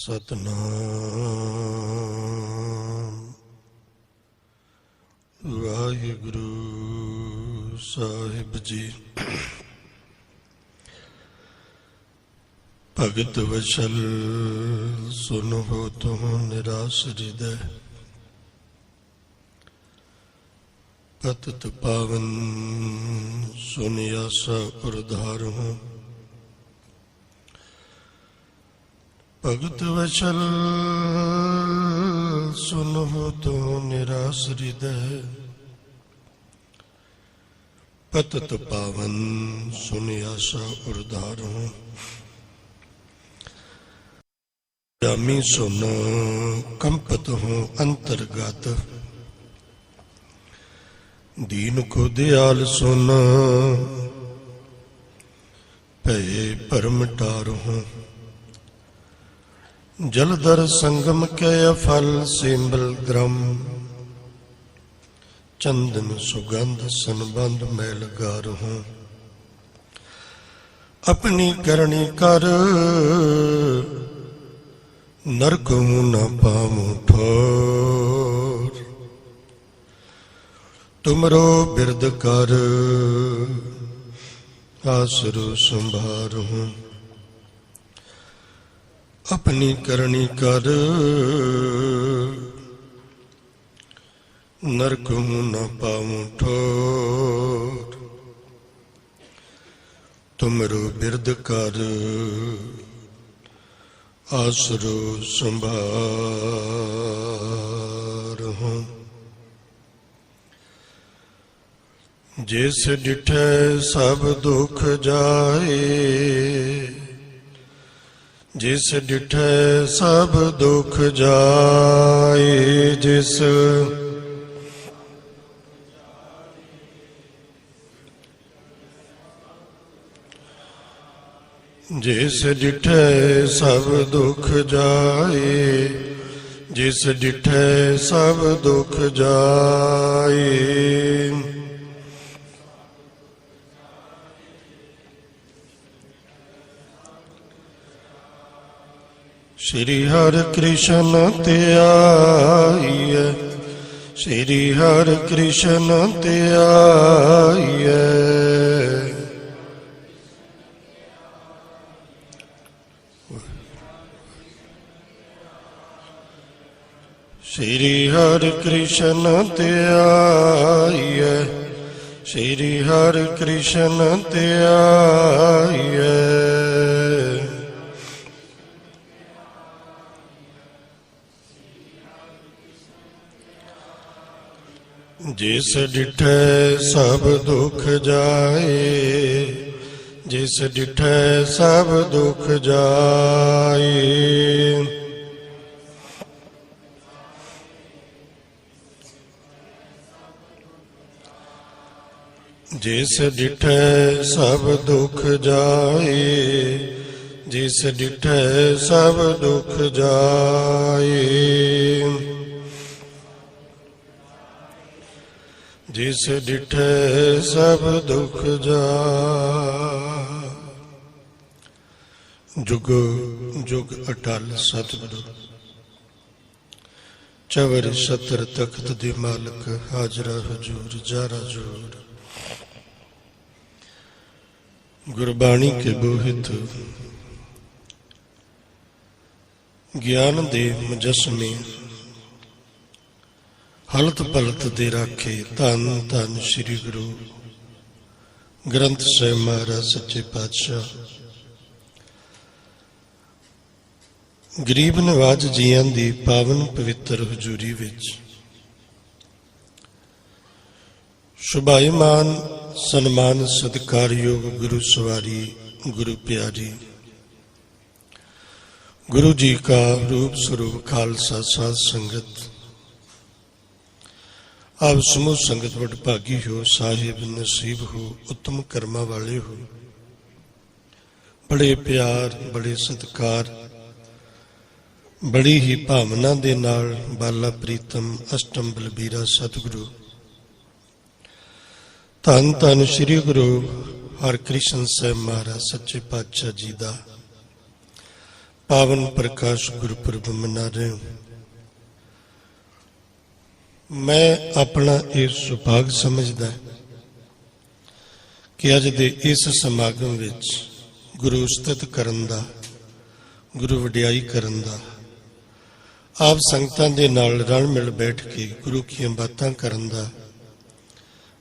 सतनाम वाहिगुरु साहिब जी। भगत वचल सुन हो तुम निराश हृदय, पतित पावन सुन आसा उर्धार हूँ। भगत वचल सुन हो तो निराश हृदय, पतित पावन सुन आशा उर्धार हूँ। जामी सुन कंपत हूँ अंतर्गत, दीन को दयाल सुन भय परम टार हूँ। जलधर संगम के फल सिंबल द्रम, चंदन सुगंध संबंध मैलगार हूँ। अपनी करनी कर नरक हूँ न पाऊँ ठोर, तुमरो बिरद कर आसरो संभार हूँ। अपनी करनी कर नरक हूँ न पाऊँ ठोर, तुमरो बिरद कर आसरो संभार हूँ। जिस डिठे सब दुख जाए, जिस डिठे सब दुख जाए, जिस डिठे सब दुख जाए, जिस डिठे सब दुख जाए। श्री हर कृष्ण त्याइए, श्री हर कृष्ण त्याइए। श्री हर कृष्ण त्याइए, श्री हर कृष्ण त्याइए। जिस डिठे सब दुख जाए, जिस डिठे सब दुख जाए। जिस डिठे सब दुख जाए, जिस डिठे सब दुख जाए। जिस डिठे सब दुख जाए। जुग जुग अटल सतगुरु चवर छतर तख्त दे मालक, हाजरा हजूर जारा जूर। गुरबाणी के बोहित ज्ञान दे मुजस्मे, हलत पलत दे राखे धन धन श्री गुरु ग्रंथ ਸਾਹਿਬ महाराज सच्चे पातशाह। गरीब नवाज जीआं दी पावन पवित्र हजूरी विच शुभाईमान सन्मान सत्कारयोग गुरु सवारी गुरु प्यारी, गुरु जी का रूप स्वरूप खालसा साध संगत। आप समूह संगत वडभागी हो, साहिब नसीब हो, उत्तम कर्मा वाले हो। बड़े प्यार बड़े सत्कार बड़ी ही भावना दे नाल बाला प्रीतम अष्टम बलबीरा सतगुरु धन धन श्री गुरु हरकृष्ण ਸਾਹਿਬ महाराज सच्चे पातशाह जी का पावन प्रकाश गुरपुरब मना रहे हो। मैं अपना ये सुभाग समझदा कि अज दे इस समागम विच गुरु उस्तत करन दा, गुरु वडियाई करन दा, आप संगतां दे नाल रल मिल बैठ के गुरु कीआं बातां करन दा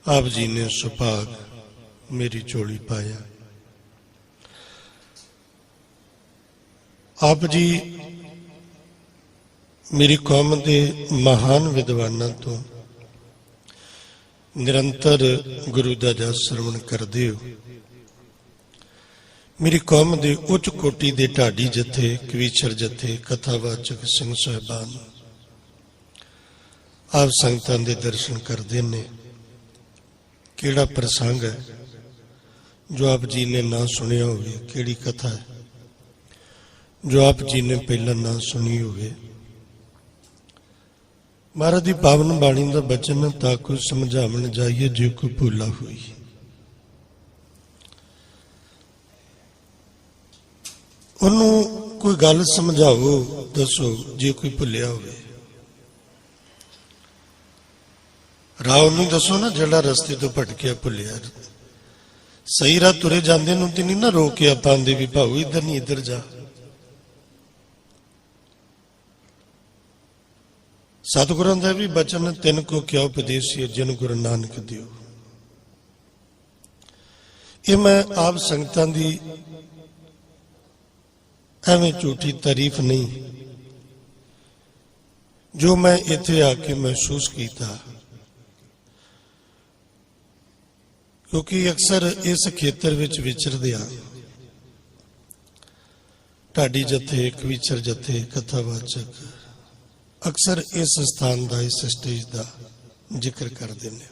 आप जी ने सुभाग मेरी झोली पाया। आप जी मेरी कौम के महान विद्वानां तो निरंतर गुरु का जस श्रवण करते हो। मेरी कौम के उच्च कोटि के ढाडी जथे, कवीचर जथे, कथावाचक सिंह साहिबान आप संगतां दे दर्शन करते ने। केड़ा प्रसंग है जो आप जी ने ना सुनिया होवे, केड़ी कथा है जो आप जी ने पहला ना सुनी होवे। महाराज दी पावन बाणी का बचन ताकू समझावन जाइए जो कोई भूला हुई। उन्होंने कोई गल समझाओ, दसो जे कोई भुलिया होवे। राह नहीं दसो ना जड़ा रस्ते तो भटकिया भुलिया। सही राह तुरे जाते तो नहीं ना रोक के आप आंदे भी भाऊ इधर नहीं इधर जा। सतगुरां दा भी बचन तिन को क्या उपदेसी जिन गुरु नानक दियो। ये मैं आप संगतां दी एवं झूठी तारीफ नहीं, जो मैं इत्थे आके महसूस किया, क्योंकि अक्सर इस खेतर विच विचरदे आ ढाडी जथे, कवीचर जथे, कथावाचक अक्सर इस स्थान का, इस स्टेज का जिक्र करते हैं।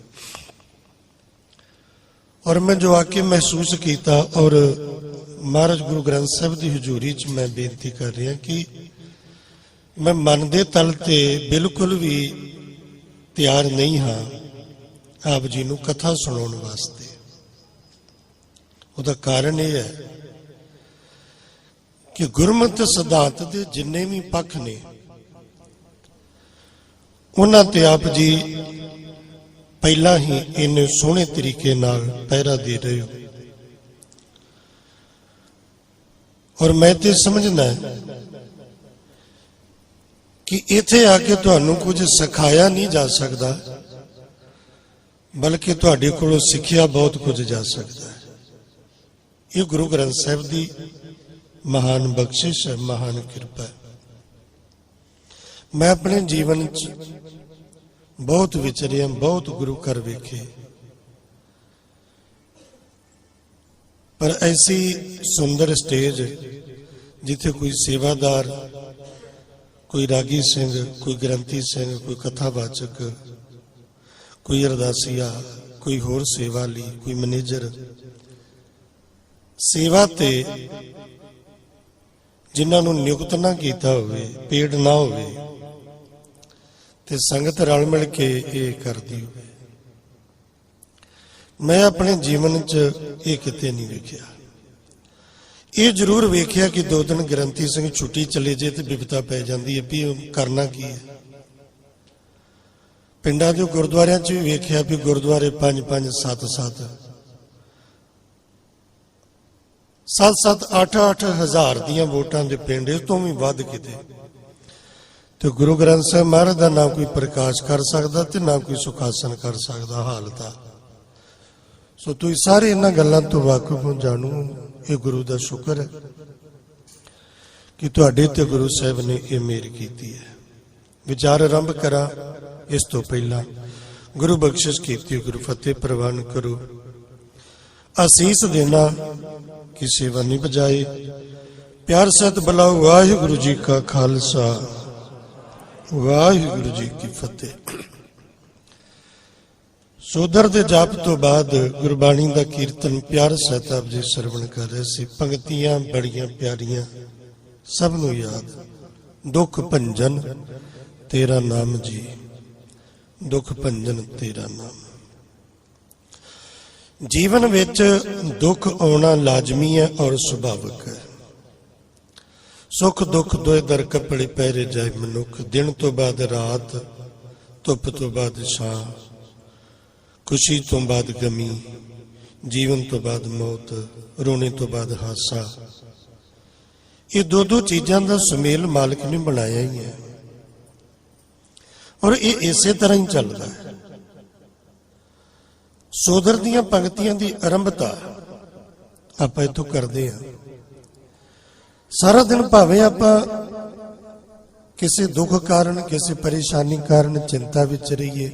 और मैं जो आके महसूस किया और महाराज गुरु ग्रंथ साहब की हजूरी च मैं बेनती कर रहा कि मैं मन के तल ते बिल्कुल भी तैयार नहीं हाँ आप जी नूं कथा सुनाउण वास्ते। उसका कारण यह है कि गुरमत सिद्धांत के जिन्ने भी पक्ष ने उन्हां ते आप जी पहला ही इन्ने सोहणे तरीके नाल पहरा दे रहे हो। और मैं तो समझना है कि इत्थे आके तुहानूं कुछ सिखाया नहीं जा सकता, बल्कि तुहाडे कोलों सिੱਖਿਆ बहुत कुछ जा सकता है। ये गुरु ग्रंथ साहिब की महान बख्शिश है, महान कृपा है। मैं अपने जीवन च बहुत विचरिया, बहुत गुरु घर वेखे, पर ऐसी सुंदर स्टेज जिथे कोई सेवादार, कोई रागी सिंह, कोई ग्रंथी सिंह, कोई कथावाचक, कोई अरदासिया, कोई होर सेवा ली, कोई मैनेजर सेवा ते जिन्होंने नियुक्त ना किया होवे, पेड़ ना होवे ते संगत रल मिल के ये करती होवे। मैं अपने जीवन च ये किते नहीं वेखिया। ये जरूर वेखिया कि 2 दिन ग्रंथी सिंह छुट्टी चले जे तो विपता पै जाती है भी करना की है। पिंडां दे गुरुद्वारियां च भी वेखिया भी गुरुद्वारे 5-5, 7-7, 7-7, 8-8 हज़ार दियां वोटां दे पिंड, इस तो भी वध किते। तो गुरु ग्रंथ साहिब महाराज का ना कोई प्रकाश कर सकता ते ना कोई सुखासन कर सकता हालत आ। सो तुसीं सारे इन्हां गल्लां तो वाकिफ हो, जाणू। ये गुरु का शुक्र है कि तुहाडे ते गुरु साहिब ने यह मेहर कीती है। विचार आरंभ करा इस तो पहला गुरु बख्शिश कीती, गुरु फतेह प्रवान करो। आसीस देना की सेवा नहीं बजाए। प्यार सहित बुलाओ वाहिगुरु जी का खालसा, वाहिगुरु जी की फतेह। सोदर दे जाप तो बाद गुरबाणी का कीर्तन प्यार सहित आप जी सरवण कर रहे सी। पंक्तियां बड़ियां प्यारियां, सबनों याद। दुख भंजन तेरा नाम जी, दुख भंजन तेरा नाम। जीवन विच दुख आना लाजमी है और सुभाविक है। ਸੁਖ ਦੁੱਖ ਦੋਏ ਦਰ ਕੱਪੜੇ ਪਹਿਰੇ ਜਾਏ ਮਨੁੱਖ। ਦਿਨ ਤੋਂ ਬਾਅਦ ਰਾਤ, ਧੁੱਪ ਤੋਂ ਬਾਅਦ ਛਾਂ, ਖੁਸ਼ੀ ਤੋਂ ਬਾਅਦ ਗਮੀ, ਜੀਵਨ ਤੋਂ ਬਾਅਦ ਮੌਤ, ਰੋਣੇ ਤੋਂ ਬਾਅਦ ਹਾਸਾ। ਇਹ ਦੋ ਦੋ ਚੀਜ਼ਾਂ ਦਾ ਸੁਮੇਲ ਮਾਲਕ ਨੇ ਬਣਾਇਆ ਹੀ ਹੈ, ਔਰ ਇਹ ਇਸੇ ਤਰ੍ਹਾਂ ਹੀ ਚੱਲਦਾ ਹੈ। ਸੋਦਰ ਦੀਆਂ ਪੰਕਤੀਆਂ ਦੀ ਆਰੰਭਤਾ ਆਪਾਂ ਇੱਥੋਂ ਕਰਦੇ ਹਾਂ। ਸਾਰਾ ਦਿਨ ਭਾਵੇਂ ਆਪਾਂ ਕਿਸੇ ਦੁੱਖ ਕਾਰਨ, ਕਿਸੇ ਪਰੇਸ਼ਾਨੀ ਕਾਰਨ ਚਿੰਤਾ ਵਿੱਚ ਰਹੀਏ,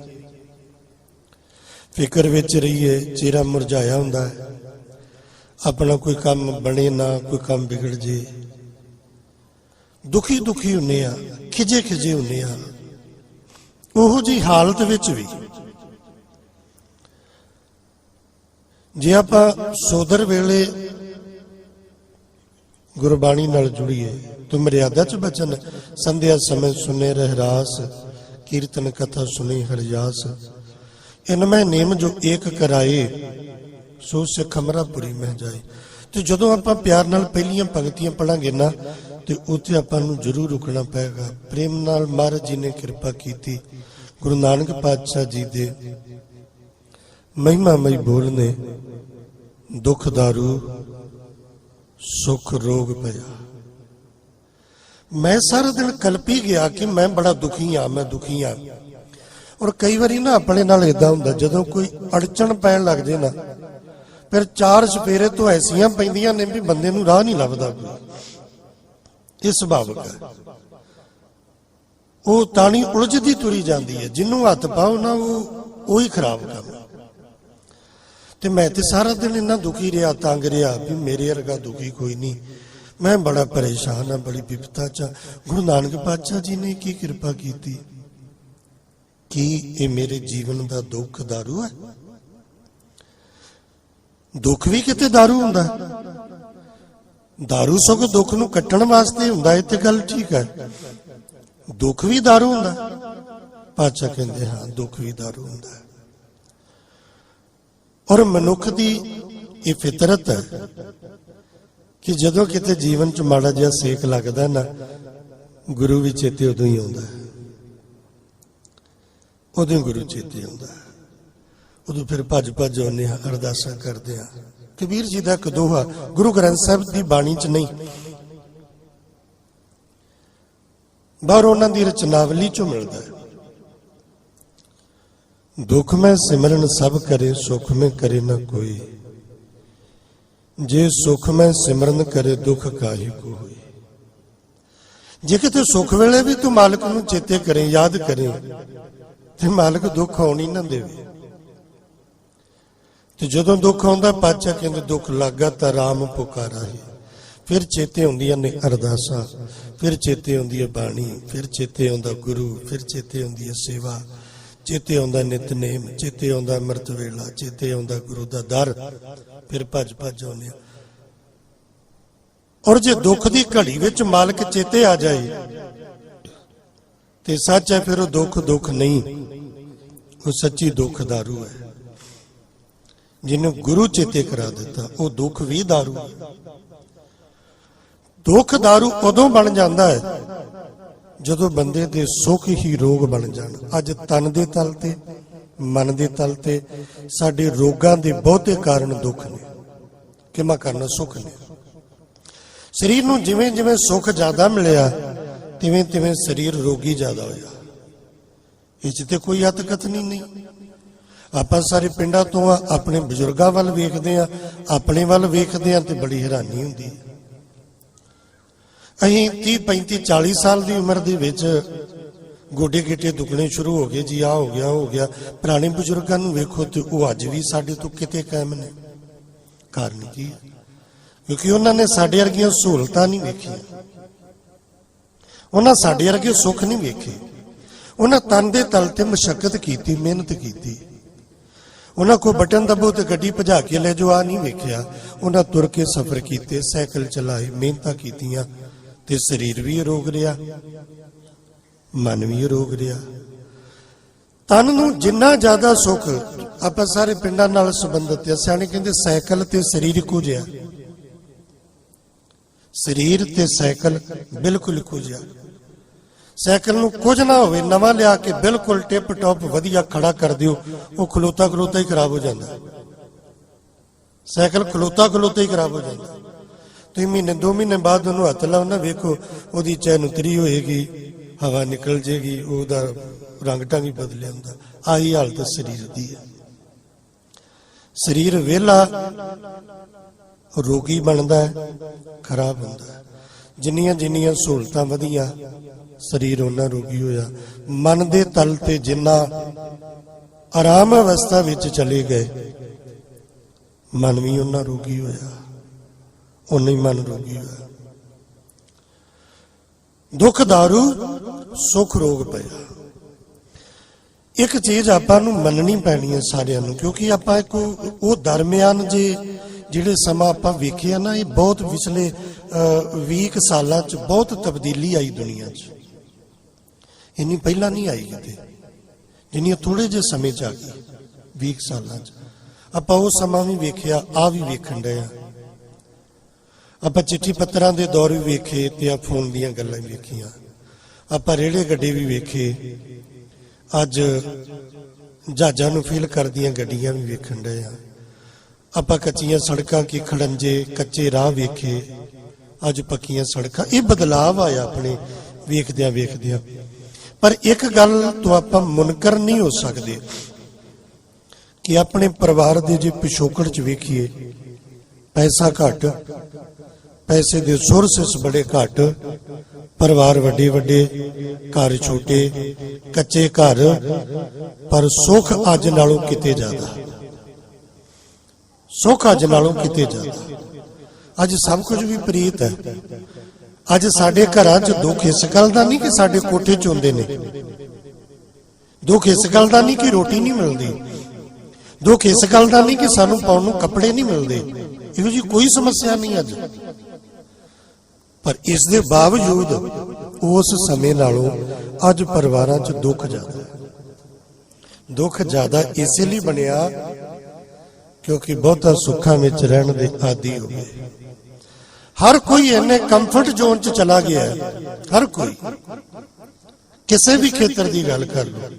ਫਿਕਰ ਵਿੱਚ ਰਹੀਏ, ਚਿਹਰਾ ਮੁਰਝਾਇਆ ਹੁੰਦਾ ਹੈ, ਆਪਣਾ ਕੋਈ ਕੰਮ ਬਣੇ ਨਾ, ਕੋਈ ਕੰਮ ਵਿਗੜ ਜੇ, ਦੁਖੀ ਦੁਖੀ ਹੁੰਨੇ ਆ, ਖਿਜੇ ਖਿਜੇ ਹੁੰਨੇ ਆ। ਉਹੋ ਜਿਹੀ ਹਾਲਤ ਵਿੱਚ ਵੀ ਜੇ ਆਪਾਂ ਸੋਦਰ ਵੇਲੇ ਗੁਰਬਾਣੀ ਨਾਲ ਜੁੜੀਏ ਤਾਂ ਮਰਿਆਦਾ ਚ ਬਚਨ ਸੰਧਿਆ ਸਮੇਂ ਸੁਨੇ ਰਹਿਰਾਸ, ਕੀਰਤਨ ਕਥਾ ਸੁਣੀ ਹਰਿਆਸ। ਇਨਮੈ ਨੇਮ ਜੋ ਏਕ ਕਰਾਏ, ਸੋ ਸਿੱਖ ਅਮਰਾਪੁਰੀ ਮਹਿ ਜਾਏ। ਤੇ ਜਦੋਂ ਆਪਾਂ ਪਿਆਰ ਨਾਲ ਪਹਿਲੀਆਂ ਪੰਕਤੀਆਂ ਪੜਾਂਗੇ ਨਾ, ਤੇ ਉੱਥੇ ਆਪਾਂ ਨੂੰ ਜ਼ਰੂਰ ਰੁਕਣਾ ਪਏਗਾ। ਪ੍ਰੇਮ ਨਾਲ ਮਹਾਰਾਜ ਜੀ ਨੇ ਕਿਰਪਾ ਕੀਤੀ, ਗੁਰੂ ਨਾਨਕ ਪਾਤਸ਼ਾਹ ਜੀ ਦੇ ਮਹਿਮਾਮਈ ਬੋਲ ਨੇ, ਦੁੱਖ ਦਾਰੂ ਸੁਖ ਰੋਗ ਪਿਆ। ਮੈਂ ਸਾਰਾ ਦਿਨ ਕਲਪੀ ਗਿਆ ਕਿ ਮੈਂ ਬੜਾ ਦੁਖੀ ਆ, ਮੈਂ ਦੁਖੀ ਆ। ਔਰ ਕਈ ਵਾਰੀ ਨਾ ਆਪਣੇ ਨਾਲ ਏਦਾਂ ਹੁੰਦਾ, ਜਦੋਂ ਕੋਈ ਅੜਚਣ ਪੈਣ ਲੱਗ ਜੇ ਨਾ, ਫਿਰ ਚਾਰ ਸਪੇਰੇ ਤੋਂ ਐਸੀਆਂ ਪੈਂਦੀਆਂ ਨੇ ਵੀ ਬੰਦੇ ਨੂੰ ਰਾਹ ਨਹੀਂ ਲੱਭਦਾ ਕੋਈ। ਇਹ ਸੁਭਾਵਿਕ ਹੈ। ਉਹ ਤਾਣੀ ਉਲਝਦੀ ਤੁਰੀ ਜਾਂਦੀ ਹੈ, ਜਿਹਨੂੰ ਹੱਥ ਪਾਓ ਨਾ ਉਹ ਹੀ ਖਰਾਬ ਕੰਮ। ਤੇ ਮੈਂ ਤੇ ਸਾਰਾ ਦਿਨ ਇੰਨਾ ਦੁਖੀ ਰਿਹਾ, ਤੰਗ ਰਿਹਾ ਵੀ ਮੇਰੇ ਵਰਗਾ ਦੁਖੀ ਕੋਈ ਨਹੀਂ, ਮੈਂ ਬੜਾ ਪਰੇਸ਼ਾਨ ਹਾਂ, ਬੜੀ ਵਿਪਤਾ ਚ। ਗੁਰੂ ਨਾਨਕ ਪਾਤਸ਼ਾਹ ਜੀ ਨੇ ਕੀ ਕਿਰਪਾ ਕੀਤੀ, ਕੀ ਇਹ ਮੇਰੇ ਜੀਵਨ ਦਾ ਦੁੱਖ ਦਾਰੂ ਹੈ? ਦੁੱਖ ਵੀ ਕਿਤੇ ਦਾਰੂ ਹੁੰਦਾ? ਦਾਰੂ ਸਗੋਂ ਦੁੱਖ ਨੂੰ ਕੱਟਣ ਵਾਸਤੇ ਹੁੰਦਾ, ਇਹ ਤੇ ਗੱਲ ਠੀਕ ਹੈ। ਦੁੱਖ ਵੀ ਦਾਰੂ ਹੁੰਦਾ? ਪਾਤਸ਼ਾਹ ਕਹਿੰਦੇ ਹਾਂ, ਦੁੱਖ ਵੀ ਦਾਰੂ ਹੁੰਦਾ ਹੈ। ਔਰ ਮਨੁੱਖ ਦੀ ਇਹ ਫਿਤਰਤ ਹੈ ਕਿ ਜਦੋਂ ਕਿਤੇ ਜੀਵਨ ਚ ਮਾੜਾ ਜਿਹਾ ਸੇਕ ਲੱਗਦਾ ਨਾ, ਗੁਰੂ ਵੀ ਚੇਤੇ ਉਦੋਂ ਹੀ ਆਉਂਦਾ ਹੈ, ਉਦੋਂ ਗੁਰੂ ਚੇਤੇ ਆਉਂਦਾ ਹੈ। ਉਦੋਂ ਫਿਰ ਭੱਜ ਭੱਜ ਆਉਂਦੇ ਹਾਂ, ਅਰਦਾਸਾਂ ਕਰਦੇ ਹਾਂ। ਕਬੀਰ ਜੀ ਦਾ ਇੱਕ ਦੋਹਾ ਗੁਰੂ ਗ੍ਰੰਥ ਸਾਹਿਬ ਦੀ ਬਾਣੀ ਚ ਨਹੀਂ, ਬਾਹਰ ਉਹਨਾਂ ਦੀ ਰਚਨਾਵਲੀ ਚੋਂ ਮਿਲਦਾ ਹੈ। ਦੁੱਖ ਮੈਂ ਸਿਮਰਨ ਸਭ ਕਰੇ, ਸੁਖ ਮੈਂ ਕਰੇ ਨਾ ਕੋਈ। ਜੇ ਸੁਖ ਮੈਂ ਸਿਮਰਨ ਕਰੇ, ਦੁੱਖ ਕਾਹੀ ਕੋ ਹੋਈ। ਜੇ ਕਿਤੇ ਸੁਖ ਵੇਲੇ ਵੀ ਤੂੰ ਮਾਲਕ ਨੂੰ ਚੇਤੇ ਕਰੇ, ਯਾਦ ਕਰੇ, ਤੇ ਮਾਲਕ ਦੁੱਖ ਆਉਣ ਹੀ ਨਾ ਦੇਵੇ। ਤੇ ਜਦੋਂ ਦੁੱਖ ਆਉਂਦਾ, ਪਾਤਸ਼ਾਹ ਕਹਿੰਦੇ ਦੁੱਖ ਲੱਗਾ ਤਾਂ ਰਾਮ ਪੁਕਾਰਾ ਹੀ। ਫਿਰ ਚੇਤੇ ਹੁੰਦੀਆਂ ਨੇ ਅਰਦਾਸਾਂ, ਫਿਰ ਚੇਤੇ ਹੁੰਦੀ ਹੈ ਬਾਣੀ, ਫਿਰ ਚੇਤੇ ਆਉਂਦਾ ਗੁਰੂ, ਫਿਰ ਚੇਤੇ ਹੁੰਦੀ ਹੈ ਸੇਵਾ, ਚੇਤੇ ਆਉਂਦਾ ਨਿਤਨੇਮ, ਚੇਤੇ ਆਉਂਦਾ ਅੰਮ੍ਰਿਤ ਵੇਲਾ, ਚੇਤੇ ਆਉਂਦਾ ਗੁਰੂ ਦਾ ਦਰ। ਫਿਰ ਭੱਜ ਭੱਜ ਆਉਂਦੇ ਆ। ਔਰ ਜੇ ਦੁੱਖ ਦੀ ਘੜੀ ਵਿੱਚ ਮਾਲਕ ਚੇਤੇ ਆ ਜਾਏ ਤੇ ਸੱਚ ਹੈ, ਫਿਰ ਉਹ ਦੁੱਖ ਦੁੱਖ ਨਹੀਂ, ਉਹ ਸੱਚੀ ਦੁੱਖ ਦਾਰੂ ਹੈ। ਜਿਹਨੂੰ ਗੁਰੂ ਚੇਤੇ ਕਰਾ ਦਿੱਤਾ, ਉਹ ਦੁੱਖ ਵੀ ਦਾਰੂ ਹੈ। ਦੁੱਖ ਦਾਰੂ ਉਦੋਂ ਬਣ ਜਾਂਦਾ ਹੈ ਜਦੋਂ ਬੰਦੇ ਦੇ ਸੁੱਖ ਹੀ ਰੋਗ ਬਣ ਜਾਣ। ਅੱਜ ਤਨ ਦੇ ਤਲ ਤੇ, ਮਨ ਦੇ ਤਲ ਤੇ ਸਾਡੇ ਰੋਗਾਂ ਦੇ ਬਹੁਤੇ ਕਾਰਨ ਦੁੱਖ ਨੇ, ਕਿਮਾ ਕਰਨਾ ਸੁੱਖ ਨੇ। ਸਰੀਰ ਨੂੰ ਜਿਵੇਂ ਜਿਵੇਂ ਸੁੱਖ ਜ਼ਿਆਦਾ ਮਿਲਿਆ, ਤਿਵੇਂ ਤਿਵੇਂ ਸਰੀਰ ਰੋਗੀ ਜ਼ਿਆਦਾ ਹੋਇਆ। ਇਹ 'ਚ ਤੇ ਕੋਈ ਹੱਦ ਕਥਨੀ ਨਹੀਂ। ਆਪਾਂ ਸਾਰੇ ਪਿੰਡਾਂ ਤੋਂ ਆ, ਆਪਣੇ ਬਜ਼ੁਰਗਾਂ ਵੱਲ ਵੇਖਦੇ ਆ, ਆਪਣੇ ਵੱਲ ਵੇਖਦੇ ਆ ਤੇ ਬੜੀ ਹੈਰਾਨੀ ਹੁੰਦੀ ਹੈ। ਅਸੀਂ 30, 35, 40 ਸਾਲ ਦੀ ਉਮਰ ਦੇ ਵਿੱਚ ਗੋਡੇ ਗਿੱਟੇ ਦੁਖਣੇ ਸ਼ੁਰੂ ਹੋ ਗਏ ਜੀ, ਆ ਹੋ ਗਿਆ ਹੋ ਗਿਆ। ਪੁਰਾਣੇ ਬਜ਼ੁਰਗਾਂ ਨੂੰ ਵੇਖੋ ਤੇ ਉਹ ਅੱਜ ਵੀ ਸਾਡੇ ਤੋਂ ਕਿਤੇ ਕਾਇਮ ਨੇ। ਕਾਰਨ ਕੀ ਹੈ? ਕਿਉਂਕਿ ਉਹਨਾਂ ਨੇ ਸਾਡੇ ਵਰਗੀਆਂ ਸਹੂਲਤਾਂ ਨਹੀਂ ਵੇਖੀਆਂ, ਉਹਨਾਂ ਸਾਡੇ ਵਰਗੇ ਸੁੱਖ ਨਹੀਂ ਵੇਖੇ। ਉਹਨਾਂ ਤਨ ਦੇ ਤਲ ਤੇ ਮਸ਼ੱਕਤ ਕੀਤੀ, ਮਿਹਨਤ ਕੀਤੀ। ਉਹਨਾਂ ਕੋਲ ਬਟਨ ਦਬੋ ਤੇ ਗੱਡੀ ਭਜਾ ਕੇ ਲੈ ਜਾਓ, ਆ ਨਹੀਂ ਵੇਖਿਆ। ਉਹਨਾਂ ਤੁਰ ਕੇ ਸਫ਼ਰ ਕੀਤੇ, ਸਾਈਕਲ ਚਲਾਏ, ਮਿਹਨਤਾਂ ਕੀਤੀਆਂ, ਤੇ ਸਰੀਰ ਵੀ ਅਰੋਗ ਰਿਹਾ, ਮਨ ਵੀ ਅਰੋਗ ਰਿਹਾ। ਤਨ ਨੂੰ ਜਿੰਨਾ ਜ਼ਿਆਦਾ ਸੁੱਖ, ਆਪਾਂ ਸਾਰੇ ਪਿੰਡਾਂ ਨਾਲ ਸੰਬੰਧਿਤ ਆ, ਸਿਆਣੇ ਕਹਿੰਦੇ ਸਾਈਕਲ ਤੇ ਸਰੀਰ ਇੱਕੋ ਜਿਹਾ। ਸਰੀਰ ਤੇ ਸਾਈਕਲ ਬਿਲਕੁਲ ਇੱਕੋ ਜਿਹਾ। ਸਾਈਕਲ ਨੂੰ ਕੁਝ ਨਾ ਹੋਵੇ, ਨਵਾਂ ਲਿਆ ਕੇ ਬਿਲਕੁਲ ਟਿਪ ਟੌਪ ਵਧੀਆ ਖੜਾ ਕਰ ਦਿਓ, ਉਹ ਖਲੋਤਾ ਖਲੋਤਾ ਹੀ ਖਰਾਬ ਹੋ ਜਾਂਦਾ। ਸਾਈਕਲ ਖਲੋਤਾ ਖਲੋਤਾ ਹੀ ਖਰਾਬ ਹੋ ਜਾਂਦਾ। ਤੁਸੀਂ ਮਹੀਨੇ 2 ਮਹੀਨੇ ਬਾਅਦ ਉਹਨੂੰ ਹੱਥ ਲਾਓ ਨਾ, ਵੇਖੋ ਉਹਦੀ ਚੈਨ ਉਤਰੀ ਹੋਏਗੀ, ਹਵਾ ਨਿਕਲ ਜੇਗੀ, ਉਹਦਾ ਰੰਗ ਢੰਗ ਹੀ ਬਦਲਿਆ ਹੁੰਦਾ। ਆਹੀ ਹਾਲਤ ਸਰੀਰ ਦੀ ਹੈ। ਸਰੀਰ ਵਿਹਲਾ ਰੋਗੀ ਬਣਦਾ ਹੈ, ਖਰਾਬ ਹੁੰਦਾ ਹੈ। ਜਿੰਨੀਆਂ ਜਿੰਨੀਆਂ ਸਹੂਲਤਾਂ ਵਧੀਆਂ, ਸਰੀਰ ਉਹਨਾਂ ਰੋਗੀ ਹੋਇਆ। ਮਨ ਦੇ ਤਲ ਤੇ ਜਿੰਨਾ ਆਰਾਮ ਅਵਸਥਾ ਵਿੱਚ ਚਲੇ ਗਏ, ਮਨ ਵੀ ਉਹਨਾਂ ਰੋਗੀ ਹੋਇਆ, ਉਹਨਾਂ ਹੀ ਮਨ ਰੋਗੀ ਹੋਇਆ। ਦੁੱਖ ਦਾਰੂ ਸੁੱਖ ਰੋਗ ਪਿਆ। ਇੱਕ ਚੀਜ਼ ਆਪਾਂ ਨੂੰ ਮੰਨਣੀ ਪੈਣੀ ਹੈ ਸਾਰਿਆਂ ਨੂੰ, ਕਿਉਂਕਿ ਆਪਾਂ ਇੱਕ ਉਹ ਦਰਮਿਆਨ ਜਿਹੜੇ ਸਮਾਂ ਆਪਾਂ ਵੇਖਿਆ ਨਾ, ਇਹ ਬਹੁਤ ਪਿਛਲੇ 20 ਸਾਲਾਂ 'ਚ ਬਹੁਤ ਤਬਦੀਲੀ ਆਈ ਦੁਨੀਆ 'ਚ। ਇੰਨੀ ਪਹਿਲਾਂ ਨਹੀਂ ਆਈ ਕਿਤੇ, ਜਿੰਨੀ ਥੋੜੇ ਜਿਹੇ ਸਮੇਂ 'ਚ ਆ ਗਈ 20 ਸਾਲਾਂ 'ਚ। ਆਪਾਂ ਉਹ ਸਮਾਂ ਵੀ ਵੇਖਿਆ, ਆ ਵੀ ਵੇਖਣ ਡਏ ਆ। ਆਪਾਂ ਚਿੱਠੀ ਪੱਤਰਾਂ ਦੇ ਦੌਰ ਵੀ ਵੇਖੇ ਤੇ ਆ ਫੋਨ ਦੀਆਂ ਗੱਲਾਂ ਵੀ ਵੇਖੀਆਂ। ਆਪਾਂ ਰੇੜੇ ਗੱਡੇ ਵੀ ਵੇਖੇ, ਅੱਜ ਜਹਾਜ਼ਾਂ ਨੂੰ ਫੀਲ ਕਰਦੀਆਂ ਗੱਡੀਆਂ ਵੀ ਵੇਖਣ ਡਏ ਆ। ਆਪਾਂ ਕੱਚੀਆਂ ਸੜਕਾਂ ਕੀ ਖੜੰਜੇ ਕੱਚੇ ਰਾਹ ਵੇਖੇ, ਅੱਜ ਪੱਕੀਆਂ ਸੜਕਾਂ। ਇਹ ਬਦਲਾਵ ਆਇਆ ਆਪਣੇ ਵੇਖਦਿਆਂ ਵੇਖਦਿਆਂ। ਪਰ ਇੱਕ ਗੱਲ ਤੋਂ ਆਪਾਂ ਮੁਨਕਰ ਨਹੀਂ ਹੋ ਸਕਦੇ ਕਿ ਆਪਣੇ ਪਰਿਵਾਰ ਦੇ ਜੇ ਪਿਛੋਕੜ 'ਚ ਵੇਖੀਏ, ਪੈਸਾ ਘੱਟ, ਪੈਸੇ ਦੇ ਸੋਰਸਿਸ ਬੜੇ ਘੱਟ, ਪਰਿਵਾਰ ਵੱਡੇ ਵੱਡੇ, ਘਰ ਛੋਟੇ, ਕੱਚੇ ਘਰ, ਪਰ ਸੁੱਖ ਅੱਜ ਨਾਲੋਂ ਕਿਤੇ ਜ਼ਿਆਦਾ। ਸੁੱਖ ਅੱਜ ਨਾਲੋਂ ਕਿਤੇ ਜ਼ਿਆਦਾ। ਅੱਜ ਸਭ ਕੁਝ ਵੀ ਪ੍ਰੀਤ ਹੈ। ਅੱਜ ਸਾਡੇ ਘਰਾਂ 'ਚ ਦੁੱਖ ਇਸ ਗੱਲ ਦਾ ਨਹੀਂ ਕਿ ਸਾਡੇ ਕੋਠੇ 'ਚ ਹੁੰਦੇ ਨੇ, ਦੁੱਖ ਇਸ ਗੱਲ ਦਾ ਨਹੀਂ ਕਿ ਰੋਟੀ ਨਹੀਂ ਮਿਲਦੀ, ਦੁੱਖ ਇਸ ਗੱਲ ਦਾ ਨਹੀਂ ਕਿ ਸਾਨੂੰ ਪਾਉਣ ਨੂੰ ਕੱਪੜੇ ਨਹੀਂ ਮਿਲਦੇ। ਇਹੋ ਜਿਹੀ ਕੋਈ ਸਮੱਸਿਆ ਨਹੀਂ ਅੱਜ। ਪਰ ਇਸ ਦੇ ਬਾਵਜੂਦ ਉਸ ਸਮੇਂ ਨਾਲੋਂ ਅੱਜ ਪਰਿਵਾਰਾਂ 'ਚ ਦੁੱਖ ਜ਼ਿਆਦਾ ਹੈ। ਦੁੱਖ ਜ਼ਿਆਦਾ ਇਸੇ ਲਈ ਬਣਿਆ ਕਿਉਂਕਿ ਬਹੁਤਾ ਸੁੱਖਾਂ ਵਿੱਚ ਰਹਿਣ ਦੇ ਆਦੀ ਹੋ ਗਏ। ਹਰ ਕੋਈ ਇੰਨੇ ਕੰਫਰਟ ਜ਼ੋਨ 'ਚ ਚਲਾ ਗਿਆ ਹੈ। ਹਰ ਕੋਈ ਕਿਸੇ ਵੀ ਖੇਤਰ ਦੀ ਗੱਲ ਕਰ ਲਓ,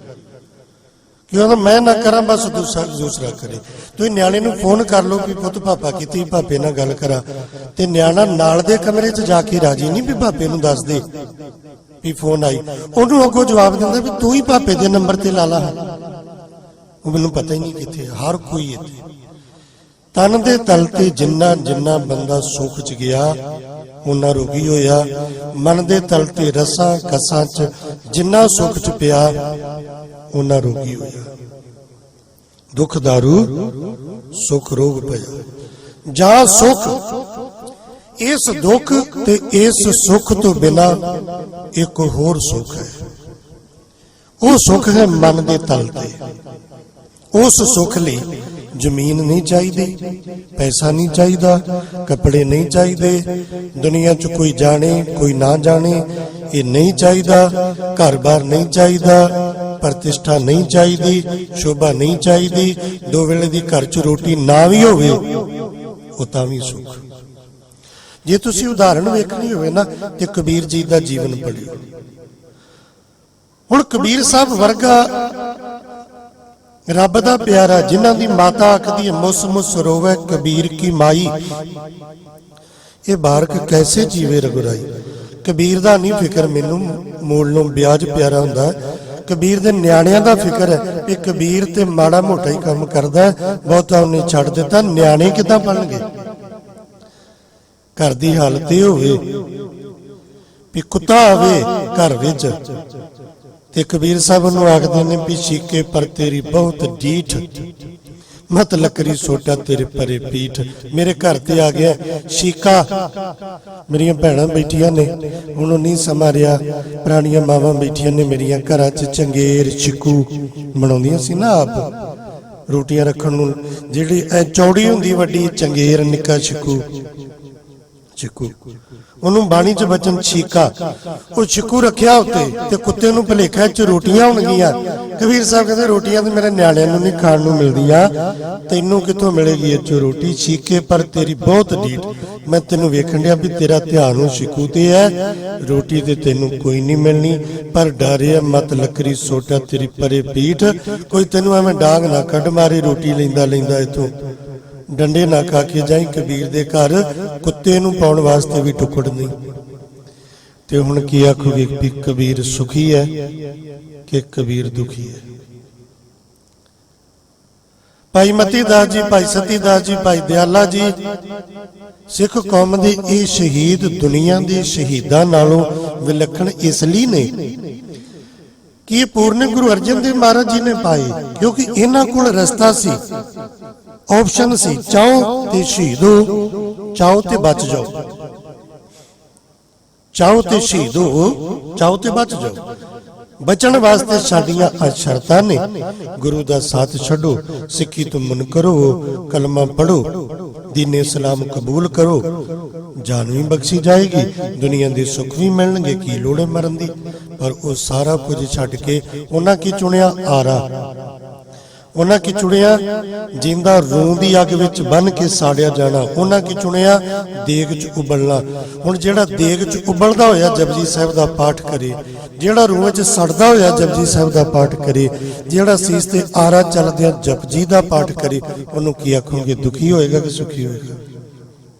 ਕਿਉਂ ਮੈਂ ਨਾ ਕਰਾਂ ਬਸ ਦੂਸਰਾ ਕਰੇ। ਤੁਸੀਂ ਨਿਆਣੇ ਨੂੰ ਫੋਨ ਕਰ ਲਓ ਵੀ ਪੁੱਤ ਪਾਪਾ ਕੀਤੀ, ਪਾਪੇ ਨਾਲ ਗੱਲ ਕਰਾ, ਤੇ ਨਿਆਣਾ ਨਾਲ ਦੇ ਕਮਰੇ 'ਚ ਜਾ ਕੇ ਰਾਜੀ ਨਹੀਂ ਵੀ ਪਾਪੇ ਨੂੰ ਦੱਸ ਦੇ ਵੀ ਫੋਨ ਆਈ। ਉਹਨੂੰ ਅੱਗੋਂ ਜਵਾਬ ਦਿੰਦਾ ਵੀ ਤੂੰ ਹੀ ਪਾਪੇ ਦੇ ਨੰਬਰ ਤੇ ਲਾ ਲਾ, ਉਹ ਮੈਨੂੰ ਪਤਾ ਹੀ ਨਹੀਂ ਕਿੱਥੇ। ਹਰ ਕੋਈ ਇੱਥੇ ਤਨ ਦੇ ਤਲ ਤੇ ਜਿੰਨਾ ਜਿੰਨਾ ਬੰਦਾ ਸੁੱਖ 'ਚ ਗਿਆ, ਉਹਨਾਂ ਰੋਗੀ ਹੋਇਆ। ਮਨ ਦੇ ਤਲ ਤੇ ਰਸਾਂ ਕਸਾਂ 'ਚ ਜਿੰਨਾ ਸੁੱਖ 'ਚ ਪਿਆ, ਉਹਨਾਂ ਰੋਗੀ ਹੋਇਆ। ਦੁੱਖ ਦਾਰੂ ਸੁੱਖ ਰੋਗ ਪਿਆ। ਜਾਂ ਸੁੱਖ, ਇਸ ਦੁੱਖ ਤੇ ਇਸ ਸੁੱਖ ਤੋਂ ਬਿਨਾ ਇੱਕ ਹੋਰ ਸੁੱਖ ਹੈ। ਉਹ ਸੁੱਖ ਹੈ ਮਨ ਦੇ ਤਲ ਤੇ। ਉਸ ਸੁੱਖ ਲਈ ਜ਼ਮੀਨ ਨਹੀਂ ਚਾਹੀਦੀ, ਪੈਸਾ ਨਹੀਂ ਚਾਹੀਦਾ, ਕੱਪੜੇ ਨਹੀਂ ਚਾਹੀਦੇ, ਦੁਨੀਆ 'ਚ ਕੋਈ ਜਾਣੇ ਕੋਈ ਨਾ ਜਾਣੇ ਇਹ ਨਹੀਂ ਚਾਹੀਦਾ, ਘਰ-ਬਾਰ ਨਹੀਂ ਚਾਹੀਦਾ, ਪ੍ਰਤਿਸ਼ਠਾ ਨਹੀਂ ਚਾਹੀਦੀ, ਸ਼ੋਭਾ ਨਹੀਂ ਚਾਹੀਦੀ, 2 ਵੇਲੇ ਦੀ ਘਰ 'ਚ ਰੋਟੀ ਨਾ ਵੀ ਹੋਵੇ ਉਹ ਤਾਂ ਵੀ ਸੁੱਖ। ਜੇ ਤੁਸੀਂ ਉਦਾਹਰਣ ਵੇਖਣੀ ਹੋਵੇ ਨਾ ਤੇ ਕਬੀਰ ਜੀ ਦਾ ਜੀਵਨ ਪੜ੍ਹਿਓ। ਹੁਣ ਕਬੀਰ ਸਾਹਿਬ ਵਰਗਾ ਰੱਬ ਦਾ ਪਿਆਰਾ, ਜਿਨ੍ਹਾਂ ਦੀ ਮਾਤਾ ਆਖਦੀ ਹੈ ਮੁਸ ਮੁਸ ਰੋਵੇ ਕਬੀਰ ਕੀ ਮਾਈ, ਇਹ ਬਾਰਕ ਕੈਸੇ ਜੀਵੇ ਰਘੁਰਾਈ। ਕਬੀਰ ਦਾ ਨਹੀਂ ਫਿਕਰ ਮੈਨੂੰ ਮੂਲ ਨੂੰ ਵਿਆਜ ਪਿਆਰਾ ਹੁੰਦਾ, ਕਬੀਰ ਦੇ ਨਿਆਣਿਆਂ ਦਾ ਫਿਕਰ ਹੈ ਵੀ ਕਬੀਰ ਤੇ ਮਾੜਾ ਮੋਟਾ ਹੀ ਕੰਮ ਕਰਦਾ, ਬਹੁਤਾ ਉਹਨੇ ਛੱਡ ਦਿੱਤਾ, ਨਿਆਣੇ ਕਿੱਦਾਂ ਬਣਨਗੇ। ਘਰ ਦੀ ਹਾਲਤ ਇਹ ਹੋਵੇ ਵੀ ਕੁੱਤਾ ਆਵੇ ਘਰ ਵਿੱਚ ਤੇ ਕਬੀਰ ਸਾਹਿਬ ਨੂੰ ਆਖਦੇ ਨੇ ਵੀ ਸ਼ੀਕੇ ਪਰ ਤੇਰੀ ਬਹੁਤ ਡੀਠ, ਮਤ ਲੱਕੜੀ ਸੋਟਾ ਤੇਰੇ ਪਰੇ ਪੀਠ। ਮੇਰੇ ਘਰ ਤੇ ਆ ਗਿਆ ਸ਼ੀਕਾ, ਮੇਰੀਆਂ ਭੈਣਾਂ ਬੈਠੀਆਂ ਨੇ, ਉਹਨੂੰ ਨਹੀਂ ਸਮਾਂ ਰਿਹਾ, ਪੁਰਾਣੀਆਂ ਮਾਵਾਂ ਬੈਠੀਆਂ ਨੇ ਮੇਰੀਆਂ ਘਰਾਂ 'ਚ ਚੰਗੇਰ ਚਿੱਕੂ ਬਣਾਉਂਦੀਆਂ ਸੀ ਨਾ ਆਪ ਰੋਟੀਆਂ ਰੱਖਣ ਨੂੰ, ਜਿਹੜੀ ਐ ਚੌੜੀ ਹੁੰਦੀ ਵੱਡੀ ਚੰਗੇਰ, ਨਿੱਕਾ ਚਿੱਕੂ, ਚਿੱਕੂ, ਉਹਨੂੰ ਬਾਣੀ ਚ ਬਚਨ ਛੀਕਾ, ਉਹ ਚਿੱਕੂ ਰੱਖਿਆ ਉੱਤੇ ਤੇ ਕੁੱਤੇ ਨੂੰ ਭੁਲੇਖਾ ਚ ਰੋਟੀਆਂ ਹੋਣਗੀਆਂ। ਕਬੀਰ ਸਾਹਿਬ ਕਹਿੰਦੇ ਰੋਟੀਆਂ ਤੇ ਮੇਰੇ ਨਿਆਣਿਆਂ ਨੂੰ ਨਹੀਂ ਖਾਣ ਨੂੰ ਮਿਲਦੀਆਂ, ਤੈਨੂੰ ਕਿੱਥੋਂ ਮਿਲੇਗੀ ਇਹ ਚ ਰੋਟੀ? ਛੀਕੇ ਪਰ ਤੇਰੀ ਬਹੁਤ ਢੀਠ, ਮੈਂ ਤੈਨੂੰ ਵੇਖਣ ਡਿਆ ਵੀ ਤੇਰਾ ਧਿਆਨ ਉਹ ਚਿੱਕੂ ਤੇ ਹੈ, ਰੋਟੀ ਤੇ ਤੈਨੂੰ ਕੋਈ ਨਹੀਂ ਮਿਲਣੀ। ਪਰ ਡਰਿਆ ਮਤ ਲੱਕਰੀ ਸੋਟਾ ਤੇਰੀ ਪਰੇ ਪੀਠ, ਕੋਈ ਤੈਨੂੰ ਐਵੇਂ ਡਾਂਗ ਨਾ ਕੱਢ ਮਾਰੇ ਰੋਟੀ ਲੈਂਦਾ ਲੈਂਦਾ ਇਥੋਂ, ਡੰਡੇ ਨਾ ਖਾ ਕੇ ਜਾਈ। ਕਬੀਰ ਦੇ ਘਰ ਕੁੱਤੇ ਨੂੰ ਪਾਉਣ ਵਾਸਤੇ ਵੀ ਟੁਕੜ ਨਹੀਂ। ਤੇ ਹੁਣ ਕੀ ਆਖੋਗੇ ਵੀ ਕਬੀਰ ਸੁਖੀ ਹੈ ਕਿ ਕਬੀਰ ਦੁਖੀ ਹੈ? ਭਾਈ ਮਤੀ ਦਾਸ ਜੀ, ਭਾਈ ਸਤੀ ਦਾਸ ਜੀ, ਭਾਈ ਦਿਆਲਾ ਜੀ, ਸਿੱਖ ਕੌਮ ਦੇ ਇਹ ਸ਼ਹੀਦ ਦੁਨੀਆ ਦੇ ਸ਼ਹੀਦਾਂ ਨਾਲੋਂ ਵਿਲੱਖਣ ਇਸ ਲਈ ਨੇ ਕਿ ਇਹ ਪੂਰਨ ਗੁਰੂ ਅਰਜਨ ਦੇਵ ਮਹਾਰਾਜ ਜੀ ਨੇ ਪਾਏ, ਕਿਉਂਕਿ ਇਹਨਾਂ ਕੋਲ ਰਸਤਾ ਸੀ, ਆਪਸ਼ਨ ਸੀ, ਚਾਹੋ ਤੇ ਸ਼ਹੀਦ ਹੋ, ਚਾਹੋ ਤੇ ਬਚ ਜਾਓ, ਚਾਹੋ ਤੇ ਸ਼ਹੀਦ ਹੋ, ਚਾਹੋ ਤੇ ਬਚ ਜਾਓ। ਬਚਣ ਵਾਸਤੇ ਸਾਡੀਆਂ ਸ਼ਰਤਾਂ ਨੇ, ਗੁਰੂ ਦਾ ਸਾਥ ਛੱਡੋ, ਸਿੱਖੀ ਤੋਂ ਮਨ ਕਰੋ, ਕਲਮਾ ਪੜੋ, ਦੀਨੇ ਇਸਲਾਮ ਕਬੂਲ ਕਰੋ, ਜਾਨ ਵੀ ਬਖਸ਼ੀ ਜਾਏਗੀ, ਦੁਨੀਆ ਦੇ ਸੁੱਖ ਵੀ ਮਿਲਣਗੇ, ਕੀ ਲੋੜ ਹੈ ਮਰਨ ਦੀ। ਪਰ ਉਹ ਸਾਰਾ ਕੁਝ ਛੱਡ ਕੇ ਉਹਨਾਂ ਕੀ ਚੁਣਿਆ? ਆਰਾ। ਉਹਨਾਂ ਕੀ ਚੁਣਿਆ? ਜਿੰਦਾ ਰੂਹ ਦੀ ਅੱਗ ਵਿੱਚ ਬੰਨ ਕੇ ਸਾੜਿਆ ਜਾਣਾ। ਉਹਨਾਂ ਕੀ ਚੁਣਿਆ? ਦੇਗ 'ਚ ਉਬਲਣਾ। ਹੁਣ ਜਿਹੜਾ ਦੇਗ 'ਚ ਉਬਲਦਾ ਹੋਇਆ ਜਪਜੀ ਸਾਹਿਬ ਦਾ ਪਾਠ ਕਰੇ, ਜਿਹੜਾ ਰੂਹ 'ਚ ਸੜਦਾ ਹੋਇਆ ਜਪਜੀ ਸਾਹਿਬ ਦਾ ਪਾਠ ਕਰੇ, ਜਿਹੜਾ ਸੀਸ ਤੇ ਆਰਾ ਚੱਲਦਿਆਂ ਜਪਜੀ ਦਾ ਪਾਠ ਕਰੇ, ਉਹਨੂੰ ਕੀ ਆਖੋਗੇ? ਦੁਖੀ ਹੋਏਗਾ ਕਿ ਸੁਖੀ ਹੋਏਗਾ?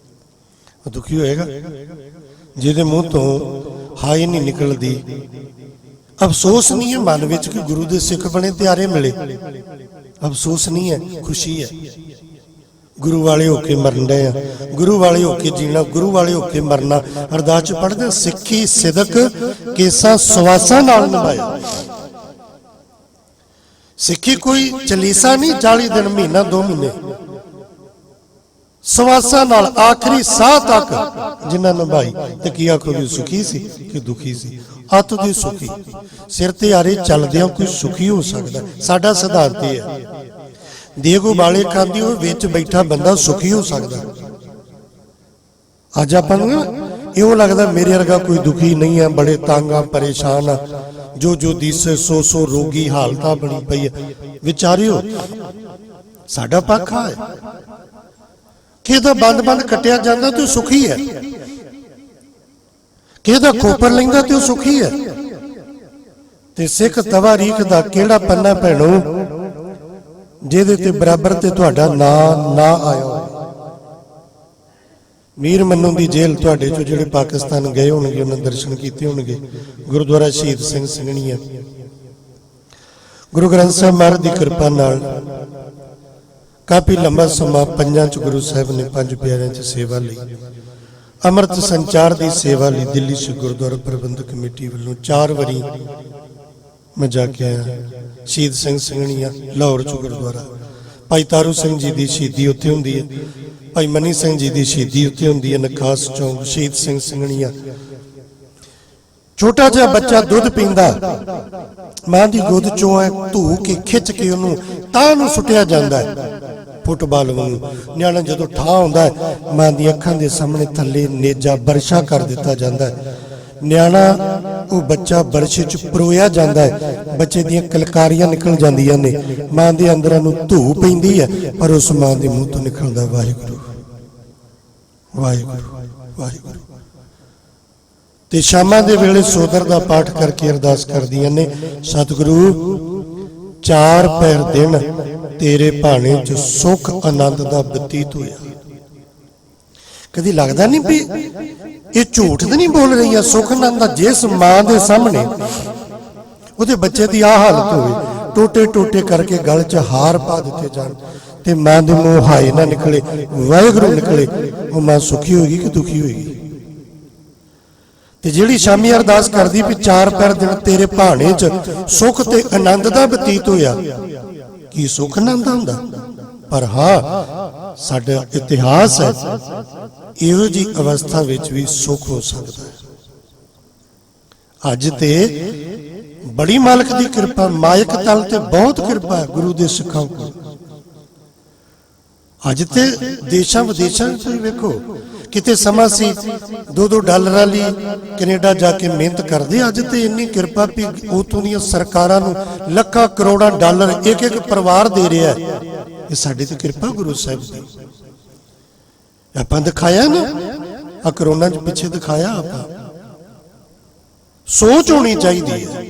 ਉਹ ਦੁਖੀ ਹੋਏਗਾ। ਜਿਹਦੇ ਮੂੰਹ ਤੋਂ ਹਾਈ ਨਹੀਂ ਨਿਕਲਦੀ, ਅਫਸੋਸ ਨਹੀਂ ਹੈ ਮਨ ਵਿੱਚ ਕਿ ਗੁਰੂ ਦੇ ਸਿੱਖ ਬਣੇ ਤਿਆਰੇ ਮਿਲੇ, ਅਫਸੋਸ ਨਹੀਂ ਹੈ, ਖੁਸ਼ੀ ਹੈ। ਗੁਰੂ ਵਾਲੇ ਹੋ ਕੇ ਮਰਨ ਰਹੇ ਆ, ਗੁਰੂ ਵਾਲੇ ਹੋ ਕੇ ਜੀਣਾ, ਗੁਰੂ ਵਾਲੇ ਹੋ ਕੇ ਮਰਨਾ। ਅਰਦਾਸ ਚ ਪੜ੍ਹਦੇ ਸਿੱਖੀ ਸਿਦਕ ਕੇਸਾਂ ਸਵਾਸਾਂ ਨਾਲ ਨਿਭਾਇਆ। ਸਿੱਖੀ ਕੋਈ ਚਲੀਸਾ ਨਹੀਂ, 40 ਦਿਨ, ਮਹੀਨਾ, 2 ਮਹੀਨੇ, ਸਵਾਸਾਂ ਨਾਲ ਆਖਰੀ ਸਾਹ ਤੱਕ ਜਿਨ੍ਹਾਂ ਨਿਭਾਈ। ਤੇ ਕੀ ਆਖੋਗੇ? ਸੁਖੀ ਸੀ ਕਿ ਦੁਖੀ ਸੀ? ਅੱਤ ਦੀ ਸੁਖੀ। ਸਿਰ ਤੇ ਆਰੇ ਚੱਲਦਿਆਂ ਕੋਈ ਸੁਖੀ ਹੋ ਸਕਦਾ? ਸਾਡਾ ਸਿਧਾਂਤ ਇਹ ਹੈ, ਦੇਗ ਉਬਾਲੇ ਖਾਂਦੀ ਹੋਏ ਵਿੱਚ ਬੈਠਾ ਬੰਦਾ ਸੁਖੀ ਹੋ ਸਕਦਾ। ਅੱਜ ਆਪਾਂ ਨੂੰ ਇਉਂ ਲੱਗਦਾ ਮੇਰੇ ਵਰਗਾ ਕੋਈ ਦੁਖੀ ਨਹੀਂ ਹੈ, ਬੜੇ ਤੰਗ ਆ, ਪਰੇਸ਼ਾਨ ਆ, ਜੋ ਜੋ ਦਿਸੇ ਸੋ ਸੋ ਰੋਗੀ ਹਾਲਤਾਂ ਬਣੀ ਪਈ ਹੈ। ਵਿਚਾਰਿਓ, ਸਾਡਾ ਪੱਖਾ ਹੈ, ਕਿਹਦਾ ਬੰਦ ਕੱਟਿਆ ਜਾਂਦਾ ਤੇ ਉਹ ਸੁਖੀ ਹੈ, ਕਿਹਦਾ ਖੋਪਰ ਲੈਂਦਾ ਤੇ ਉਹ ਸੁਖੀ ਹੈ। ਤੇ ਸਿੱਖ ਤਵਾਰੀਖ ਦਾ ਕਿਹੜਾ ਪੰਨਾ ਭੈਣੋ ਜਿਹਦੇ ਤੇ ਬਰਾਬਰ ਤੇ ਤੁਹਾਡਾ ਨਾਂ ਨਾ ਆਇਆ ਹੋਵੇ? ਮੀਰ ਮੰਨੂ ਦੀ ਜੇਲ੍ਹ ਤੁਹਾਡੇ ਚੋਂ ਜਿਹੜੇ ਪਾਕਿਸਤਾਨ ਗਏ ਹੋਣਗੇ, ਉਹਨਾਂ ਦਰਸ਼ਨ ਕੀਤੇ ਹੋਣਗੇ, ਗੁਰਦੁਆਰਾ ਸ਼ਹੀਦ ਸਿੰਘ ਸਿੰਘਣੀਆਂ। ਗੁਰੂ ਗ੍ਰੰਥ ਸਾਹਿਬ ਮਹਾਰਾਜ ਦੀ ਕਿਰਪਾ ਨਾਲ ਕਾਫੀ ਲੰਬਾ ਸਮਾਂ ਪੰਜਾਂ ਚ ਗੁਰੂ ਸਾਹਿਬ ਨੇ 5 ਪਿਆਰਿਆਂ ਚ ਸੇਵਾ ਲਈ। ਅੰਮ੍ਰਿਤ ਸੰਚਾਰ ਦੀ ਸੇਵਾ ਲਈ ਦਿੱਲੀ ਚ ਗੁਰਦੁਆਰਾ ਪ੍ਰਬੰਧਕ ਕਮੇਟੀ ਵੱਲੋਂ 4 ਵਾਰੀ ਮੈਂ ਜਾ ਕੇ ਆਇਆ। ਸ਼ਹੀਦ ਸਿੰਘ ਸਿੰਘਣੀਆਂ ਲਾਹੌਰ ਚ ਗੁਰਦੁਆਰਾ, ਭਾਈ ਤਾਰੂ ਸਿੰਘ ਜੀ ਦੀ ਸ਼ਹੀਦੀ ਉੱਥੇ ਹੁੰਦੀ ਹੈ, ਭਾਈ ਮਨੀ ਸਿੰਘ ਜੀ ਦੀ ਸ਼ਹੀਦੀ ਉੱਥੇ ਹੁੰਦੀ ਹੈ, ਨਖਾਸ ਚੌਂਕ। ਸ਼ਹੀਦ ਸਿੰਘ ਸਿੰਘਣੀਆਂ, ਛੋਟਾ ਜਿਹਾ ਬੱਚਾ ਦੁੱਧ ਪੀਂਦਾ, ਮਾਂ ਦੀ ਗੋਦ ਚੋਂ ਹੈ, ਧੂ ਕੇ ਖਿੱਚ ਕੇ ਉਹਨੂੰ ਤਾਂ ਨੂੰ ਸੁੱਟਿਆ ਜਾਂਦਾ ਹੈ ਫੁੱਟਬਾਲ ਵਾਂਗੂ। ਨਿਆਣਾ ਜਦੋਂ ਠਾਹ ਆਉਂਦਾ ਹੈ, ਮਾਂ ਦੀ ਅੱਖਾਂ ਦੇ ਸਾਹਮਣੇ ਥੱਲੇ ਨੇਜਾ ਬਰਸ਼ਾ ਕਰ ਦਿੱਤਾ ਜਾਂਦਾ ਹੈ। ਨਿਆਣਾ, ਉਹ ਬੱਚਾ ਬਰਸ਼ੇ ਚ ਪਰੋਇਆ ਜਾਂਦਾ ਹੈ, ਬੱਚੇ ਦੀਆਂ ਕਲਕਾਰੀਆਂ ਨਿਕਲ ਜਾਂਦੀਆਂ ਨੇ, ਮਾਂ ਦੇ ਅੰਦਰਾਂ ਨੂੰ ਧੂ ਪੈਂਦੀ ਹੈ, ਪਰ ਉਸ ਮਾਂ ਦੇ ਮੂੰਹ ਤੋਂ ਨਿਕਲਦਾ ਵਾਹਿਗੁਰੂ ਵਾਹਿਗੁਰੂ ਵਾਹਿਗੁਰੂ। ਤੇ ਸ਼ਾਮਾਂ ਦੇ ਵੇਲੇ ਸੋਦਰ ਦਾ ਪਾਠ ਕਰਕੇ ਅਰਦਾਸ ਕਰਦੀਆਂ ਨੇ, ਸਤਿਗੁਰੂ 4 ਪਹਿਰ ਦਿਨ ਤੇਰੇ ਭਾਣੇ ਚ ਸੁੱਖ ਆਨੰਦ ਦਾ ਬਤੀਤ ਹੋਇਆ। ਕਦੀ ਲੱਗਦਾ ਨਹੀਂ ਵੀ ਇਹ ਝੂਠ ਤਾਂ ਨਹੀਂ ਬੋਲ ਰਹੀਆਂ? ਸੁੱਖ ਆਨੰਦ ਦਾ ਜਿਸ ਮਾਂ ਦੇ ਸਾਹਮਣੇ ਉਹਦੇ ਬੱਚੇ ਦੀ ਆਹ ਹਾਲਤ ਹੋਵੇ, ਟੋਟੇ ਟੋਟੇ ਕਰਕੇ ਗਲ 'ਚ ਹਾਰ ਪਾ ਦਿੱਤੇ ਜਾਣ ਤੇ ਮਾਂ ਦੇ ਮੂੰਹ ਹਾਏ ਨਾ ਨਿਕਲੇ, ਵਾਹਿਗੁਰੂ ਨਿਕਲੇ, ਉਹ ਮਾਂ ਸੁਖੀ ਹੋਏਗੀ ਕਿ ਦੁਖੀ ਹੋਏਗੀ? ਤੇ ਜਿਹੜੀ ਸ਼ਾਮੀ ਅਰਦਾਸ ਕਰਦੀ ਵੀ 4 ਪਹਿਰ ਦਿਨ ਤੇਰੇ ਭਾਣੇ 'ਚ ਸੁੱਖ ਤੇ ਆਨੰਦ ਦਾ ਬਤੀਤ ਹੋਇਆ, ਕੀ ਸੁੱਖ ਆਨੰਦ ਹੁੰਦਾ? ਪਰ ਹਾਂ, ਸਾਡਾ ਇਤਿਹਾਸ ਹੈ ਇਹੋ ਜੀ ਅਵਸਥਾ ਵਿੱਚ ਵੀ ਸੁੱਖ ਹੋ ਸਕਦਾ ਹੈ। ਅੱਜ ਤੇ ਬੜੀ ਮਾਲਕ ਦੀ ਕਿਰਪਾ, ਮਾਇਕ ਤਲ ਤੇ ਬਹੁਤ ਕਿਰਪਾ ਹੈ ਗੁਰੂ ਦੇ ਸਿੱਖਾਂ ਕੋਲ। ਅੱਜ ਤੇ ਦੇਸ਼ਾਂ ਵਿਦੇਸ਼ਾਂ ਵਿੱਚ ਵੇਖੋ, ਕਿਤੇ ਸਮਾਂ ਸੀ $2 ਲਈ ਕੈਨੇਡਾ ਜਾ ਕੇ ਮਿਹਨਤ ਕਰਦੇ, ਅੱਜ ਤੇ ਇੰਨੀ ਕਿਰਪਾ ਵੀ ਉਥੋਂ ਦੀਆਂ ਸਰਕਾਰਾਂ ਨੂੰ ਲੱਖਾਂ ਕਰੋੜਾਂ ਡਾਲਰ ਇੱਕ ਇੱਕ ਪਰਿਵਾਰ ਦੇ ਰਿਹਾ। ਇਹ ਸਾਡੇ ਤੇ ਕਿਰਪਾ ਗੁਰੂ ਸਾਹਿਬ ਦੀ। ਆਪਾਂ ਦਿਖਾਇਆ ਨਾ, ਆ ਕਰੋਨਾ ਚ ਪਿੱਛੇ ਦਿਖਾਇਆ ਆਪਾਂ। ਸੋਚ ਹੋਣੀ ਚਾਹੀਦੀ ਹੈ।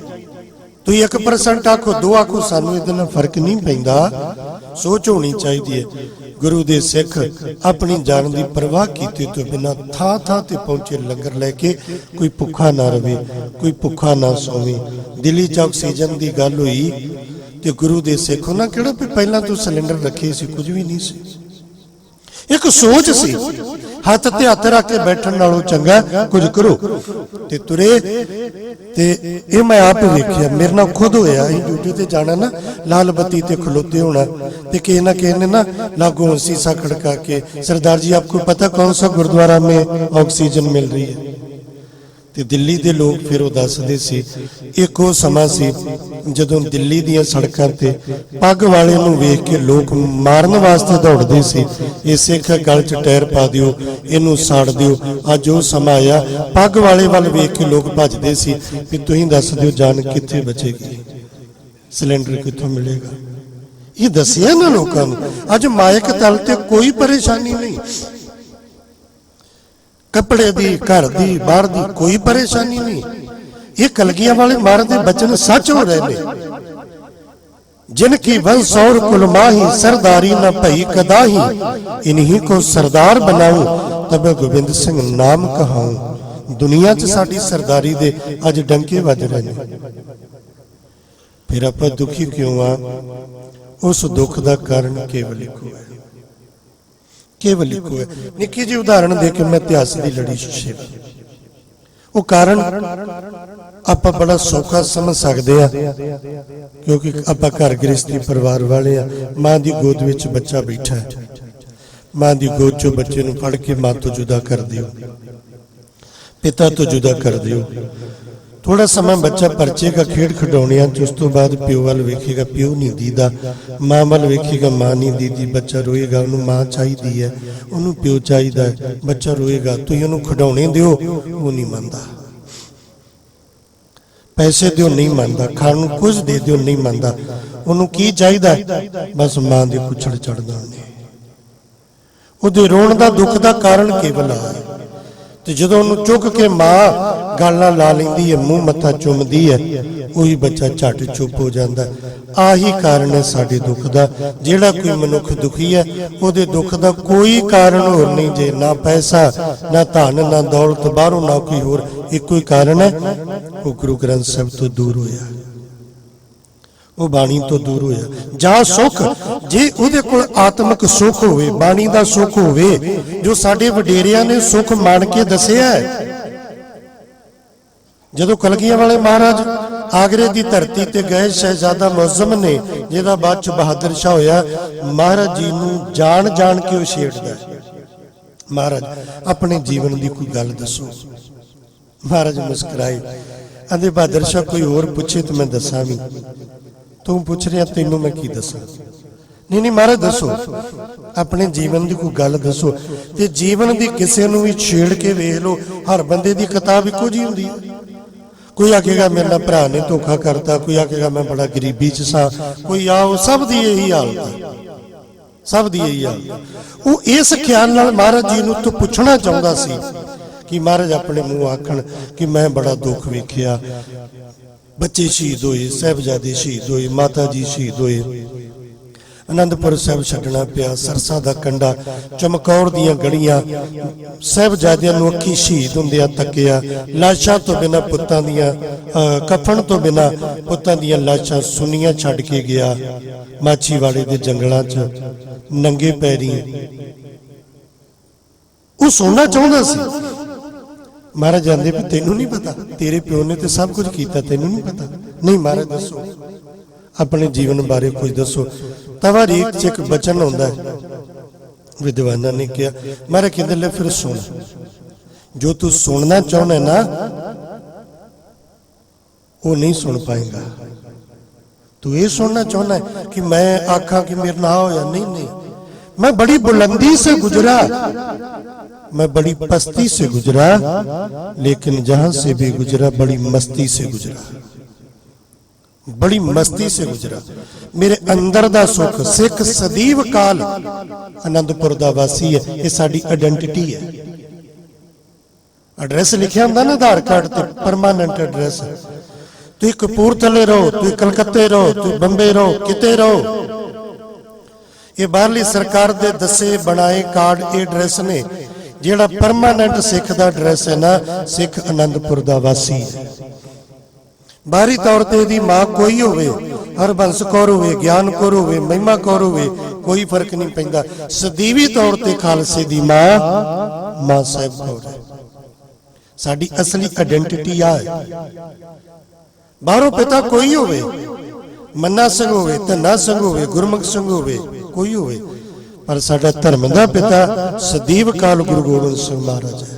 ਤੁਸੀਂ 1% ਆਖੋ, 2 ਆਖੋ, ਸਾਨੂੰ ਇਹਦੇ ਨਾਲ ਫਰਕ ਨਹੀਂ ਪੈਂਦਾ। ਸੋਚ ਹੋਣੀ ਚਾਹੀਦੀ ਹੈ। ਗੁਰੂ ਦੇ ਸਿੱਖ ਆਪਣੀ ਜਾਨ ਦੀ ਪਰਵਾਹ ਕੀਤੇ ਤੋਂ ਬਿਨਾਂ ਥਾਂ ਥਾਂ ਤੇ ਪਹੁੰਚੇ ਲੰਗਰ ਲੈ ਕੇ। ਕੋਈ ਭੁੱਖਾ ਨਾ ਰਵੇ, ਕੋਈ ਭੁੱਖਾ ਨਾ ਸੋਵੇ। ਦਿੱਲੀ ਚ ਆਕਸੀਜਨ ਦੀ ਗੱਲ ਹੋਈ ਤੇ ਗੁਰੂ ਦੇ ਸਿੱਖ ਉਹਨਾਂ ਕਿਹੜਾ ਵੀ ਪਹਿਲਾਂ ਤੋਂ ਸਿਲੰਡਰ ਰੱਖੇ ਸੀ, ਕੁਝ ਵੀ ਨਹੀਂ ਸੀ। ਇੱਕ ਸੋਚ ਸੀ, ਹੱਥ ਤੇ ਹੱਥ ਰੱਖ ਕੇ ਬੈਠਣ ਨਾਲੋਂ ਚੰਗਾ ਕੁਝ ਕਰੋ ਤੇ ਤੁਰੇ। ਤੇ ਇਹ ਮੈਂ ਆਪ ਵੇਖਿਆ, ਮੇਰੇ ਨਾਲ ਖੁਦ ਹੋਇਆ। ਅਸੀਂ ਡਿਊਟੀ ਤੇ ਜਾਣਾ ਨਾ, ਲਾਲ ਬੱਤੀ ਤੇ ਖਲੋਤੇ ਹੋਣਾ ਤੇ ਕਿਸੇ ਨਾ ਕਿਸੇ ਨੇ ਨਾ ਲਾਗੋਂ ਸੀਸਾ खड़का के, सरदार जी आपको पता कौन सा गुरुद्वारा में ऑक्सीजन मिल रही है। ਤੇ ਦਿੱਲੀ ਦੇ ਲੋਕ ਫਿਰ ਉਹ ਦੱਸਦੇ ਸੀ, ਇੱਕ ਉਹ ਸਮਾਂ ਸੀ ਜਦੋਂ ਦਿੱਲੀ ਦੀਆਂ ਸੜਕਾਂ ਤੇ ਪੱਗ ਵਾਲੇ ਨੂੰ ਵੇਖ ਕੇ ਲੋਕ ਮਾਰਨ ਵਾਸਤੇ ਦੌੜਦੇ ਸੀ। ਇਹ ਸਿੱਖ ਗਲ 'ਚ ਟਾਇਰ ਪਾ ਦਿਓ, ਇਹਨੂੰ ਸਾੜ ਦਿਓ। ਅੱਜ ਉਹ ਸਮਾਂ ਆਇਆ, ਪੱਗ ਵਾਲੇ ਵੱਲ ਵੇਖ ਕੇ ਲੋਕ ਭੱਜਦੇ ਸੀ ਵੀ ਤੁਸੀਂ ਦੱਸ ਦਿਓ ਜਾਨ ਕਿੱਥੇ ਬਚੇਗੀ, ਸਿਲੰਡਰ ਕਿੱਥੋਂ ਮਿਲੇਗਾ। ਇਹ ਦੱਸਿਆ ਨਾ ਲੋਕਾਂ ਨੂੰ। ਅੱਜ ਮਾਇਕ ਤਲ ਤੇ ਕੋਈ ਪਰੇਸ਼ਾਨੀ ਨਹੀਂ, कपड़े दी, घर दी, बाहर दी कोई परेशानी नहीं। ये कलगियां वाले महाराज दे बचन सच हो रहे ने। जिनकी वंश और कुलमाही, सरदारी न भई कदाही, इन्हीं को सरदार बनाऊं तब गोबिंद सिंह नाम कहाऊं। दुनिया च साडी सरदारी दे अज डंके वज रहे ने। फिर आपां दुखी क्यों आ? उस दुख दा कारण केवल इक है, केवल इको है। निक्की जी उदाहरण दे के मैं इतिहास की लड़ी शेर, वो कारण आप बड़ा सौखा समझ सकते हैं क्योंकि आप घर गृहस्थी परिवार वाले हैं। मां की गोद विच बच्चा बैठा है, मां की गोद चो बच्चे नूं फड़ के मां तो जुदा कर दियो, पिता तो जुदा कर दियो। थोड़ा समय बच्चा परचेगा खेड खिडौणियां, उस तो बाद प्यो वाल वेखेगा, प्यो नहीं दीदा। मां वाल वेखेगा, मां नहीं दीदी। बच्चा रोएगा, उन्होंने मां चाहिदी है, उन्होंने प्यो चाहिदा है। बच्चा रोएगा, तुसीं उन्होंने खिडौणे दिओ, वो नहीं मनदा। पैसे दिओ, नहीं मनदा। खाण नूं कुछ दे दिओ, नहीं मनदा। उन्होंने की चाहिदा, बस मां दे कुछड़ चढ़दा ने। उहदे रोण दा दुख दा कारण केवल आ ते जदों उन्होंने चुक के मां गालां ला लैंदी है, मूँह मत्था चुमदी है, ਉਹੀ ਬੱਚਾ ਝੱਟ ਚੁੱਪ ਹੋ ਜਾਂਦਾ। ਆਹੀ ਕਾਰਨ ਹੈ ਸਾਡੇ ਦੁੱਖ ਦਾ। ਜਿਹੜਾ ਕੋਈ ਮਨੁੱਖ ਦੁਖੀ ਹੈ, ਉਹਦੇ ਦੁੱਖ ਦਾ ਕੋਈ ਕਾਰਨ ਹੋਰ ਨਹੀਂ ਜੇ, ਨਾ ਪੈਸਾ, ਨਾ ਧਨ, ਨਾ ਦੌਲਤ ਬਾਹਰੋਂ, ਨਾ ਕੋਈ ਹੋਰ। ਇੱਕੋ ਹੀ ਕਾਰਨ ਹੈ, ਉਹ ਗੁਰੂ ਗ੍ਰੰਥ ਸਾਹਿਬ ਤੋਂ ਦੂਰ ਹੋਇਆ, ਉਹ ਬਾਣੀ ਤੋਂ ਦੂਰ ਹੋਇਆ। ਜਾਂ ਸੁੱਖ, ਜੇ ਉਹਦੇ ਕੋਲ ਆਤਮਿਕ ਸੁੱਖ ਹੋਵੇ, ਬਾਣੀ ਦਾ ਸੁੱਖ ਹੋਵੇ, ਜੋ ਸਾਡੇ ਵਡੇਰਿਆਂ ਨੇ ਸੁੱਖ ਮੰਨ ਕੇ ਦੱਸਿਆ ਹੈ। ਜਦੋਂ ਕਲਗੀਆਂ ਵਾਲੇ ਮਹਾਰਾਜ आगरे की धरती ते गए, शहजादा मुअज्जम ने, जिहदा बाद च बहादुर शाह होया, महाराज जी नूं जान जान के छेड़दा है। महाराज अपने जीवन की कोई गल दसो। महाराज मुस्कुराए, आंदे बहादुर शाह कोई होर पूछे तो मैं दसा भी, तू पूछ रहा तेनों मैं की दसा। नहीं नहीं महाराज दसो, अपने जीवन की कोई गल दसो। ते जीवन की किसी नूं भी छेड़ के वेख लो, हर बंदे की किताब इक्को जी हुंदी है। कोई आखेगा मेरे नाल भरा ने धोखा करता, कोई आखेगा मैं बड़ा गरीबी च सा, कोई आओ, सब दी यही हालत है, सब दी यही हालत। वो इस ख्याल नाल महाराज जी नूं तो पूछना चाहता सी कि महाराज अपने मुंह आखण कि मैं बड़ा दुख वेखिया, बच्चे शहीद होए, साहिबजादे शहीद होए, माता जी शहीद होए, आनंदपुर साहिब छड्डना पिया, सरसा दा कंडा, चमकौर दियां गड़ियां, साहिबजादियां नूं अखी शहीद हुंदियां तक्किया, लाशां तो बिना पुत्तां दियां, कफन तो बिना पुत्तां दियां लाशां सुन्नियां छड्ड के गया माछीवाड़े दे जंगलां च नंगे पैरी। वो सुनना चाहुंदा सी। महाराज आंदे भी तैनूं नहीं पता, तेरे प्यो ने तो सब कुछ कीता, तैनूं नहीं पता। नहीं महाराज दसो, अपने जीवन बारे कुछ दसो। तवा रेख च एक बचन होंदा है, विद्वाना ने कहा, महाराज कहंदे ले फिर सुन, जो तू सुनना चाहना ना वो नहीं सुन पाएगा। तू ये सुनना चाहना है कि मैं आखा कि मेरे ना होया, नहीं नहीं, मैं बड़ी बुलंदी से गुजरा, मैं बड़ी पस्ती से गुजरा, लेकिन जहां से भी गुजरा बड़ी मस्ती से गुजरा, बड़ी मस्ती से गुजरा। मेरे अंदर दा सुख सिख सदीव काल आनंदपुर दा वासी है, ये साडी आइडेंटिटी है। एड्रैस लिखिया हुंदा ना आधार कार्ड ते, परमानेंट एड्रैस। तुसीं कपूरथले रहो, तुसीं कलकत्ते रहो, तुसीं बंबे रहो, किते रहो, ये बाहरली सरकार दे दसे बनाए कार्ड ये एड्रैस ने। जेड़ा परमानेंट सिख दा एड्रैस है ना, सिख आनंदपुर दा वासी है। बाहरी तौर ते दी मां कोई होवे, हरबंस कौर होवे, ज्ञान कौर होवे, महिमा कौर होवे, कोई फर्क नहीं पैंदा। सदीवी तौर ते खालसे दी मां साहिब कौर है। साडी असली आइडेंटिटी आ है। बाहरों पिता कोई होवे, मन्ना सिंह होवे, धन्ना सिंह होवे, गुरमुख सिंह होवे, कोई होवे, पर साडा धर्म दा पिता सदीव काल गुरु गोबिंद सिंह महाराज है।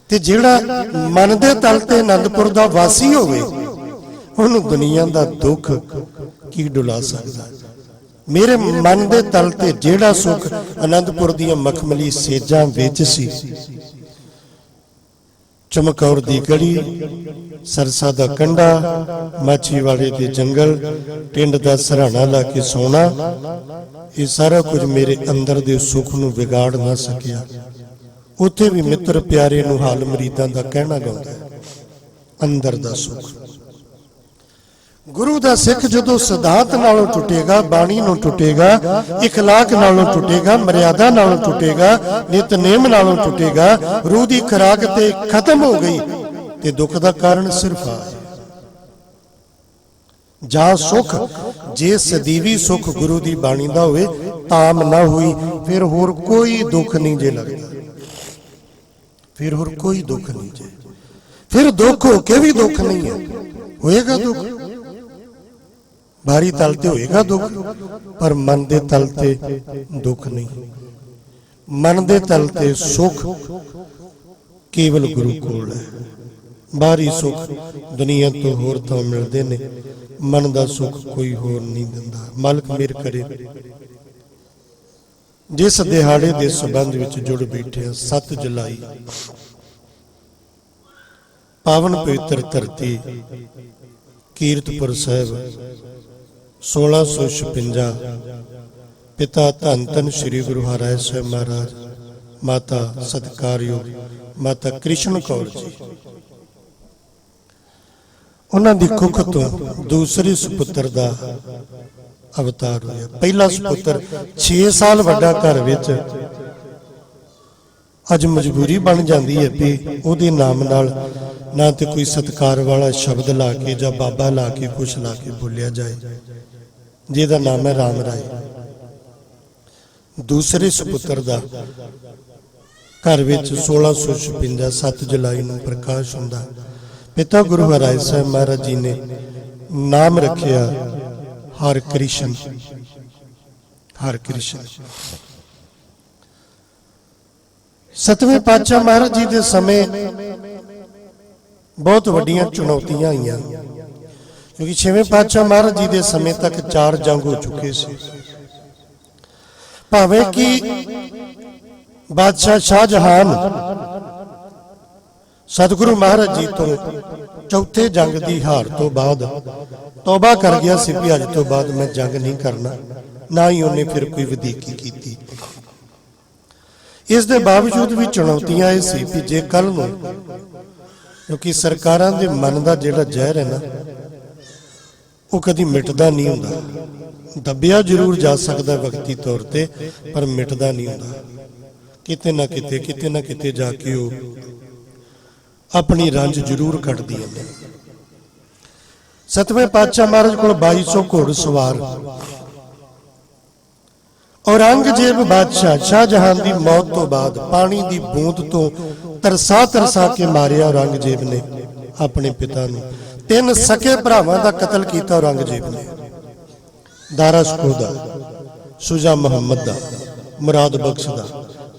ते जेड़ा मन दे तल ते आनंदपुर दा वासी होवे, उहनूं दुनिया दा दुख की डुला सकदा। मेरे मन दे तल ते जेड़ा सुख आनंदपुर दियां मखमली सेजां विच सी, चमकौर दी गढ़ी, सरसा दा कंडा, माछीवाड़े दे जंगल, टिंड दा सराहना ला के सोना, ये सारा कुछ मेरे अंदर दे सुख नूं विगाड़ ना सकिया। उत्थे भी मित्र प्यारे नूं हाल मरीदां दा कहना गाउंदा है, अंदर दा सुख। गुरु दा सिख जदों सिद्धांत नालों टुटेगा, बाणी नूं टुटेगा, इखलाक नालों टुटेगा, मर्यादा नालों टुटेगा, नितनेम नालों टुटेगा, रूह दी खुराक ते खत्म हो गई ते दुख दा कारण सिर्फ आ जा सुख। जे सदीवी सुख गुरु दी बाणी दा होवे, ताम ना हुई, फिर होर कोई दुख नहीं जे लगदा, फिर होर कोई दुख नहीं जे। फिर दुख हो के भी दुख नहीं है, होएगा दुख, बाहरी तल ते होएगा दुख, पर मन दे तल ते दुख नहीं। मन दे तल ते सुख केवल गुरु कोल है। बाहरी सुख दुनिया तो होर तो मिलदे ने, मन दा सुख कोई होर नहीं दिंदा। मालक मेहर करे। जिस दिहाड़े दे संबंध विच जुड़ बैठे 7 जुलाई, पावन पवित्र धरती कीरतपुर साहिब 1656, पिता धन धन श्री गुरु हरराय साहिब महाराज, माता सत्कारयोग माता कृष्ण कौर जी, उन्हां दी कुख तो दूसरे सुपुत्र दा अवतार होया। पहला सुपुत्र 6 साल वड्डा घर विच अज मजबूरी बन जाती है भी उहदे नाम नाल ना तो कोई सत्कार वाला शब्द ला के या बाबा ला के कुछ ला के बोलिया जाए, जिहदा नाम है राम राय। दूसरे सुपुत्र दा घर विच 1656 7 जुलाई नूं प्रकाश हुंदा। पिता गुरु हरराय साहिब महाराज जी ने नाम रखिया हर कृष्ण। हर कृष्ण 7वें पातशाह महाराज जी के समय बहुत वड्डियां चुनौतियां आईयां, क्योंकि 6वें पातशाह महाराज जी के समय तक 4 जंग हो चुके थे। भावें कि बादशाह शाहजहान सतगुरु महाराज जी तो चौथे जंग की हार तो बाद तौबा कर गया सी कि अज तो बाद मैं जंग नहीं करना, ना ही उन्हें फिर कोई वधीकी की। इस दे बावजूद भी चुनौतियां ये सी कि जे कल नूं, क्योंकि सरकारां दे मन दा जिहड़ा जहर है ना, वो कदी मिटदा नहीं हुंदा। दबिया जरूर जा सकदा वक्ती तौर ते, पर मिटदा नहीं हुंदा। किते ना किते जाके वो अपनी रंज जरूर कटदियां ने। 7वें पातशाह महाराज को 2200 घोड़ सवार, औरंगजेब बादशाह शाहजहां की मौत तो बाद पानी की बूंद तो तरसा के मारिया औरंगजेब ने अपने पिता नूं। 3 सके भरावां दा कतल किया औरंगजेब ने, दारा शकोह दा, शुजा मुहम्मद दा, मुराद बख्श दा।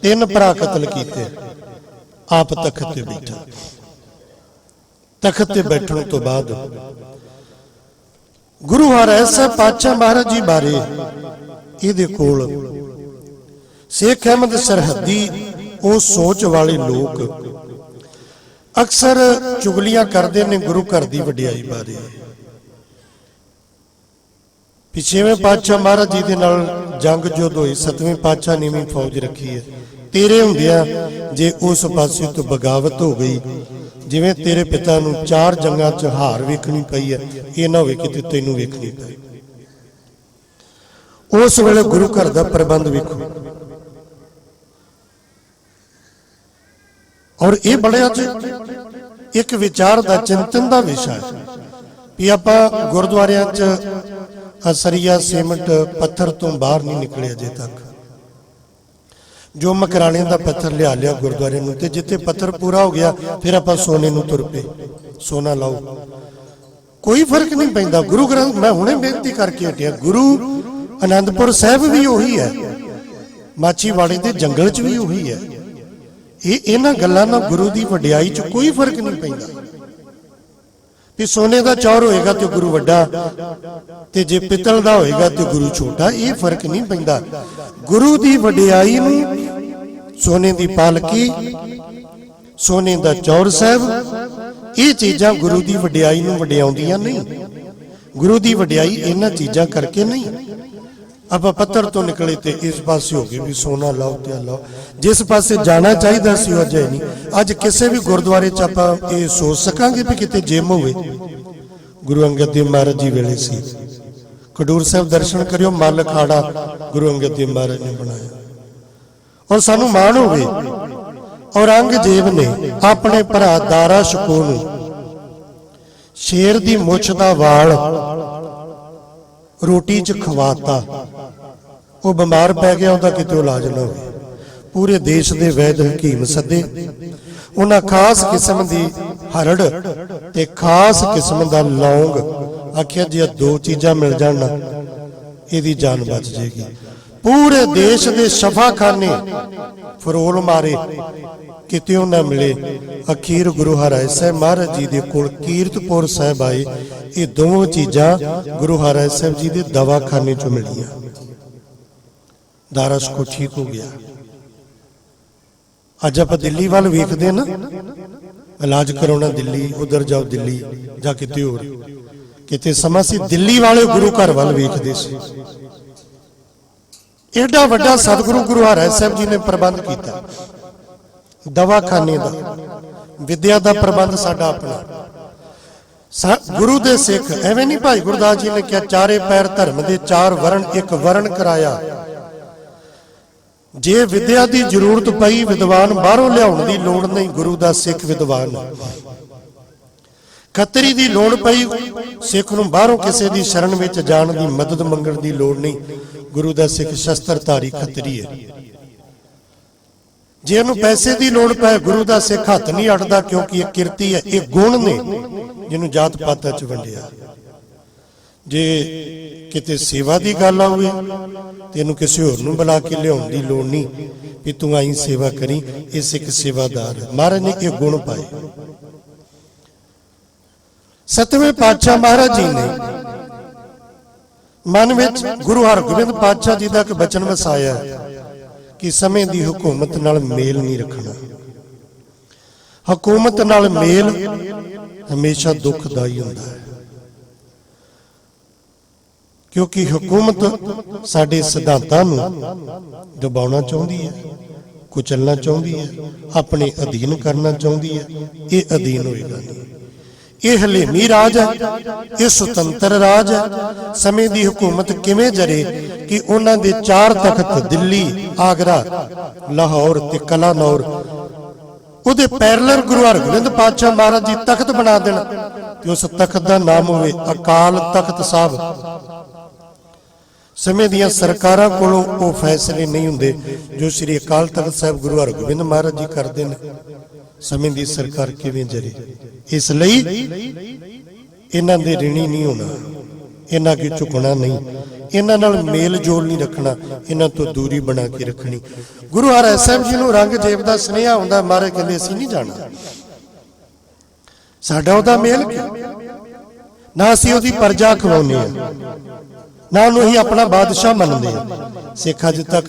3 भरा कतल किए। आप तख्त ते बैठा। तख्त ते बैठण तो बाद गुरु हरराय साहिब पातशाह महाराज जी बारे इहदे कोल शेख अहमद सरहदी वो सोच वाले लोग अक्सर चुगलियां करते हैं गुरु घर की वडियाई बारे। छेवें पातशाह महाराज जी दे नाल जंग जो होई, 7वें पातशाह ने भी फौज रखी है। तेरे हुंदियां जे उस पासे तो बगावत हो गई, जिवें तेरे पिता नूं 4 जंगां च हार वेखनी पई है, ये ना होवे कि तैनूं वेखनी पई। उस वेले गुरु घर दा प्रबंध वेखो, और ये बड़े एक विचार दा चिंतन दा विषय है भी आपां गुरुद्वारियां च असरिया सीमेंट पत्थर तो बाहर नहीं निकले अजे तक। जो मकराने का पत्थर लिया गुरुद्वारे नूं, ते जिथे पत्थर पूरा हो गया फिर आप सोने नूं तुर पे, सोना लाओ, कोई फर्क नहीं पैंदा। गुरु ग्रंथ मैं हुणे बेनती करके हटिया, गुरु आनंदपुर साहिब भी उही है, माछीवाड़े के जंगल च भी उही है। ये इन्हां गल्लां नाल गुरु की वडियाई च कोई फर्क नहीं पैंदा भी सोने का चौर होएगा तो गुरु वड्डा, ते जे पितल का होएगा तो गुरु छोटा, ये फर्क नहीं पैंदा। गुरु की वडियाई नूं सोने की पालकी, सोने का चौर साहब, ये चीज़ां गुरु की वडियाई नूं वडियाउंदियां नहीं। गुरु की वडियाई इन्हां चीज़ां करके नहीं। आप पत्थर तो निकले तो इस पासे हो गए भी सोना लाओ ते लाओ, जिस पासे जाना चाहिए सी अज है नहीं। अज किसी भी गुरुद्वारे च आप ये सोच सकांगे भी किते जिम होवे। गुरु अंगद देव महाराज जी वेले सी, खडूर साहब दर्शन करियो, मल अखाड़ा गुरु अंगद देव महाराज ने बनाया, और सानू मान होवे। औरंगजेब ने अपने भरा दारा शको नूं शेर दी मुछ दा वाल रोटी च खवाता, वो बीमार पै गया, उहदा किते इलाज ना हो। पूरे देश के वैद हकीम सदे, उन्हां खास किस्म की हरड़ ते खास किस्म का लौंग आखिया जी 2 चीज़ां मिल जाण इहदी जान बच जाएगी। पूरे देश के शफाखाने फरोल मारे, किते ना मिले। अखीर गुरु हराय साहब महाराज जी के कोल कीरतपुर साहब आए, ये दोनों चीज़ां गुरु हराय साहब जी के दवाखाने चो मिलियां। दारस को ठीक हो गया। अज आप दिल्ली वाल वेखदे ना, इलाज करवाना दिल्ली, उधर जाओ दिल्ली जा किते होर, किते समा सी दिल्ली वाले गुरु घर वाल वेखदे सी। एडा वड्डा सतगुरु गुरु हराय साहब जी ने प्रबंध किया, दवाखाने का, विद्या का प्रबंध साडा अपना। गुरु दे सिख एवें नहीं, भाई गुरदास जी ने क्या चारे पैर धर्म के 4 वरण एक वरण कराया। जे विद्या की जरूरत पई, विद्वान बाहरों लियाउण दी लोड़ नहीं, गुरु दा सिख विद्वान। खतरी की लोड़ पई, सिख नूं बाहरों किसी की शरण में जाण की मदद मंगण की लोड़ नहीं, गुरु दा सिख शस्त्रधारी खतरी है। जे उन्हें पैसे की लोड़ पै, गुरु का सिख हथ नहीं अड़ता, क्योंकि यह किरती है, ये गुण ने जिन्होंने जात पाता च वंडिया। जे किते सेवा की गल आवे तेनू किसी होर नूं बुला के लियाउण दी लोड़ नहीं भी तू आई सेवा करी, ये सिख सेवादार है। महाराज ने ये गुण पाए। 7वें पातशाह महाराज जी ने मन में गुरु हरगोबिंद पातशाह जी का एक बचन वसाया कि समय की हुकूमत नाल मेल नहीं रखना। हुकूमत नाल मेल हमेशा दुखदाई होता है, क्योंकि हुकूमत साडे सिद्धांतां नूं दबाउणा चाहुंदी है, कुचलना चाहुंदी है, अपने अधीन करना चाहुंदी है। ये अधीन होएगा नहीं। ये हलेमी राज है, ये सुतंत्र राज है। समय की हुकूमत किवें जरे कि उन्हां दे 4 तख्त दिल्ली, आगरा, लाहौर ते कलानौर, उहदे पैरलर गुरु हरगोबिंद पातशाह महाराज जी तख्त बना देण ते उस तख्त का नाम होवे अकाल तख्त साहब। समय दियां सरकारां कोलों वो फैसले नहीं हुंदे जो श्री अकाल तख्त साहब गुरु हरगोबिंद महाराज जी करते हैं। समय की सरकार किवें जरे, इसलिए इन्हां दे ऋणी नहीं होना, इन्हां अगे झुकना नहीं, इन्हां नाल मेल जोल नहीं रखना, इन्हां तो दूरी बना के रखनी। गुरु हराय साहब जी नूं औरंगजेब दा सुनेहा आउंदा, महाराज कहंदे असीं नहीं जाना, साडा उहदा मेल ना असीं उहदी प्रजा खवाउने आ। ਨਾ ਉਹਨੂੰ ਹੀ ਆਪਣਾ ਬਾਦਸ਼ਾਹ ਮੰਨਦੇ ਆ। ਸਿੱਖ ਅੱਜ ਤੱਕ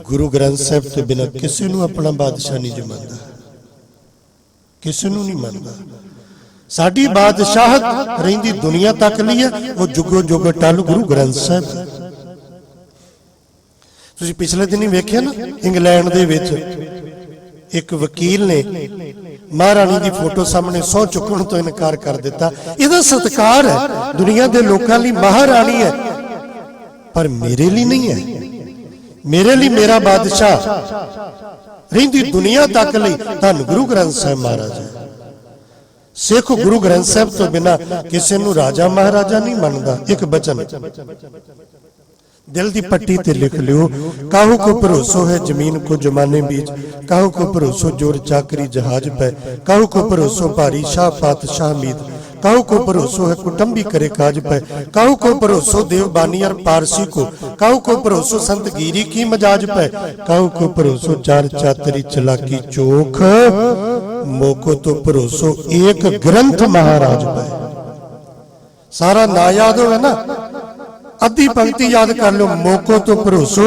ਗੁਰੂ ਗ੍ਰੰਥ ਸਾਹਿਬ ਤੋਂ ਬਿਨਾਂ ਕਿਸੇ ਨੂੰ ਆਪਣਾ ਬਾਦਸ਼ਾਹ ਨਹੀਂ ਮੰਨਦਾ, ਕਿਸੇ ਨੂੰ ਨਹੀਂ ਮੰਨਦਾ। ਸਾਡੀ ਬਾਦਸ਼ਾਹਤ ਰਹਿੰਦੀ ਦੁਨੀਆ ਤੱਕ ਲਈ ਹੈ, ਉਹ ਜੁਗੋ ਜੁਗ ਟਲ ਗੁਰੂ ਗ੍ਰੰਥ ਸਾਹਿਬ। ਤੁਸੀਂ ਪਿਛਲੇ ਦਿਨ ਹੀ ਵੇਖਿਆ ਨਾ, ਇੰਗਲੈਂਡ ਦੇ ਵਿੱਚ ਇੱਕ ਵਕੀਲ ਨੇ ਮਹਾਰਾਣੀ ਦੀ ਫੋਟੋ ਸਾਹਮਣੇ ਸਹੁੰ ਚੁੱਕਣ ਤੋਂ ਇਨਕਾਰ ਕਰ ਦਿੱਤਾ। ਇਹਦਾ ਸਤਿਕਾਰ ਹੈ, ਦੁਨੀਆ ਦੇ ਲੋਕਾਂ ਲਈ ਮਹਾਰਾਣੀ ਹੈ, ਪਰ ਮੇਰੇ ਲਈ ਨਹੀਂ ਹੈ। ਮੇਰੇ ਲਈ ਮੇਰਾ ਬਾਦਸ਼ਾਹ ਰਹਿੰਦੀ ਦੁਨੀਆ ਤੱਕ ਲਈ ਧੰਨ ਗੁਰੂ ਗ੍ਰੰਥ ਸਾਹਿਬ ਮਹਾਰਾਜ ਹੈ। ਸਿੱਖ ਗੁਰੂ ਗ੍ਰੰਥ ਸਾਹਿਬ ਤੋਂ ਬਿਨਾਂ ਕਿਸੇ ਨੂੰ ਰਾਜਾ ਮਹਾਰਾਜਾ ਨਹੀਂ ਮੰਨਦਾ। ਇੱਕ ਬਚਨ दिल की पट्टी ते लिख लियो, काहू को भरोसो है जमीन को जमाने बीच, काहू को भरोसो जोर चाकरी जहाज पे, काहू को भरोसो भारी शाह पातशाह मीत, काहू को भरोसो है कुटुंबी करे काज पे, काहू को भरोसो देवबानी और पारसी को, काहू को भरोसो संत गिरी की मजाज पे, काहू को भरोसो चार चातरी चलाकी चोख, मोको तो भरोसो एक ग्रंथ महाराज पे। सारा ना याद हो ना, अद्धी पंक्ति याद कर लो, मोको तो भरोसो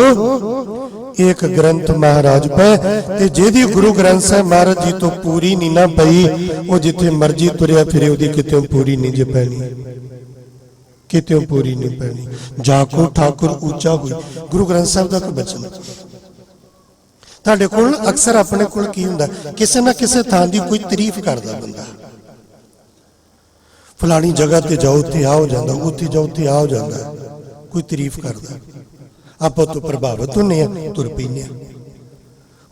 एक ग्रंथ महाराज पे। ते जेदी गुरु ग्रंथ साहिब महाराज जी तो पूरी नहीं ना पई, वो जिथे मर्जी तुरिया फिरे ओदी कितों पूरी नहीं जे पैनी, कितों पूरी नहीं पैनी। जाको ठाकुर ऊंचा हुई, गुरु ग्रंथ साहिब दा बचन। तुहाडे कोल अक्सर अपने कोल की हुंदा, किसे ना किसे थां दी कोई तारीफ करदा बंदा, फलानी जगह ते जाओ ते आ हो जांदा, उत्थे जाओ ते आ हो जांदा, कोई तारीफ करदा। आप तो प्रभावित होने तुर पैने,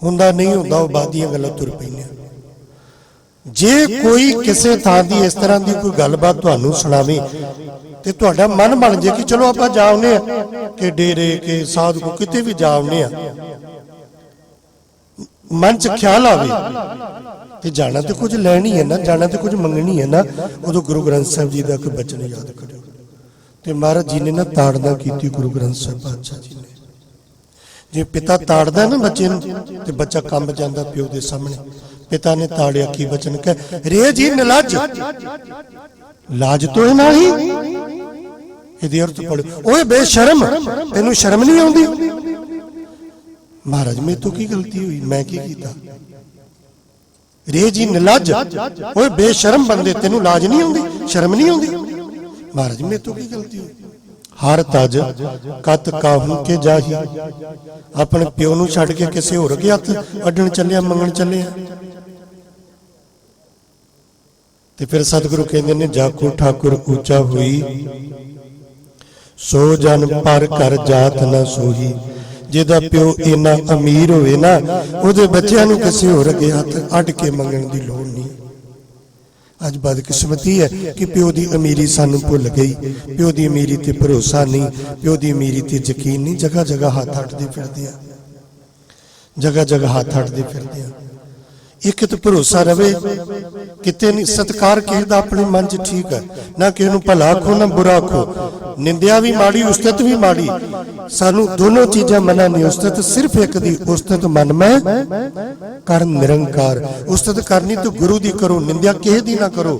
हुंदा नहीं हुंदा वो बाद दियां गल्लां तुर पैने। जे कोई किसी थां दी इस तरह की कोई गलबात तुहानूं सुणावे ते तुहाडा मन बन जाए कि चलो आपां जा आउने कि डेरे के साधु को किते भी जा आउने, मन च ख्याल आवे कि जाना तो कुछ लैनी है ना, जाना तो कुछ मंगनी है ना, उदों गुरु ग्रंथ साहिब जी का कोई बचन याद करो। ते महाराज जी ने ना ताड़ना की गुरु ग्रंथ साहिब पातशाह जी ने। जे पिता ताड़दा ना बच्चे नूं ते बच्चा कंब जांदा प्यो दे सामने। पिता ने ताड़िया की बचन कह, रे जी निलज, लाज तो है ना ही, इहदी अर्थ पढ़ो, ओए बेशरम, तेनू शर्म नहीं आउंदी? महाराज मेरे तो की गलती हुई, मैं की कीता? रे जी निलज, ओए बेशरम बंदे, तेनू लाज नहीं आउंदी, शर्म नहीं आउंदी? महाराज मेरे तो की गलती हुई? हर तज कत काहू के जाही, अपने प्यो नूं छड्ड के किसी होर के हत्थ अड्डण चलिया, मंगण चलिया। ते फिर सतगुरु कहंदे ने, जाको ठाकुर ऊंचा हुई, सो जन पर कर जात ना सोही। जिहदा प्यो इन्ना अमीर होवे ना, उहदे बच्चिआं नूं किसी होर के हत्थ अड्ड के मंगण दी लोड़ नहीं। अज बदकिस्मती है कि प्यो की अमीरी सानू भुल गई, प्यो की अमीरी ते भरोसा नहीं, प्यो की अमीरी ते यकीन नहीं। जगह जगह हाथ अड्डदे फिरदे आ, जगह जगह हाथ अड्डदे फिरदे आ। एक तो भरोसा रवे, किते नहीं सत्कार किसी दा अपने मन च ठीक है, ना किसी नूं भला आखो ना बुरा आखो, निंदिया भी माड़ी उस्तत भी माड़ी, सानू दोनों चीज़ां मना नहीं। उस्तत सिर्फ एक दी, उस्तत मन में कर निरंकार। उस्तत करनी तो गुरु दी करो, निंदिया किसी दी ना करो,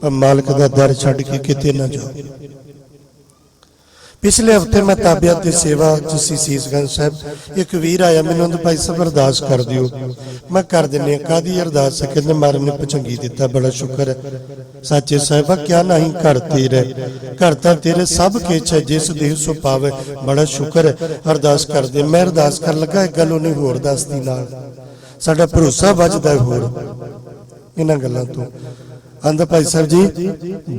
पर मालिक दा दर छड्ड के किते ना जाओ। पिछले हफ्ते मैं ताबिया की सेवा सी सीसगंज साहब, एक वीर आया, मैंने आंदा भाई साहब अरदास कर दियो। मैं कर दिने, कादी अरदास है? कहते महाराज ने पचंगी दिता, बड़ा शुक्र है। साचे साहिबा क्या नहीं घर तेरे, घर तां तेरे सब किछ है, जिस देह सो पावे, बड़ा शुक्र है। अरदास कर दे। मैं अरदास कर लगा, एक गल उन्हें होर दस दी, नाल साडा भरोसा बचदा है होर इन्हां गल्लां तो। आंदा भाई साहब जी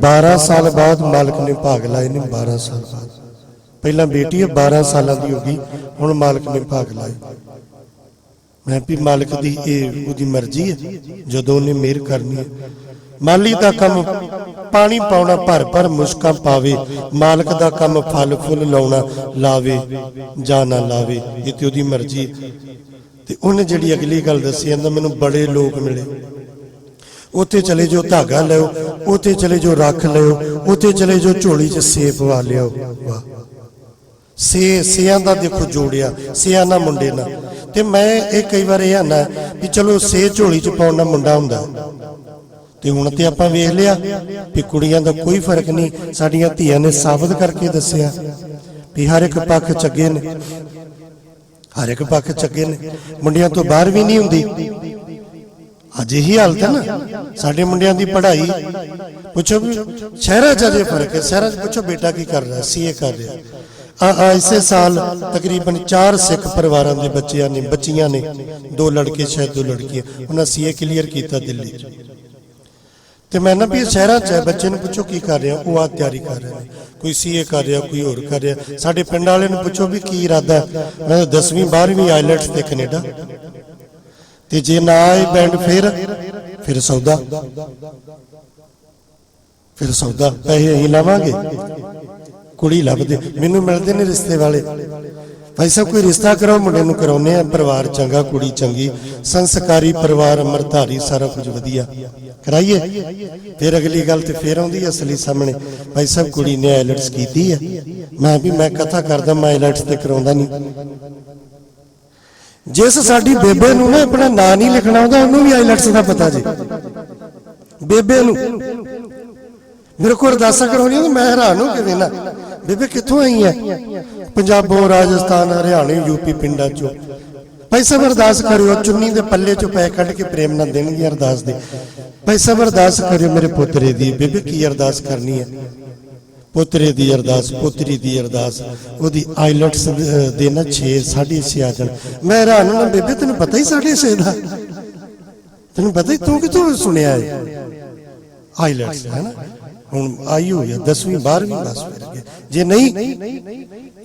12 साल बाद मालिक ने भाग लाए ने, 12 साल बाद। पहला बेटी है 12 साल की होगी, हुण मालिक ने भाग लाए। मैं भी मालिक दी उहदी मर्जी है, जदों उन्हें मेहर करनी है। माली दा काम पानी पाउणा, भर भर मुश्कां पावे, मालिक दा काम फल फुल लाउणा, लावे जां ना लावे, ये ते उहदी मर्जी। ते उन्हें जिहड़ी अगली गल दसी, आंदा मैनूं बड़े लोग मिले, उत्थे चले जो धागा लिओ, उत्थे चले जो रख लिओ, उत्थे चले जो झोली च सेब पवा लिओ। वाह, सेयां दा देखो जोड़िया, सेयां ना मुंडे ना। ते मैं एक कई बार यह आना भी चलो से झोली च पाउण नाल मुंडा हुंदा, ते हुण ते आपां वेख लिया भी कुड़ियां दा कोई फर्क नहीं, साडीआं धीआं ने साबित करके दस्सिया ਵੀ ਹਰ ਇੱਕ ਪੱਖ ਚੰਗੇ ਨੇ, ਹਰ ਇੱਕ ਪੱਖ ਚੰਗੇ ਨੇ, ਮੁੰਡਿਆਂ ਤੋਂ ਬਾਹਰ ਵੀ ਨਹੀਂ ਹੁੰਦੀ। ਅੱਜ ਇਹੀ ਹਾਲਤ ਹੈ ਨਾ ਸਾਡੇ ਮੁੰਡਿਆਂ ਦੀ ਪੜ੍ਹਾਈ। ਪੁੱਛੋ ਵੀ ਸ਼ਹਿਰਾਂ 'ਚ ਅਜੇ ਫਰਕ ਹੈ, ਸ਼ਹਿਰਾਂ 'ਚ ਪੁੱਛੋ ਬੇਟਾ ਕੀ ਕਰ ਰਿਹਾ, ਸੀਏ ਕਰ ਰਿਹਾ। ਇਸੇ ਸਾਲ ਤਕਰੀਬਨ 4 ਸਿੱਖ ਪਰਿਵਾਰਾਂ ਦੇ ਬੱਚਿਆਂ ਨੇ, ਬੱਚੀਆਂ ਨੇ, 2 ਲੜਕੇ ਸ਼ਾਇਦ 2 ਲੜਕੀਆਂ, ਉਹਨਾਂ ਸੀਏ ਕਲੀਅਰ ਕੀਤਾ ਦਿੱਲੀ 'ਚ। ਤੇ ਮੈਂ ਨਾ ਵੀ ਸ਼ਹਿਰਾਂ 'ਚ ਹੈ, ਬੱਚੇ ਨੂੰ ਪੁੱਛੋ ਕੀ ਕਰ ਰਿਹਾ, ਉਹ ਆ ਤਿਆਰੀ ਕਰ ਰਹੇ ਨੇ, ਕੋਈ ਸੀਏ ਕਰ ਰਿਹਾ, ਕੋਈ ਹੋਰ ਕਰ ਰਿਹਾ। ਸਾਡੇ ਪਿੰਡ ਵਾਲੇ ਨੂੰ ਪੁੱਛੋ ਵੀ ਕੀ ਇਰਾਦਾ, ਮੈਂ 10ਵੀਂ 12ਵੀਂ ਆਈਲੈਟਸ ਤੇ ਕੈਨੇਡਾ, ਤੇ ਜੇ ਨਾ ਆਏ ਬੈਂਡ ਫਿਰ ਸੌਦਾ, ਫਿਰ ਸੌਦਾ, ਪੈਸੇ ਅਸੀਂ ਲਾਵਾਂਗੇ, ਕੁੜੀ ਲੱਭਦੇ। ਮੈਨੂੰ ਮਿਲਦੇ ਨੇ ਰਿਸ਼ਤੇ ਵਾਲੇ, ਭਾਈ ਸਾਹਿਬ ਕੋਈ ਰਿਸ਼ਤਾ ਕਰਾਓ, ਮੁੰਡੇ ਨੂੰ ਕਰਾਉਨੇ ਆ, ਪਰਿਵਾਰ ਚੰਗਾ, ਕੁੜੀ ਚੰਗੀ, ਸੰਸਕਾਰੀ ਪਰਿਵਾਰ, ਅਮਰਧਾਰੀ, ਸਾਰਾ ਕੁਝ ਵਧੀਆ, ਕਰਾਈਏ। ਫਿਰ ਅਗਲੀ ਗੱਲ ਤੇ ਫਿਰ ਆਉਂਦੀ ਅਸਲੀ ਸਾਹਮਣੇ, ਭਾਈ ਸਾਹਿਬ ਕੁੜੀ ਨੇ ਆਈਲੈਟਸ ਕੀਤੀ ਹੈ। ਮੈਂ ਕਥਾ ਕਰਦਾ, ਮੈਂ ਆਈਲੈਟਸ ਤੇ ਕਰਾਉਂਦਾ ਨਹੀਂ। ਜਿਸ ਸਾਡੀ ਬੇਬੇ ਨੂੰ ਨਾ ਆਪਣਾ ਨਾਂ ਨਹੀਂ ਲਿਖਣਾ ਆਉਂਦਾ, ਉਹਨੂੰ ਵੀ ਆਈਲੈਟਸ ਦਾ ਪਤਾ ਜੀ। ਬੇਬੇ ਨੂੰ ਮੇਰੇ ਕੋਲ ਅਰਦਾਸਾਂ ਕਰਾਉਣੀਆਂ, ਮੈਂ ਹੈਰਾਨ ਹੋ ਕੇ ਵੇਖਣਾ, ਬੇਬੇ ਕਿੱਥੋਂ ਆਈ ਹੈ? ਪੰਜਾਬੋਂ, ਰਾਜਸਥਾਨ, ਹਰਿਆਣੇ, ਯੂਪੀ ਪਿੰਡਾਂ ਚੋਂ। ਭਾਈ ਸਾਹਿਬ ਅਰਦਾਸ ਕਰਿਓ, ਚੁੰਨੀ ਦੇ ਪੱਲੇ ਚੋਂ ਪੈ ਕੱਢ ਕੇ ਪ੍ਰੇਮ ਨਾਲ ਦੇਣਗੇ ਅਰਦਾਸ ਦੇ। ਭਾਈ ਸਾਹਿਬ ਅਰਦਾਸ ਕਰਿਓ ਮੇਰੇ ਪੋਤਰੇ ਦੀ। ਬੇਬੇ ਕੀ ਅਰਦਾਸ ਕਰਨੀ ਹੈ? ਪੋਤਰੇ ਦੀ ਅਰਦਾਸ, ਪੋਤਰੀ ਦੀ ਅਰਦਾਸ, ਉਹਦੀ ਆਈਲੈਟਸ ਦੇ ਨਾ 6 6.5 ਆ ਜਾਣ। ਮੈਂ ਹੈਰਾਨ ਹੋਣਾ, ਬੇਬੇ ਤੈਨੂੰ ਪਤਾ ਹੀ 6.5 ਦਾ, ਤੈਨੂੰ ਪਤਾ ਹੀ, ਤੂੰ ਕਿਥੋਂ ਸੁਣਿਆ ਹੈ ਆਈਲੈਟਸ, ਹੈ ਨਾ? ਹੁਣ ਆਈ ਹੋਈ ਆ 10ਵੀਂ 12ਵੀਂ ਬਸ, ਫਿਰ ਜੇ ਨਹੀਂ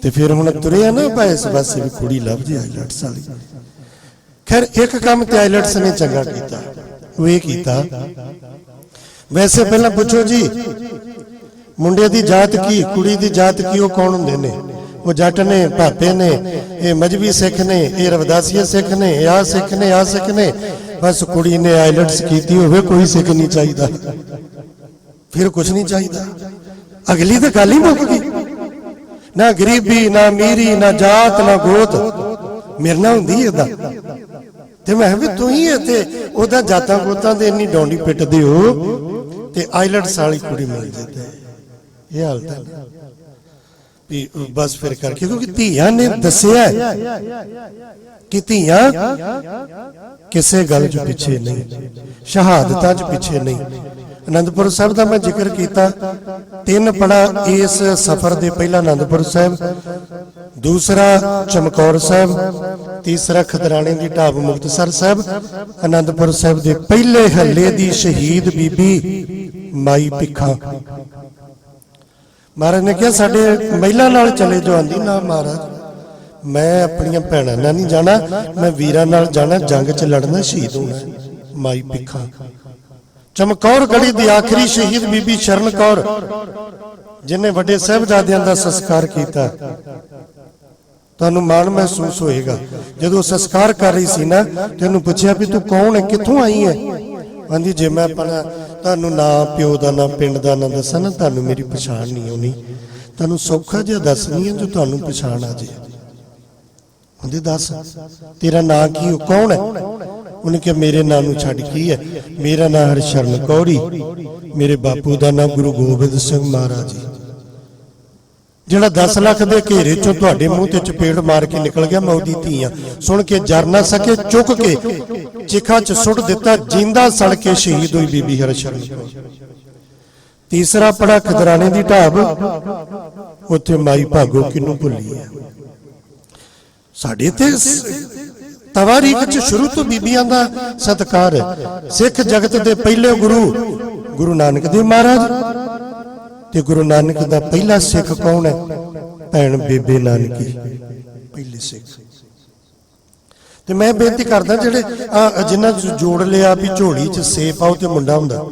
ਤੇ ਫਿਰ ਹੁਣ ਤੁਰਿਆ ਨਾ ਆਪਾਂ ਇਸ ਪਾਸੇ ਵੀ ਕੁੜੀ ਲੱਭ ਜੇ ਆਈਲੈਟਸ ਵਾਲੀ। ਖੈਰ ਇੱਕ ਕੰਮ ਤੇ ਆਈਲੈਟਸ ਨੇ ਚੰਗਾ ਕੀਤਾ, ਉਹ ਇਹ ਕੀਤਾ, ਵੈਸੇ ਪਹਿਲਾਂ ਪੁੱਛੋ ਜੀ ਮੁੰਡੇ ਦੀ ਜਾਤ ਕੀ, ਕੁੜੀ ਦੀ ਜਾਤ ਕੀ, ਉਹ ਕੌਣ ਹੁੰਦੇ ਨੇ? ਉਹ ਜੱਟ ਨੇ, ਭਾਪੇ ਨੇ, ਇਹ ਮਜਬੀ ਸਿੱਖ ਨੇ, ਇਹ ਰਵਦਾਸੀਏ ਸਿੱਖ ਨੇ, ਇਹ ਆ ਸਿੱਖ ਨੇ, ਆ ਸਿੱਖ ਨੇ। ਬਸ ਕੁੜੀ ਨੇ ਆਈਲੈਟਸ ਕੀਤੀ ਹੋਵੇ, ਕੋਈ ਸਿੱਖ ਨਹੀਂ ਚਾਹੀਦਾ, ਫਿਰ ਕੁਝ ਨਹੀਂ ਚਾਹੀਦਾ। ਅਗਲੀ ਤਾਂ ਗੱਲ ਹੀ ਮੁੱਕ ਗਈ, ਨਾ ਗਰੀਬੀ, ਨਾ ਅਮੀਰੀ, ਨਾ ਜਾਤ, ਨਾ ਗੋਤ। ਮੇਰੇ ਨਾਲ ਹੁੰਦੀ ਏਦਾਂ, ਤੇ ਮੈਂ ਵੀ ਤੂੰ ਹੀ ਇੱਥੇ ਉਹਦਾ ਜਾਤਾਂ ਗੋਤਾਂ ਦੇ ਇੰਨੀ ਡੌਂਡੀ ਪਿੱਟਦੇ ਹੋ ਤੇ ਆਈਲੈਟਸ ਵਾਲੀ ਕੁੜੀ ਮਿਲ ਜਾਂਦੀ। ਇਹ ਹਾਲਤ ਹੈ ਵੀ ਬਸ ਫਿਰ ਕਰਕੇ, ਕਿਉਂਕਿ ਧੀਆਂ ਨੇ ਦੱਸਿਆ ਕਿ ਧੀਆਂ ਕਿਸੇ ਗੱਲ 'ਚ ਪਿੱਛੇ ਨਹੀਂ, ਸ਼ਹਾਦਤਾਂ 'ਚ ਪਿੱਛੇ ਨਹੀਂ। ਅਨੰਦਪੁਰ ਸਾਹਿਬ ਦਾ ਮੈਂ ਜ਼ਿਕਰ ਕੀਤਾ, 3 ਪੜਾ ਇਸ ਸਫ਼ਰ ਦੇ, ਪਹਿਲਾ ਅਨੰਦਪੁਰ ਸਾਹਿਬ, ਦੂਸਰਾ ਚਮਕੌਰ ਸਾਹਿਬ, ਤੀਸਰਾ ਖਦਰਾਣੇ ਦੀ ਢਾਬ ਮੁਕਤਸਰ ਸਾਹਿਬ। ਅਨੰਦਪੁਰ ਸਾਹਿਬ ਦੇ ਪਹਿਲੇ ਹੱਲੇ ਦੀ ਸ਼ਹੀਦ ਬੀਬੀ ਮਾਈ ਭਿੱਖਾਂ। ਮਹਾਰਾਜ ਨੇ ਕਿਹਾ ਸਾਡੇ ਮਹਿਲਾ ਨਾਲ ਚਲੇ ਜਾਓ। ਆਂਦੀ ਨਾ ਮਹਾਰਾਜ, ਮੈਂ ਆਪਣੀਆਂ ਭੈਣਾਂ ਨਾਲ ਨਹੀਂ ਜਾਣਾ, ਮੈਂ ਵੀਰਾਂ ਨਾਲ ਜਾਣਾ, ਜੰਗ 'ਚ ਲੜਨਾ, ਸ਼ਹੀਦ ਹੋਣਾ। ਮਾਈ ਭਿੱਖਾਂ। ਚਮਕੌਰ ਗੜੀ ਦੀ ਆਖਰੀ ਸ਼ਹੀਦ ਬੀਬੀ ਸ਼ਰਨ ਕੌਰ, ਜਿਨੇ ਵੱਡੇ ਸਾਹਿਬਜ਼ਾਦਿਆਂ ਦਾ ਸੰਸਕਾਰ ਕੀਤਾ। ਤੁਹਾਨੂੰ ਮਾਣ ਮਹਿਸੂਸ ਹੋਏਗਾ ਜਦੋਂ ਸੰਸਕਾਰ ਕਰ ਰਹੀ ਸੀ ਨਾ, ਤੇ ਉਹਨੂੰ ਪੁੱਛਿਆ ਵੀ ਤੂੰ ਕੌਣ ਹੈ, ਕਿੱਥੋਂ ਆਈ ਹੈ? ਆਂਦੀ ਜੇ ਮੈਂ ਆਪਣਾ ਤੁਹਾਨੂੰ ਨਾ ਪਿਓ ਦਾ ਨਾ ਪਿੰਡ ਦਾ ਨਾ ਦੱਸਾਂ ਨਾ, ਤੁਹਾਨੂੰ ਮੇਰੀ ਪਛਾਣ ਨਹੀਂ ਆਉਣੀ। ਤੁਹਾਨੂੰ ਸੌਖਾ ਜਿਹਾ ਦੱਸਣੀ ਹੈ ਜੋ ਤੁਹਾਨੂੰ ਪਛਾਣ ਆ ਜੇ। ਉਹਦੇ ਦੱਸ ਤੇਰਾ ਨਾਂ ਕੀ, ਉਹ ਕੌਣ ਹੈ? ਉਹਨੇ ਕਿਹਾ ਮੇਰੇ ਨਾਂ ਨੂੰ ਛੱਡ ਕੀ ਹੈ, ਮੇਰਾ ਨਾਂ ਹਰਸ਼ਰਨ ਕੌਰੀ, ਮੇਰੇ ਬਾਪੂ ਦਾ ਨਾਂ ਗੁਰੂ ਗੋਬਿੰਦ ਸਿੰਘ ਮਹਾਰਾਜ ਜੀ, ਜਿਹੜਾ 10 ਲੱਖ ਦੇ ਘੇਰੇ ਚੋਂ ਤੁਹਾਡੇ ਮੂੰਹ ਤੇ ਚਪੇੜ ਮਾਰ ਕੇ ਨਿਕਲ ਗਿਆ। ਮੈਂ ਉਹਦੀ ਧੀ ਆ। ਸੁਣ ਕੇ ਜਰ ਨਾ ਸਕੇ, ਚੁੱਕ ਕੇ ਚਿਖਾ 'ਚ ਸੁੱਟ ਦਿੱਤਾ, ਜਿੰਦਾ ਸੜ ਕੇ ਸ਼ਹੀਦ ਹੋਈ ਬੀਬੀ ਹਰਸ਼ਰਨ ਕੌਰ। ਤੀਸਰਾ ਪੜਾ ਖਦਰਾਣੇ ਦੀ ਢਾਬ, ਉੱਥੇ ਮਾਈ ਭਾਗੋ ਕਿਹਨੂੰ ਭੁੱਲੀ ਹੈ। ਸਾਡੇ ਤੇ ਤਵਾਰੀਖ 'ਚ ਸ਼ੁਰੂ ਤੋਂ ਬੀਬੀਆਂ ਦਾ ਸਤਿਕਾਰ ਹੈ। ਸਿੱਖ ਜਗਤ ਦੇ ਪਹਿਲੇ ਗੁਰੂ ਨਾਨਕ ਦੇਵ ਮਹਾਰਾਜ, ਤੇ ਗੁਰੂ ਨਾਨਕ ਦਾ ਪਹਿਲਾ ਸਿੱਖ ਕੌਣ ਹੈ? ਭੈਣ ਬੇਬੇ ਨਾਨਕੀ, ਪਹਿਲੇ ਸਿੱਖ। ਤੇ ਮੈਂ ਬੇਨਤੀ ਕਰਦਾ ਜਿਹੜੇ ਜਿਨ੍ਹਾਂ ਜੋੜ ਲਿਆ ਵੀ ਝੋਲੀ 'ਚ ਸੇਬ ਆਓ ਤੇ ਮੁੰਡਾ ਹੁੰਦਾ,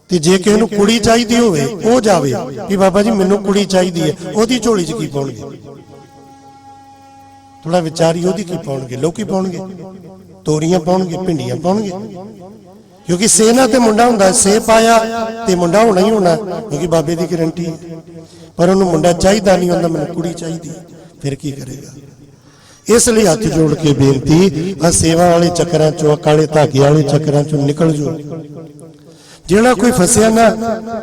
ਤੇ ਜੇ ਕਿਸੇ ਨੂੰ ਕੁੜੀ ਚਾਹੀਦੀ ਹੋਵੇ ਉਹ ਜਾਵੇ ਵੀ ਬਾਬਾ ਜੀ ਮੈਨੂੰ ਕੁੜੀ ਚਾਹੀਦੀ ਹੈ, ਉਹਦੀ ਝੋਲੀ 'ਚ ਕੀ ਪਾਉਣਗੇ? ਥੋੜਾ ਵਿਚਾਰੀ, ਉਹਦੀ ਕੀ ਪਾਉਣਗੇ? ਲੋਕੀ ਪਾਉਣਗੇ, ਤੋਰੀਆਂ ਪਾਉਣਗੇ, ਭਿੰਡੀਆਂ ਪਾਉਣਗੇ, ਕਿਉਂਕਿ ਸੇ ਨਾ ਤੇ ਮੁੰਡਾ ਹੁੰਦਾ, ਸੇ ਪਾਇਆ ਤੇ ਮੁੰਡਾ ਹੋਣਾ ਹੀ ਹੋਣਾ, ਕਿਉਂਕਿ ਬਾਬੇ ਦੀ ਗਰੰਟੀ ਹੈ। ਪਰ ਉਹਨੂੰ ਮੁੰਡਾ ਚਾਹੀਦਾ ਨਹੀਂ ਹੁੰਦਾ, ਮੈਨੂੰ ਕੁੜੀ ਚਾਹੀਦੀ, ਫਿਰ ਕੀ ਕਰੇਗਾ? ਇਸ ਲਈ ਹੱਥ ਜੋੜ ਕੇ ਬੇਨਤੀ, ਆ ਸੇਵਾ ਵਾਲੇ ਚੱਕਰਾਂ ਚੋਂ, ਕਾਲੇ ਧਾਗੇ ਵਾਲੇ ਚੱਕਰਾਂ ਚੋਂ ਨਿਕਲ ਜਾਓ। ਜਿਹੜਾ ਕੋਈ ਫਸਿਆ ਨਾ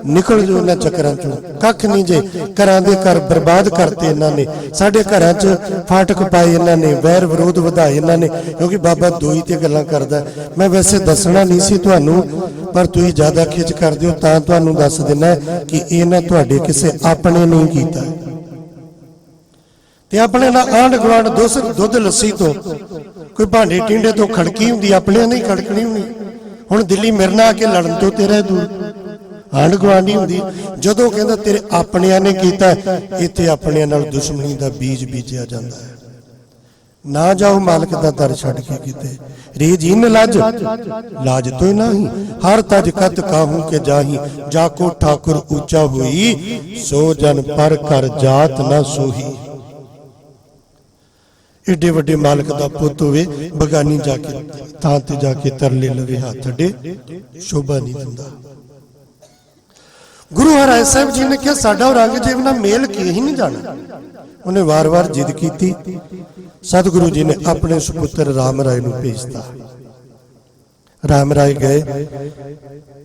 ਨਿਕਲ ਜੋ ਇਹਨਾਂ ਚੱਕਰਾਂ ਚੋਂ। ਕੱਖ ਨਹੀਂ ਜੇ, ਘਰਾਂ ਦੇ ਘਰ ਬਰਬਾਦ ਕਰਤੇ ਇਹਨਾਂ ਨੇ, ਸਾਡੇ ਘਰਾਂ 'ਚ ਫਾਟਕ ਪਾਏ ਇਹਨਾਂ ਨੇ, ਵੈਰ ਵਿਰੋਧ ਵਧਾਏ ਇਹਨਾਂ ਨੇ। ਕਿਉਂਕਿ ਬਾਬਾ ਦੋਈ ਤੇ ਗੱਲਾਂ ਕਰਦਾ। ਮੈਂ ਵੈਸੇ ਦੱਸਣਾ ਨਹੀਂ ਸੀ ਤੁਹਾਨੂੰ, ਪਰ ਤੁਸੀਂ ਜ਼ਿਆਦਾ ਖਿੱਚ ਕਰਦੇ ਹੋ ਤਾਂ ਤੁਹਾਨੂੰ ਦੱਸ ਦਿੰਦਾ ਕਿ ਇਹਨਾਂ ਤੁਹਾਡੇ ਕਿਸੇ ਆਪਣੇ ਨਹੀਂ ਕੀਤਾ। ਤੇ ਆਪਣੇ ਨਾਲ ਆਂਢ ਗੁਆਂਢ ਦੁੱਧ ਲੱਸੀ ਤੋਂ, ਕੋਈ ਭਾਂਡੇ ਟਿੰਡੇ ਤੋਂ ਖੜਕੀ ਹੁੰਦੀ, ਆਪਣੇ ਨਹੀਂ ਖੜਕਣੀ ਹੁੰਦੀ। ਹੁਣ ਦਿੱਲੀ ਮੇਰੇ ਨਾਲ ਆ ਕੇ ਲੜਨ ਤੋਂ ਤੇਰਾ ਦੂਰ, ਆਂਢ ਗੁਆਂਢ ਹੁੰਦੀ। ਜਦੋਂ ਕਹਿੰਦਾ ਤੇਰੇ ਆਪਣਿਆਂ ਨੇ ਕੀਤਾ, ਇੱਥੇ ਆਪਣਿਆਂ ਨਾਲ ਦੁਸ਼ਮਣੀ ਦਾ ਬੀਜ ਬੀਜਿਆ ਜਾਂਦਾ ਹੈ। ਨਾ ਜਾਓ ਮਾਲਕ ਦਾ ਦਰ ਛੱਡ ਕੇ ਕਿਤੇ, ਰੀਜ ਇਨ ਲਾਜ ਲਾਜ ਤੋਂ ਨਹੀਂ, ਹਰ ਤਜ ਕਤ ਕਾਹੂ ਕੇ ਜਾਹੀ, ਜਾਕੋ ਠਾकुर ऊंचा हुई, सो जन पर कर जात ना सोही। ਏਡੇ ਵੱਡੇ ਮਾਲਕ ਦਾ ਪੁੱਤ ਹੋਵੇ, ਬਗਾਨੀ ਜਾ ਕੇ ਥਾਂ ਤੇ ਜਾ ਕੇ ਤਰਲੇ ਲਵੇ, ਹੱਥ ਅੱਡੇ ਸ਼ੋਭਾ ਨਹੀਂ ਦਿੰਦਾ। ਗੁਰੂ ਹਰਿ ਸਾਹਿਬ ਜੀ ਨੇ ਕਿਹਾ ਸਾਡਾ ਔਰੰਗਜ਼ੇਬ ਨਾਲ ਮੇਲ ਕੀ ਹੀ ਨਹੀਂ ਜਾਣਾ। ਉਹਨੇ ਵਾਰ-ਵਾਰ ਜਿੱਦ ਕੀਤੀ। ਸਤਿਗੁਰੂ ਜੀ ਨੇ ਆਪਣੇ ਸੁਪੁੱਤਰ ਰਾਮ ਰਾਏ ਨੂੰ ਭੇਜਤਾ। ਰਾਮ ਰਾਏ ਗਏ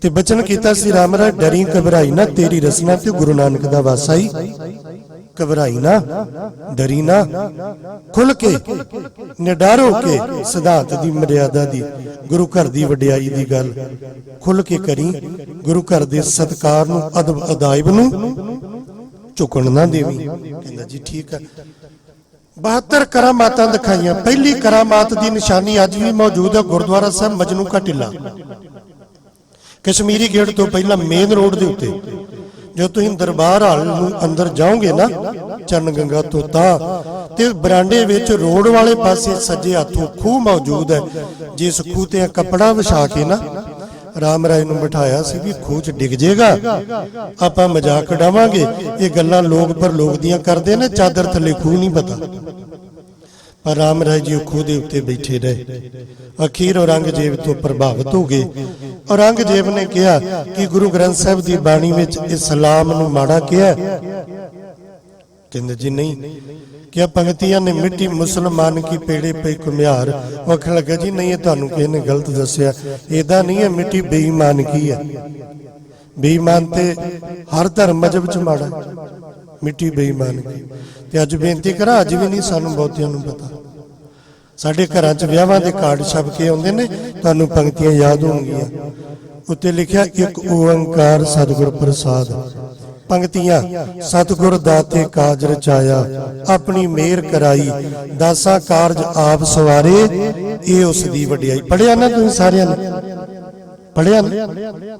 ਤੇ ਬਚਨ ਕੀਤਾ ਸੀ, ਰਾਮ ਰਾਏ ਡਰੀ ਘਬਰਾਈ ਨਾ, ਤੇਰੀ ਰਸਨਾ ਤੇ ਗੁਰੂ ਨਾਨਕ ਦਾ ਵਾਸਾ ਹੀ। ਘਬਰਾਈ ਨਾ, ਡਰੀ ਨਾ, ਖੁੱਲ ਕੇ ਨਿਡਰ ਹੋ ਕੇ ਸਿਧਾਂਤ ਦੀ ਮਰਿਆਦਾ ਦੀ, ਗੁਰੂ ਘਰ ਦੀ ਵਡਿਆਈ ਦੀ ਗੱਲ ਖੁੱਲ ਕੇ ਕਰੀ। ਗੁਰੂ ਘਰ ਦੇ ਸਤਿਕਾਰ ਨੂੰ, ਅਦਬ ਅਦਾਇਬ ਨੂੰ ਝੁਕਣ ਨਾ ਦੇਵੀਂ। ਕਹਿੰਦਾ ਜੀ ਠੀਕ ਹੈ। 72 ਕਰਾਮਾਤਾਂ ਦਿਖਾਈਆਂ। ਪਹਿਲੀ ਕਰਾਮਾਤ ਦੀ ਨਿਸ਼ਾਨੀ ਅੱਜ ਵੀ ਮੌਜੂਦ ਹੈ, ਗੁਰਦੁਆਰਾ ਸਾਹਿਬ ਮਜਨੂ ਕਾ ਟਿੱਲਾ, ਕਸ਼ਮੀਰੀ ਗੇਟ ਤੋਂ ਪਹਿਲਾਂ ਮੇਨ ਰੋਡ ਦੇ ਉੱਤੇ। ਜੋ ਤੁਸੀਂ ਦਰਬਾਰ ਹਾਲ ਨੂੰ ਅੰਦਰ ਜਾਓਗੇ ਨਾ, ਚਰਨ ਗੰਗਾ ਤੋਂ ਤਾਂ ਤੇ ਬਰਾਂਡੇ ਵਿੱਚ ਰੋਡ ਵਾਲੇ ਪਾਸੇ ਸੱਜੇ ਹੱਥੋਂ ਖੂਹ ਮੌਜੂਦ ਹੈ। ਜਿਸ ਖੂਹ ਤੇ ਕੱਪੜਾ ਵਿਛਾ ਕੇ ਨਾ ਰਾਮ ਰਾਏ ਨੂੰ ਬਿਠਾਇਆ ਸੀ ਵੀ ਖੂਹ 'ਚ ਡਿੱਗ ਜਾਏਗਾ, ਆਪਾਂ ਮਜ਼ਾਕ ਉਡਾਵਾਂਗੇ। ਇਹ ਗੱਲਾਂ ਲੋਕ ਪਰ ਲੋਕ ਦੀਆਂ ਕਰਦੇ ਨੇ, ਚਾਦਰ ਥੱਲੇ ਖੂਹ ਨਹੀਂ ਪਤਾ। ਪਰ ਰਾਮ ਰਾਏ ਜੀ ਖੂਹ ਦੇ ਉੱਤੇ ਬੈਠੇ ਰਹੇ। ਅਖੀਰ ਔਰੰਗਜ਼ੇਬ ਤੋਂ ਪ੍ਰਭਾਵਿਤ ਹੋ ਗਏ। ਔਰੰਗਜ਼ੇਬ ਨੇ ਕਿਹਾ ਕਿ ਗੁਰੂ ਗ੍ਰੰਥ ਸਾਹਿਬ ਦੀ ਬਾਣੀ ਵਿੱਚ ਇਸਲਾਮ ਨੂੰ ਮਾੜਾ ਕਿਹਾ। ਕਹਿੰਦੇ ਜੀ ਨਹੀਂ, ਕਿ ਪੰਕਤੀਆਂ ਨੇ ਮਿੱਟੀ ਮੁਸਲਮਾਨ ਕੀ ਪੇੜੇ ਪਈ ਘੁਮਿਆਰ। ਉਹ ਆਖਣ ਲੱਗਾ ਜੀ ਨਹੀਂ, ਇਹ ਤੁਹਾਨੂੰ ਕਿਸੇ ਨੇ ਗਲਤ ਦੱਸਿਆ, ਏਦਾਂ ਨਹੀਂ ਹੈ, ਮਿੱਟੀ ਬੇਈਮਾਨ ਕੀ ਹੈ। ਬੇਈਮਾਨ ਤੇ ਹਰ ਧਰਮ ਮਜਹਬ ਚ ਮਾੜਾ, ਮਿੱਟੀ ਬੇਈਮਾਨ ਕੀ। ਤੇ ਅੱਜ ਬੇਨਤੀ ਕਰਾਂ, ਅੱਜ ਵੀ ਨਹੀਂ ਸਾਨੂੰ ਬਹੁਤਿਆਂ ਨੂੰ ਪਤਾ। ਸਾਡੇ ਘਰਾਂ 'ਚ ਵਿਆਹਾਂ ਦੇ ਕਾਰਡ ਛਪ ਕੇ ਆਉਂਦੇ ਨੇ, ਤੁਹਾਨੂੰ ਪੰਕਤੀਆਂ ਯਾਦ ਹੋਣਗੀਆਂ। ਉੱਤੇ ਲਿਖਿਆ ਇੱਕ ਓੰਕਾਰ ਸਤਿਗੁਰ ਪ੍ਰਸਾਦ। ਪੰਕਤੀਆਂ ਸਤਿਗੁਰ ਦਾਤੇ ਕਾਜ ਰਚਾਇਆ, ਆਪਣੀ ਮਿਹਰ ਕਰਾਈ, ਦਾਸਾ ਕਾਰਜ ਆਪ ਸਵਾਰੇ, ਇਹ ਉਸ ਦੀ ਵਡਿਆਈ। ਪੜਿਆ ਨਾ ਤੁਸੀਂ ਸਾਰਿਆਂ ਨੇ? ਪੜਿਆ ਨਾ?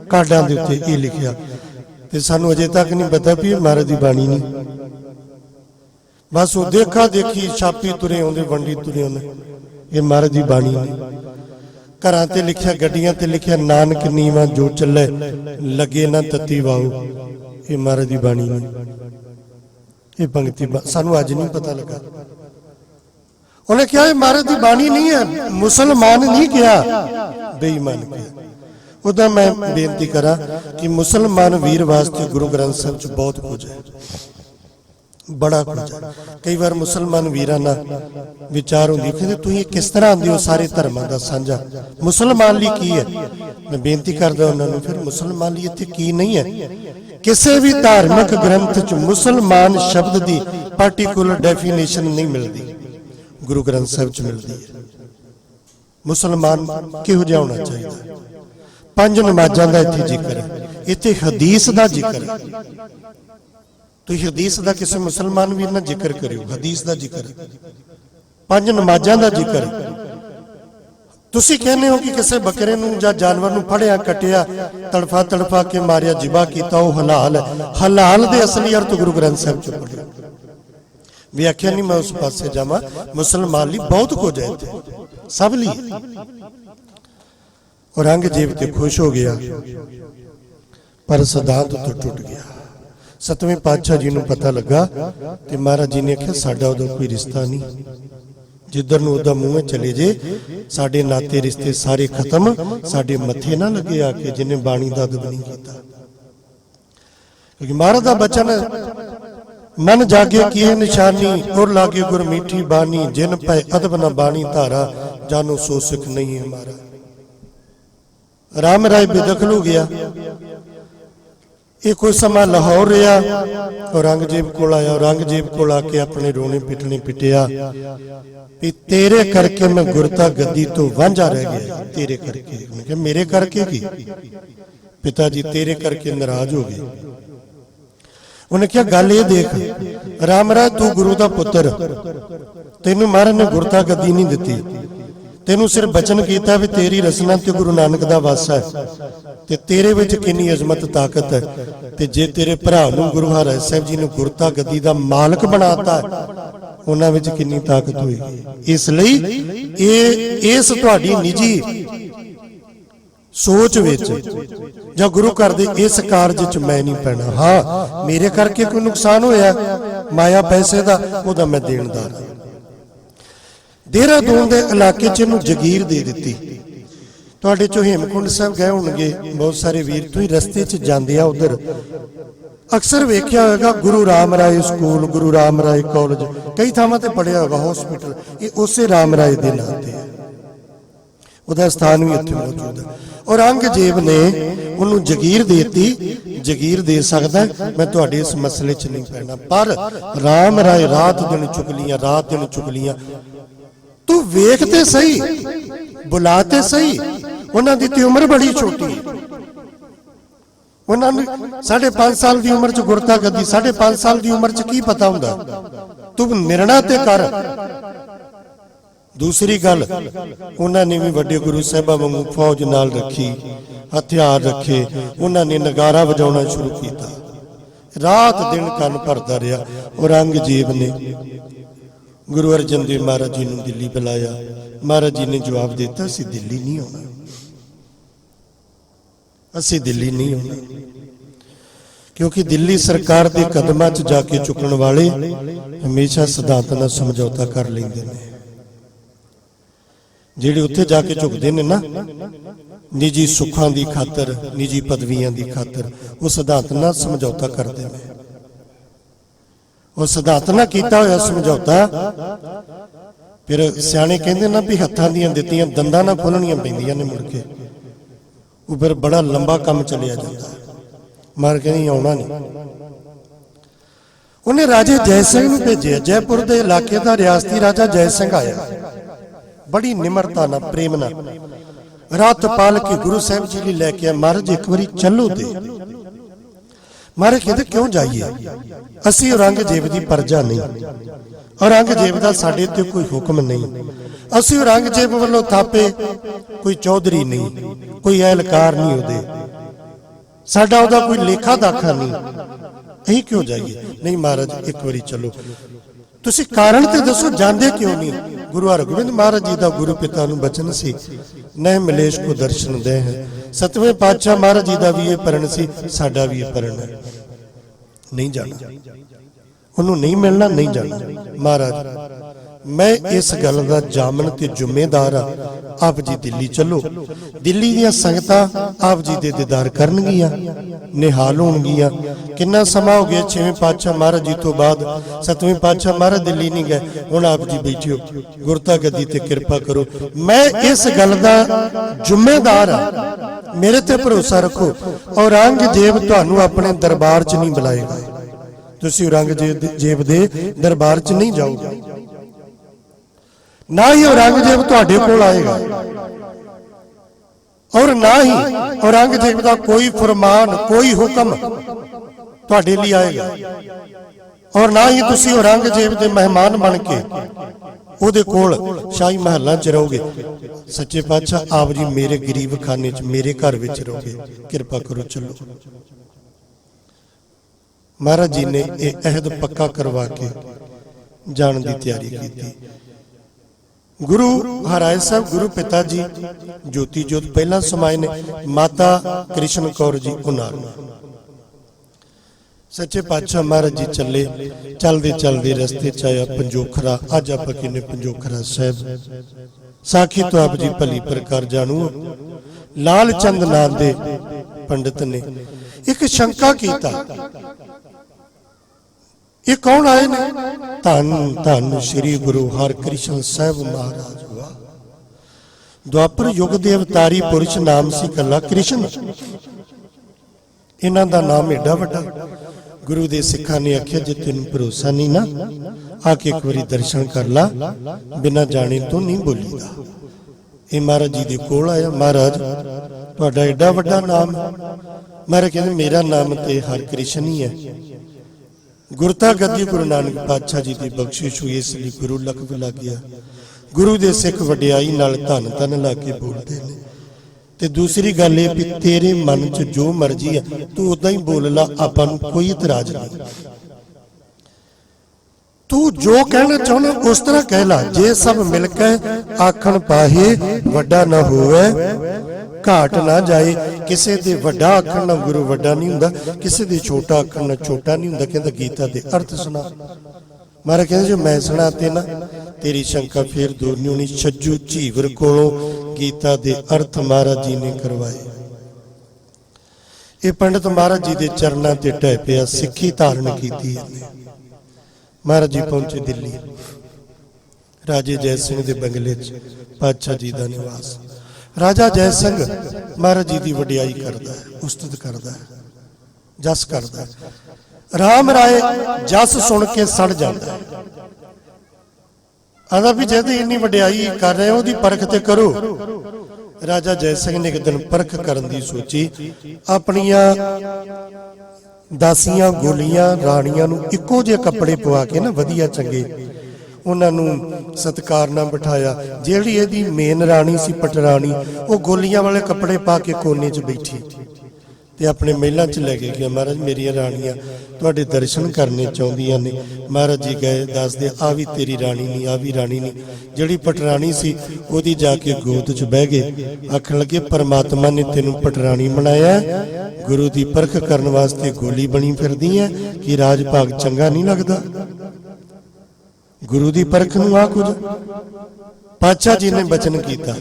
ਕਾਰਡਾਂ ਦੇ ਉੱਤੇ ਇਹ ਲਿਖਿਆ। ਤੇ ਸਾਨੂੰ ਅਜੇ ਤੱਕ ਨਹੀਂ ਪਤਾ ਵੀ ਇਹ ਮਹਾਰਾਜ ਦੀ ਬਾਣੀ ਨਹੀਂ, ਬਸ ਉਹ ਦੇਖਾ ਦੇਖੀ ਛਾਪੀ ਤੁਰੇ ਆਉਂਦੇ, ਵੰਡੀ ਤੁਰੇ ਆਉਂਦੇ। ਇਹ ਮਹਾਰਾਜ ਦੀ ਬਾਣੀ ਨਹੀਂ। ਘਰਾਂ ਤੇ ਲਿਖਿਆ, ਗੱਡੀਆਂ ਤੇ ਲਿਖਿਆ, ਨਾਨਕ ਨੀਵਾਂ ਜੋ ਚੱਲੇ, ਲੱਗੇ ਨਾ ਤੱਤੀ ਵਾਓ। ਇਹ ਮਹਾਰਾਜ ਦੀ ਬਾਣੀ ਨਹੀਂ। ਇਹ ਪੰਕਤੀ ਸਾਨੂੰ ਅੱਜ ਨਹੀਂ ਪਤਾ ਲੱਗਾ। ਉਹਨੇ ਕਿਹਾ ਇਹ ਮਹਾਰਾਜ ਦੀ ਬਾਣੀ ਨਹੀਂ ਹੈ, ਮੁਸਲਮਾਨ ਨਹੀਂ ਕਿਹਾ, ਬੇਈਮਾਨ ਕਿਹਾ। ਉਹਦਾ ਮੈਂ ਬੇਨਤੀ ਕਰਾਂ ਕਿ ਮੁਸਲਮਾਨ ਵੀਰ ਵਾਸਤੇ ਗੁਰੂ ਗ੍ਰੰਥ ਸਾਹਿਬ 'ਚ ਬਹੁਤ ਕੁਝ ਹੈ, ਬੜਾ ਕੁਝ ਹੈ। ਕਈ ਵਾਰ ਮੁਸਲਮਾਨ ਵੀਰਾਂ ਨਾਲ ਵਿਚਾਰ ਹੁੰਦੀ, ਕਹਿੰਦੇ ਤੁਸੀਂ ਕਿਸ ਤਰ੍ਹਾਂ ਆਂਦੇ ਹੋ ਸਾਰੇ ਧਰਮਾਂ ਦਾ ਸਾਂਝਾ, ਮੁਸਲਮਾਨ ਲਈ ਕੀ ਹੈ? ਮੈਂ ਬੇਨਤੀ ਕਰਦਾ ਉਹਨਾਂ ਨੂੰ, ਫਿਰ ਮੁਸਲਮਾਨ ਲਈ ਇੱਥੇ ਕੀ ਨਹੀਂ ਹੈ? ਕਿਸੇ ਵੀ ਧਾਰਮਿਕ ਗ੍ਰੰਥ 'ਚ ਮੁਸਲਮਾਨ ਸ਼ਬਦ ਦੀ ਪਾਰਟਿਕੂਲਰ ਡੈਫੀਨੇਸ਼ਨ ਨਹੀਂ ਮਿਲਦੀ, ਗੁਰੂ ਗ੍ਰੰਥ ਸਾਹਿਬ 'ਚ ਮਿਲਦੀ ਹੈ। ਮੁਸਲਮਾਨ ਕਿਹੋ ਜਿਹਾ ਹੋਣਾ ਚਾਹੀਦਾ? 5 ਨਮਾਜ਼ਾਂ ਦਾ ਇੱਥੇ ਜ਼ਿਕਰ ਹੈ, ਇੱਥੇ ਹਦੀਸ ਦਾ ਜ਼ਿਕਰ ਹੈ। ਤੁਸੀਂ ਹਦੀਸ ਦਾ ਕਿਸੇ ਮੁਸਲਮਾਨ ਵੀਰ ਨਾਲ ਜ਼ਿਕਰ ਕਰਿਓ, ਹਦੀਸ ਦਾ ਜ਼ਿਕਰ ਹੈ, 5 ਨਮਾਜ਼ਾਂ ਦਾ ਜ਼ਿਕਰ ਹੈ। ਤੁਸੀਂ ਕਹਿੰਦੇ ਹੋ ਕਿ ਕਿਸੇ ਬੱਕਰੇ ਨੂੰ ਜਾਂ ਜਾਨਵਰ ਨੂੰ ਫੜਿਆ, ਕੱਟਿਆ, ਤੜਫਾ ਕੇ ਮਾਰਿਆ, ਜ਼ਿਬਾ ਕੀਤਾ, ਉਹ ਹਲਾਲ ਹੈ। ਹਲਾਲ ਦੇ ਅਸਲੀ ਅਰਥ ਗੁਰੂ ਗ੍ਰੰਥ ਸਾਹਿਬ 'ਚ ਪੜ੍ਹਿਓ। ਵਿਆਖਿਆ ਨਹੀਂ ਮੈਂ ਉਸ ਪਾਸੇ ਜਾਵਾਂ। ਮੁਸਲਮਾਨ ਲਈ ਬਹੁਤ ਕੁਝ ਹੈ ਇੱਥੇ, ਸਭ ਲਈ। ਔਰੰਗਜ਼ੇਬ ਤੇ ਖੁਸ਼ ਹੋ ਗਿਆ, ਪਰ ਸਿਧਾਂਤ ਤੋਂ ਟੁੱਟ ਗਿਆ। 7ਵੇਂ ਪਾਤਸ਼ਾਹ ਜੀ ਨੂੰ ਪਤਾ ਲੱਗਾ ਤੇ ਮਹਾਰਾਜ ਜੀ ਨੇ ਆਖਿਆ ਸਾਡਾ ਉਹਦਾ ਕੋਈ ਰਿਸ਼ਤਾ ਨਹੀਂ, ਜਿੱਧਰ ਨੂੰ ਉਹਦਾ ਮੂੰਹ ਚਲੇ ਜੇ, ਸਾਡੇ ਨਾਤੇ ਰਿਸ਼ਤੇ ਸਾਰੇ ਖਤਮ, ਸਾਡੇ ਮੱਥੇ ਨਾ ਲੱਗੇ ਆ ਕੇ ਜਿਹਨੇ ਬਾਣੀ ਦਾ ਅਦਬ ਨਹੀਂ ਕੀਤਾ। ਕਿਉਂਕਿ ਮਹਾਰਾਜ ਦਾ ਬਚਨ ਮਨ ਜਾਗੇ ਕੀ ਨਿਸ਼ਾਨੀ, ਔਰ ਲਾਗੇ ਗੁਰ ਮੀਠੀ ਬਾਣੀ, ਜਿਨ ਪੈ ਅਦਬ ਨਾ ਬਾਣੀ ਧਾਰਾ, ਜਾਨੋ ਸੋ ਸਿੱਖ ਨਹੀਂ ਹਮਾਰਾ। राम राय बेदखल हो गया। ये कुछ समा लाहौर रहा, औरंगजेब को आया। औरंगजेब को आके अपने रोने पिटने पिटिया भी तेरे करके मैं गुरता गद्दी तो वांझा रह गया, तेरे करके। मैं कहा मेरे करके की? पिताजी तेरे करके नाराज हो गए। उन्हें क्या गल ये देख, राम राय तू गुरु का पुत्र, तेनू महाराज ने गुरता गद्दी नहीं दिती, तेनू सिर्फ बचन किया भी तेरी रसना ते गुरु नानक दा वास है, ते तेरे विच किन्नी अजमत ताकत है। ते जे तेरे भरा नूं गुरु हरराय साहिब जी ने गुरता गद्दी दा मालक बनाता है, उन्हां विच किन्नी ताकत होएगी। इसलिए इस तुहाडी निजी सोच विच जां गुरु घर दे इस कारज च मैं नहीं पैना। हाँ मेरे करके कोई नुकसान होया माया पैसे दा, ओदा मैं देणदार हां। देहरादून के इलाके च इहनूं जगीर दे दित्ती। तुहाडे चों हेमकुंड साहिब गए होणगे बहुत सारे वीर, तुसीं रस्ते च जांदे आ उधर अक्सर वेख्या होगा गुरु राम राय स्कूल, गुरु राम राय कॉलेज, कई थावां ते पढ़िया होगा हॉस्पिटल, ये उसे राम राय दे नाम ते है, उहदा स्थान भी इत्थे मौजूद है। औरंगजेब ने उन्होंने जगीर देती, जगीर दे सकदा, मैं तुहाडे इस मसले च नहीं पैना। पर राम राय रात दिन चुगलियां, रात दिन चुगलियां। तू वेखते सही, बुलाते सही, उन्हां दी ते उम्र बड़ी छोटी है। उन्होंने 5.5 साल की उम्र च गुरता गद्दी, 5.5 साल की उम्र च की पता हुंदा? तू निर्णय ते कर। दूसरी गल, उन्होंने भी वड्डे गुरु साहिबां वांगू फौज नाल रखी, हथियार रखे, उन्होंने नगारा वजाउणा शुरू किया, रात दिन कन भरदा रहा। औरंगजेब ने गुरु अर्जन देव महाराज जी ने दिल्ली बुलाया। महाराज जी ने जवाब दिता, असीं दिल्ली नहीं आउणा, असीं दिल्ली नहीं आउणा, क्योंकि दिल्ली सरकार के कदमां च जाके चुकण वाले हमेशा सिद्धांत नाल समझौता कर लैंदे ने। जिहड़े उत्थे जाके झुकदे ने ना निजी सुखां दी खातर, निजी पदवियां दी खातर, वो सिद्धांत नाल समझौता करदे ने। और सिद्धांत नाल कीता होया समझौता फिर सियाणे कहंदे ना भी हत्थां दीयां दित्तियां दंदां नाल खोलणीआं पैंदियां ने, मुड़ के वो फिर बड़ा लंबा काम चलिया जाता है। मार के नहीं आउणा नहीं। उन्हें राजे जय सिंह नूं भेजिया, जयपुर के इलाके का रियासती राजा जय सिंह आया, बड़ी निमरता ना प्रेम ना रात पाल के गुरु साहिब जी लिए लैके आया। महाराज एक बारी चलो दे। महाराज कहते क्यों जाइए, असी औरंगजेब की प्रजा नहीं, औरंगजेब का साडे ते कोई हुक्म नहीं, असी औरंगजेब वालों थापे कोई चौधरी नहीं, कोई एहलकार नहीं, उहदे साडा उहदा कोई लेखा दाखा नहीं, अहीं क्यों जाइए? नहीं महाराज एक बारी चलो। तुसी कारण ते दसो, जांदे क्यों नहीं? गुरु हरगोबिंद महाराज जी का गुरु पिता नूं बचन सी, नह मिलेश को दर्शन दे है। 7वें पातशाह महाराज जी का भी ये प्रण सी, साडा भी ये प्रण है, नहीं जाना, उन्होंने नहीं मिलना, नहीं जाना। महाराज मैं इस गल का जामन ते जिम्मेदार हाँ, आप जी दिल्ली चलो। दिल्ली दीयां संगतां आप जी दे दीदार करनगियां, निहाल होणगियां। कितना समा हो गया 6वें पातशाह महाराज जी तो बाद, 7वें पातशाह महाराज दिल्ली नहीं गए, हुण आप जी बैठियो, गुरता गद्दी ते कृपा करो। मैं इस गल का जिम्मेदार हाँ, मेरे ते भरोसा रखो। औरंगजेब तुहानूं अपने दरबार च नहीं बुलाएगा, तुसीं औरंगजेब दे दरबार च नहीं जाओगे, ना ही औरंगजेब तुहाडे कोल आएगा, और ना ही औरंगजेब का कोई फरमान, कोई हुक्म तुहाडे लिए आएगा, और ना ही तुसी औरंगजेब दे मेहमान बन के उहदे कोल शाही महलां च रहोगे। सच्चे पातशाह आप जी मेरे गरीब खाने च, मेरे घर विच रहोगे, कृपा करो चलो। महाराज जी ने यह अहद पक्का करवा के जान की तैयारी की। गुरु हराय साहब गुरु पिता जी ज्योति जोत पहला समाये ने, माता कृष्ण कौर जी उनार। सच्चे पातशाह महाराज जी चले, चलते चलते रस्ते च आया पंजोखरा। अज आप किने पंजोखरा साहब साखी तो आप जी भली प्रकार जानू। लाल चंद नाम दे पंडित ने एक शंका कीता, ये कौन आए ने? धन धन श्री गुरु हरकृष्ण साहब महाराज। ਦੁਆਪਰ ਯੁੱਗ ਦੇ ਅਵਤਾਰੀ ਪੁਰਸ਼ ਨਾਮ ਸੀ ਕੱਲਾ ਕ੍ਰਿਸ਼ਨ। ਇਹਨਾਂ ਦਾ ਨਾਮ ਏਡਾ ਵੱਡਾ। ਗੁਰੂ ਦੇ ਸਿੱਖਾਂ ਨੇ ਆਖਿਆ ਜੇ ਤੈਨੂੰ ਭਰੋਸਾ ਨਹੀਂ ਨਾ, ਆ ਕੇ ਇੱਕ ਵਾਰੀ ਦਰਸ਼ਨ ਕਰ ਲਾ, ਬਿਨਾਂ ਜਾਣੇ ਤੋਂ ਨਹੀਂ ਬੋਲੀਦਾ। ਇਹ ਮਹਾਰਾਜ ਜੀ ਦੇ ਕੋਲ ਆਇਆ, ਮਹਾਰਾਜ ਤੁਹਾਡਾ ਏਡਾ ਵੱਡਾ ਨਾਮ। ਮਹਾਰਾਜ ਕਹਿੰਦੇ ਮੇਰਾ ਨਾਮ ਤੇ ਹਰਿ ਕ੍ਰਿਸ਼ਨ ਹੀ ਹੈ। ਗੁਰਤਾ ਗੱਦੀ ਗੁਰੂ ਨਾਨਕ ਪਾਤਸ਼ਾਹ ਜੀ ਦੀ ਬਖਸ਼ਿਸ਼ ਹੋਈ, ਇਸ ਲਈ ਗੁਰੂ ਲਖਬ ਲੱਗ ਗਿਆ। ਗੁਰੂ ਦੇ ਸਿੱਖ ਵਡਿਆਈ ਨਾਲ ਧੰਨ ਧੰਨ ਲਾ ਕੇ ਬੋਲਦੇ ਨੇ। ਤੇ ਦੂਸਰੀ ਗੱਲ ਇਹ ਵੀ ਤੇਰੇ ਮਨ 'ਚ ਜੋ ਮਰਜ਼ੀ ਹੈ ਤੂੰ ਉਦਾਂ ਹੀ ਬੋਲ ਲਾ, ਆਪਾਂ ਨੂੰ ਕੋਈ ਇਤਰਾਜ਼ ਨਹੀਂ। ਤੂੰ ਜੋ ਕਹਿਣਾ ਚਾਹੁੰਦਾ ਉਸ ਤਰ੍ਹਾਂ ਕਹਿ ਲਾ। ਜੇ ਸਭ ਮਿਲ ਕੇ ਆਖਣ ਪਾਹੇ ਵੱਡਾ ਨਾ ਹੋਵੇ, ਘਾਟ ਨਾ ਜਾਏ। ਕਿਸੇ ਦੇ ਵੱਡਾ ਆਖਣ ਨਾਲ ਗੁਰੂ ਵੱਡਾ ਨਹੀਂ ਹੁੰਦਾ, ਕਿਸੇ ਦੇ ਛੋਟਾ ਆਖਣ ਨਾਲ ਛੋਟਾ ਨਹੀਂ ਹੁੰਦਾ। ਕਹਿੰਦਾ ਗੀਤਾ ਦੇ ਅਰਥ ਸੁਣਾ। ਮਹਾਰਾਜ ਕਹਿੰਦੇ ਜੇ ਮੈਂ ਸੁਣਾਤੇ ਨਾ ਤੇਰੀ ਸ਼ੰਕਾ ਫੇਰ ਦੂਰ ਨਹੀਂ ਹੋਣੀ। ਛੱਜੂ ਝੀਵਰ ਕੋਲੋਂ ਗੀਤਾ ਦੇ ਅਰਥ ਮਹਾਰਾਜ ਜੀ ਨੇ ਕਰਵਾਏ। ਇਹ ਪੰਡਤ ਮਹਾਰਾਜ ਜੀ ਦੇ ਚਰਨਾਂ ਤੇ ਢਹਿ ਪਿਆ, ਸਿੱਖੀ ਧਾਰਨ ਕੀਤੀ ਹੈ। ਮਹਾਰਾਜ ਜੀ ਪਹੁੰਚੇ ਦਿੱਲੀ, ਰਾਜੇ ਜੈ ਸਿੰਘ ਦੇ ਬੰਗਲੇ 'ਚ ਪਾਤਸ਼ਾਹ ਜੀ ਦਾ ਨਿਵਾਸ। ਰਾਜਾ ਜੈ ਸਿੰਘ ਮਹਾਰਾਜ ਜੀ ਦੀ ਵਡਿਆਈ ਕਰਦਾ ਹੈ, ਉਸਤਤ ਕਰਦਾ ਹੈ, ਜਸ ਕਰਦਾ ਹੈ। ਰਾਮ ਰਾਏ ਜਸ ਸੁਣ ਕੇ ਸੜ ਜਾਂਦਾ ਹੈ। ਆਂਦਾ ਵੀ ਜੇ ਤੇ ਇੰਨੀ ਵਡਿਆਈ ਕਰ ਰਹੇ ਹੋ ਉਹਦੀ ਪਰਖ ਤੇ ਕਰੋ। ਰਾਜਾ ਜੈ ਸਿੰਘ ਨੇ ਇੱਕ ਦਿਨ ਪਰਖ ਕਰਨ ਦੀ ਸੋਚੀ। ਆਪਣੀਆਂ ਦਾਸੀਆਂ ਗੋਲੀਆਂ ਰਾਣੀਆਂ ਨੂੰ ਇੱਕੋ ਜਿਹੇ ਕੱਪੜੇ ਪਵਾ ਕੇ ਨਾ ਵਧੀਆ ਚੰਗੇ ਉਹਨਾਂ ਨੂੰ ਸਤਿਕਾਰ ਨਾਲ ਬਿਠਾਇਆ। ਜਿਹੜੀ ਇਹਦੀ ਮੇਨ ਰਾਣੀ ਸੀ ਪਟਰਾਣੀ, ਉਹ ਗੋਲੀਆਂ ਵਾਲੇ ਕੱਪੜੇ ਪਾ ਕੇ ਕੋਨੇ 'ਚ ਬੈਠੀ ਤੇ ਆਪਣੇ ਮਹਿਲਾਂ 'ਚ ਲੈ ਕੇ ਗਿਆ। ਮਹਾਰਾਜ ਮੇਰੀਆਂ ਰਾਣੀਆਂ ਤੁਹਾਡੇ ਦਰਸ਼ਨ ਕਰਨੇ ਚਾਹੁੰਦੀਆਂ ਨੇ। ਮਹਾਰਾਜ ਜੀ ਗਏ, ਦੱਸਦੇ ਆ ਵੀ ਤੇਰੀ ਰਾਣੀ ਨਹੀਂ, ਆ ਵੀ ਰਾਣੀ ਨਹੀਂ। ਜਿਹੜੀ ਪਟਰਾਣੀ ਸੀ ਉਹਦੀ ਜਾ ਕੇ ਗੋਦ 'ਚ ਬਹਿ ਗਏ। ਆਖਣ ਲੱਗੇ ਪਰਮਾਤਮਾ ਨੇ ਤੈਨੂੰ ਪਟਰਾਣੀ ਬਣਾਇਆ, ਗੁਰੂ ਦੀ ਪਰਖ ਕਰਨ ਵਾਸਤੇ ਗੋਲੀ ਬਣੀ ਫਿਰਦੀ ਹੈ ਕਿ ਰਾਜ ਭਾਗ ਚੰਗਾ ਨਹੀਂ ਲੱਗਦਾ। ਗੁਰੂ ਦੀ ਪਰਖ ਨੂੰ ਆ ਕੁਝ ਪਾਤਸ਼ਾਹ ਜੀ ਨੇ ਬਚਨ ਕੀਤਾ,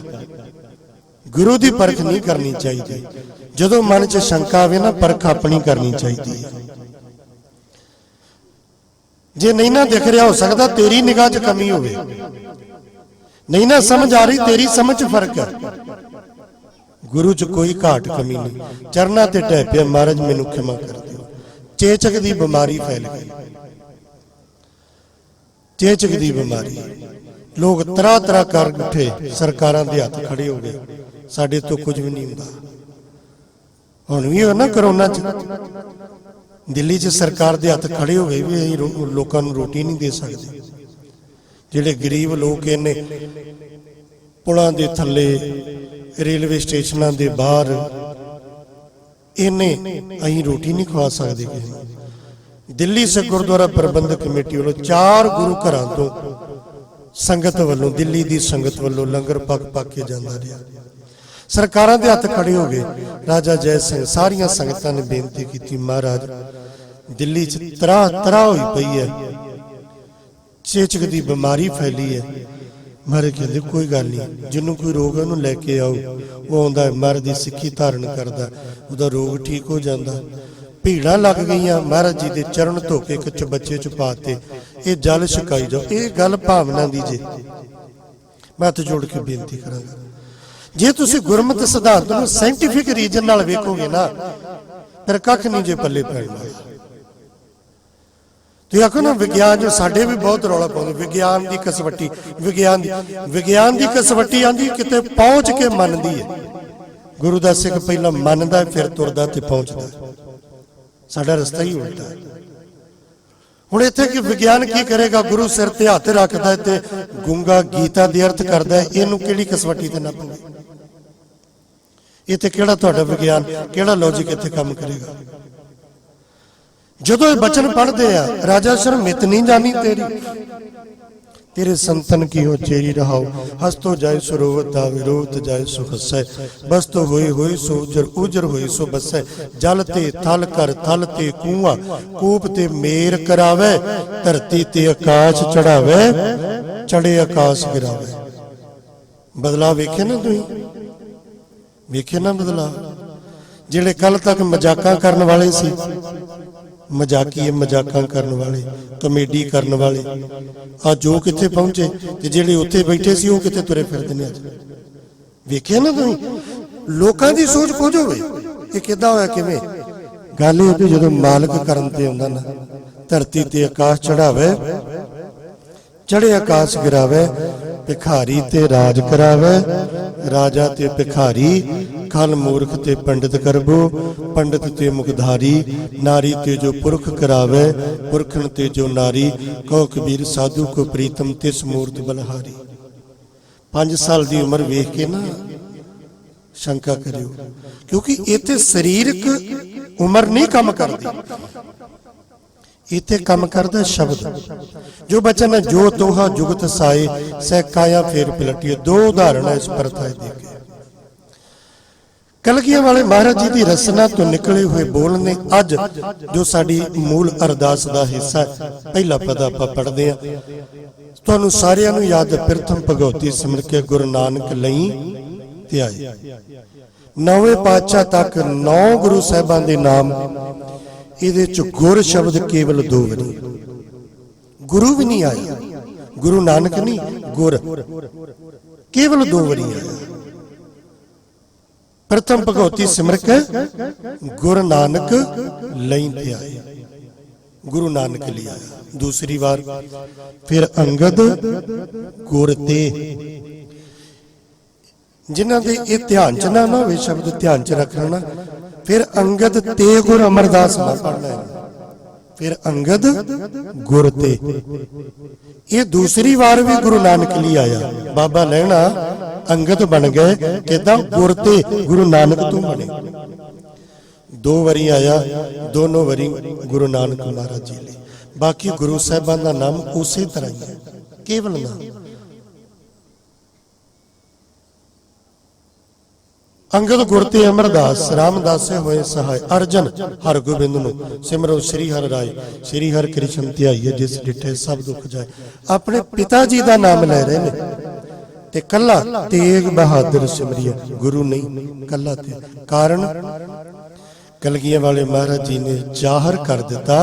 ਗੁਰੂ ਦੀ ਪਰਖ ਨਹੀਂ ਕਰਨੀ ਚਾਹੀਦੀ। ਜਦੋਂ ਮਨ 'ਚ ਸ਼ੰਕਾ ਆਵੇ ਨਾ, ਪਰਖ ਆਪਣੀ ਕਰਨੀ ਚਾਹੀਦੀ ਹੈ। ਜੇ ਨਹੀਂ ਨਾ ਦਿਖ ਰਿਹਾ, ਹੋ ਸਕਦਾ ਤੇਰੀ ਨਿਗਾਹ 'ਚ ਕਮੀ ਹੋਵੇ। ਨਹੀਂ ਨਾ ਸਮਝ ਆ ਰਹੀ, ਤੇਰੀ ਸਮਝ 'ਚ ਫਰਕ ਹੈ। ਗੁਰੂ 'ਚ ਕੋਈ ਘਾਟ ਕਮੀ ਨਹੀਂ। ਚਰਨਾਂ ਤੇ ਢਹਿ ਪਿਆ, ਮਹਾਰਾਜ ਮੈਨੂੰ ਖਿਮਾ ਕਰ ਦਿਓ। ਚੇਚਕ ਦੀ ਬਿਮਾਰੀ ਫੈਲ ਗਈ। ਚੇਚਕ ਦੀ ਬਿਮਾਰੀ, ਲੋਕ ਤਰ੍ਹਾਂ ਤਰ੍ਹਾਂ ਕਰ ਉੱਠੇ, ਸਰਕਾਰਾਂ ਦੇ ਹੱਥ ਖੜੇ ਹੋ ਗਏ, ਸਾਡੇ ਤੋਂ ਕੁਝ ਵੀ ਨਹੀਂ ਹੁੰਦਾ। ਹੁਣ ਵੀ ਹੋ ਨਾ ਕਰੋਨਾ 'ਚ ਦਿੱਲੀ 'ਚ ਸਰਕਾਰ ਦੇ ਹੱਥ ਖੜੇ ਹੋ ਗਏ ਵੀ ਅਸੀਂ ਲੋਕਾਂ ਨੂੰ ਰੋਟੀ ਨਹੀਂ ਦੇ ਸਕਦੇ। ਜਿਹੜੇ ਗਰੀਬ ਲੋਕ ਇਹਨੇ ਪੁਲਾਂ ਦੇ ਥੱਲੇ, ਰੇਲਵੇ ਸਟੇਸ਼ਨਾਂ ਦੇ ਬਾਹਰ, ਇਹਨੇ ਅਸੀਂ ਰੋਟੀ ਨਹੀਂ ਖਵਾ ਸਕਦੇ। ਦਿੱਲੀ ਸਿੱਖ ਗੁਰਦੁਆਰਾ ਪ੍ਰਬੰਧਕ ਕਮੇਟੀ ਵੱਲੋਂ 4 ਗੁਰੂ ਘਰਾਂ ਤੋਂ ਸੰਗਤ ਵੱਲੋਂ, ਦਿੱਲੀ ਦੀ ਸੰਗਤ ਵੱਲੋਂ ਲੰਗਰ ਪੱਕ ਕੇ ਜਾਂਦਾ ਰਿਹਾ। ਸਰਕਾਰਾਂ ਦੇ ਹੱਥ ਖੜੇ ਹੋ ਗਏ। ਰਾਜਾ ਜੈ ਸਿੰਘ, ਸਾਰੀਆਂ ਸੰਗਤਾਂ ਨੇ ਬੇਨਤੀ ਕੀਤੀ, ਮਹਾਰਾਜ ਦਿੱਲੀ 'ਚ ਤਰਾ ਹੋਈ ਪਈ ਹੈ, ਚੇਚਕ ਦੀ ਬਿਮਾਰੀ ਫੈਲੀ ਹੈ। ਮਹਾਰਾਜ ਕਹਿੰਦੇ ਕੋਈ ਗੱਲ ਨਹੀਂ, ਜਿਹਨੂੰ ਕੋਈ ਰੋਗ ਹੈ ਉਹਨੂੰ ਲੈ ਕੇ ਆਓ। ਉਹ ਆਉਂਦਾ, ਮਹਾਰਾਜ ਦੀ ਸਿੱਖੀ ਧਾਰਨ ਕਰਦਾ, ਉਹਦਾ ਰੋਗ ਠੀਕ ਹੋ ਜਾਂਦਾ। ਭੀੜਾਂ ਲੱਗ ਗਈਆਂ, ਮਹਾਰਾਜ ਜੀ ਦੇ ਚਰਨ ਧੋ ਕੇ ਇੱਕ ਚਬੱਚੇ 'ਚ ਪਾਤੇ, ਇਹ ਜਲ ਛਕਾਈ ਜਾਓ। ਇਹ ਗੱਲ ਭਾਵਨਾ ਦੀ ਜੇ ਮੈਂ ਹੱਥ ਜੋੜ ਕੇ ਬੇਨਤੀ ਕਰਾਂਗਾ। ਜੇ ਤੁਸੀਂ ਗੁਰਮਤਿ ਸਿਧਾਂਤ ਨੂੰ ਸਾਇੰਟੀਫਿਕ ਰੀਜਨ ਨਾਲ ਵੇਖੋਗੇ ਨਾ, ਫਿਰ ਕੱਖ ਨਹੀਂ ਜੇ ਪੱਲੇ ਪੈਣ ਵਾਲਾ। ਤੁਸੀਂ ਆਖੋ ਨਾ ਵਿਗਿਆਨ, ਜੋ ਸਾਡੇ ਵੀ ਬਹੁਤ ਰੌਲਾ ਪਾਉਂਦੇ, ਵਿਗਿਆਨ ਦੀ ਕਸਵੱਟੀ, ਵਿਗਿਆਨ ਦੀ ਕਸਵੱਟੀ ਆਂਦੀ ਕਿਤੇ ਪਹੁੰਚ ਕੇ ਮੰਨਦੀ ਹੈ। ਗੁਰੂ ਦਾ ਸਿੱਖ ਪਹਿਲਾਂ ਮੰਨਦਾ, ਫਿਰ ਤੁਰਦਾ ਤੇ ਪਹੁੰਚਦਾ। ਸਾਡਾ ਰਸਤਾ ਹੀ ਉਲਟਾ ਹੈ। ਹੁਣ ਇੱਥੇ ਕਿ ਵਿਗਿਆਨ ਕੀ ਕਰੇਗਾ? ਗੁਰੂ ਸਿਰ ਤੇ ਹੱਥ ਰੱਖਦਾ ਤੇ ਗੂੰਗਾ ਗੀਤਾ ਦੇ ਅਰਥ ਕਰਦਾ, ਇਹਨੂੰ ਕਿਹੜੀ ਕਸਵੱਟੀ ਤੇ ਨਾਪੋਗੇ? ਇੱਥੇ ਕਿਹੜਾ ਤੁਹਾਡਾ ਵਿਗਿਆਨ, ਕਿਹੜਾ ਲੌਜਿਕ ਇੱਥੇ ਕੰਮ ਕਰੇਗਾ? ਜਦੋਂ ਇਹ ਬਚਨ ਪੜ੍ਹਦੇ ਆ, ਰਾਜਾ ਸ਼ਰਮਿਤ ਨਹੀਂ ਜਾਣੀ ਤੇਰੀ, तेरे संतन की हो चेरी रहाओ, हस तो जाए सरोवर दावे, रोत जाए सो हसै, बस तो होए सो उजर, उजर होए सो बसै, जल ते थल कर, थल ते कुआं, कूप ते मेर करावे, धरती ते आकाश चढ़ावे, चढ़े आकाश गिरावे। बदलाव वेखे ना तुसीं, वेखे ना बदलाव? जिहड़े कल तक मजाकां करन वाले सी, मजाकी मजाकां करन वाले, कमेडी करन वाले, आज जो किथे पहुंचे ते जिहड़े उत्थे बैठे सी वो किथे तुरे फिरदे ने। ਵੇਖਿਆ ਨਾ ਤੁਸੀਂ, ਲੋਕਾਂ ਦੀ ਸੋਚ ਕੁਝ ਹੋਵੇ, ਇਹ ਕਿੱਦਾਂ ਹੋਇਆ, ਕਿਵੇਂ? ਗੱਲ ਇਹ ਵੀ ਜਦੋਂ ਮਾਲਕ ਕਰਨ ਤੇ ਆਉਂਦਾ ਨਾ, ਧਰਤੀ ਤੇ ਆਕਾਸ਼ ਚੜਾਵੇ, ਚੜੇ ਆਕਾਸ਼ ਗਿਰਾਵੇ, ਭਿਖਾਰੀ ਤੇ ਰਾਜ ਕਰਾਵੇ, ਰਾਜਾ ਤੇ ਭਿਖਾਰੀ, ਖਲ ਮੂਰਖ ਤੇ ਪੰਡਿਤ ਕਰਬੋ, ਪੰਡਿਤ ਤੇ ਮੁਖਧਾਰੀ, ਨਾਰੀ ਤੇ ਜੋ ਪੁਰਖ ਕਰਾਵੇ, ਪੁਰਖਨ ਤੇ ਜੋ ਨਾਰੀ, ਕਹੋ ਕਬੀਰ ਸਾਧੂ ਕੋ ਪ੍ਰੀਤਮ ਤਿਸ ਮੂਰਤ ਬਲਹਾਰੀ। 5 ਸਾਲ ਦੀ ਉਮਰ ਵੇਖ ਕੇ ਨਾ ਸ਼ੰਕਾ ਕਰਿਓ, ਕਿਉਂਕਿ ਇੱਥੇ ਸਰੀਰਕ ਉਮਰ ਨਹੀਂ ਕੰਮ ਕਰਦੀ, ਇੱਥੇ ਕੰਮ ਕਰਦਾ ਸ਼ਬਦ। ਜੋ ਬਚਨ ਜੋ ਤੋਹਾ ਜੁਗਤ ਸਾਏ, ਸਹਿ ਕਾਇਆ ਫੇਰ ਪਲਟੀਏ। 2 ਉਦਾਹਰਣ ਇਸ ਪ੍ਰਥਾ ਦੇ ਕੇ। ਕਲਗੀਆਂ ਵਾਲੇ ਮਹਾਰਾਜ ਜੀ ਦੀ ਰਸਨਾ ਤੋਂ ਨਿਕਲੇ ਹੋਏ ਬੋਲ ਨੇ ਅੱਜ ਜੋ ਸਾਡੀ ਮੂਲ ਅਰਦਾਸ ਦਾ ਹਿੱਸਾ ਹੈ, ਪਹਿਲਾ ਪਦ ਆਪਾਂ ਪੜ੍ਹਦੇ ਹਾਂ। ਤੁਹਾਨੂੰ ਸਾਰਿਆਂ ਨੂੰ ਯਾਦ ਹੈ, ਪ੍ਰਥਮ ਭਗਉਤੀ ਸਿਮਰ ਕੇ ਗੁਰੂ ਨਾਨਕ ਲਈ ਧਿਆਏ। 9ਵੇਂ ਪਾਤਸ਼ਾਹ ਤੱਕ 9 ਗੁਰੂ ਸਾਹਿਬਾਂ ਦੇ ਨਾਮ, ਇਹਦੇ ਚ ਗੁਰ ਸ਼ਬਦ ਕੇਵਲ 2 ਵਾਰੀ, ਗੁਰੂ ਵੀ ਨਹੀਂ ਆਇਆ, ਗੁਰੂ ਨਾਨਕ ਨਹੀਂ, ਗੁਰ ਕੇਵਲ 2 ਵਾਰੀ ਆਇਆ। ਪ੍ਰਥਮ ਭਗਉਤੀ ਸਿਮਰ ਕੇ ਗੁਰੂ ਨਾਨਕ ਲਈ ਧਿਆਏ, ਗੁਰੂ ਨਾਨਕ ਲਈ ਆਇਆ। ਦੂਸਰੀ ਵਾਰ ਫਿਰ ਅੰਗਦ ਗੁਰ ਤੇ, ਜਿਨ੍ਹਾਂ ਦੇ ਇਹ ਧਿਆਨ ਚ ਨਾ ਹੋਵੇ, ਸ਼ਬਦ ਧਿਆਨ ਚ ਰੱਖਣਾ। ਫਿਰ ਅੰਗਦ ਤੇ ਗੁਰ ਅਮਰਦਾਸ ਨਾ ਪੜਨਾ ਹੈ, ਫਿਰ ਅੰਗਦ ਗੁਰ ਤੇ। ਇਹ ਦੂਸਰੀ ਵਾਰ ਵੀ ਗੁਰੂ ਨਾਨਕ ਲਈ ਆਇਆ। ਬਾਬਾ ਲਹਿਣਾ ਅੰਗਦ ਬਣ ਗਏ, ਕਿਦਾਂ? ਗੁਰ ਤੇ, ਗੁਰੂ ਨਾਨਕ ਤੋਂ ਬਣੇ। 2 ਵਾਰੀ ਆਇਆ, ਦੋਨੋਂ ਵਾਰੀ ਗੁਰੂ ਨਾਨਕ ਮਹਾਰਾਜ ਜੀ ਲਈ। ਬਾਕੀ ਗੁਰੂ ਸਾਹਿਬਾਂ ਦਾ ਨਾਮ ਉਸੇ ਤਰ੍ਹਾਂ ਹੀ ਹੈ, ਕੇਵਲ ਨਾਮ। ਅੰਗਦ ਗੁਰ ਤੇ ਅਮਰਦਾਸ, ਰਾਮਦਾਸੇ ਹੋਏ ਸਹਾਇ। ਅਰਜਨ ਹਰਗੋਬਿੰਦ ਨੂੰ ਸਿਮਰੋ ਸ੍ਰੀ ਹਰਿ ਰਾਏ, ਸ੍ਰੀ ਹਰਿ ਕ੍ਰਿਸ਼ਨ ਧਿਆਈਏ, ਜਿਸ ਡਿਠੇ ਸਭ ਦੁੱਖ ਜਾਏ। ਆਪਣੇ ਪਿਤਾ ਜੀ ਦਾ ਨਾਮ ਲੈ ਰਹੇ ਨੇ, ਤੇ ਕੱਲਾ ਤੇਗ ਬਹਾਦਰ ਸਿਮਰਿਆ, ਗੁਰੂ ਨਹੀਂ, ਕੱਲਾ ਤੇ। ਕਾਰਨ ਕਲਗੀਆਂ ਵਾਲੇ ਮਹਾਰਾਜ ਜੀ ਨੇ ਜ਼ਾਹਰ ਕਰ ਦਿੱਤਾ,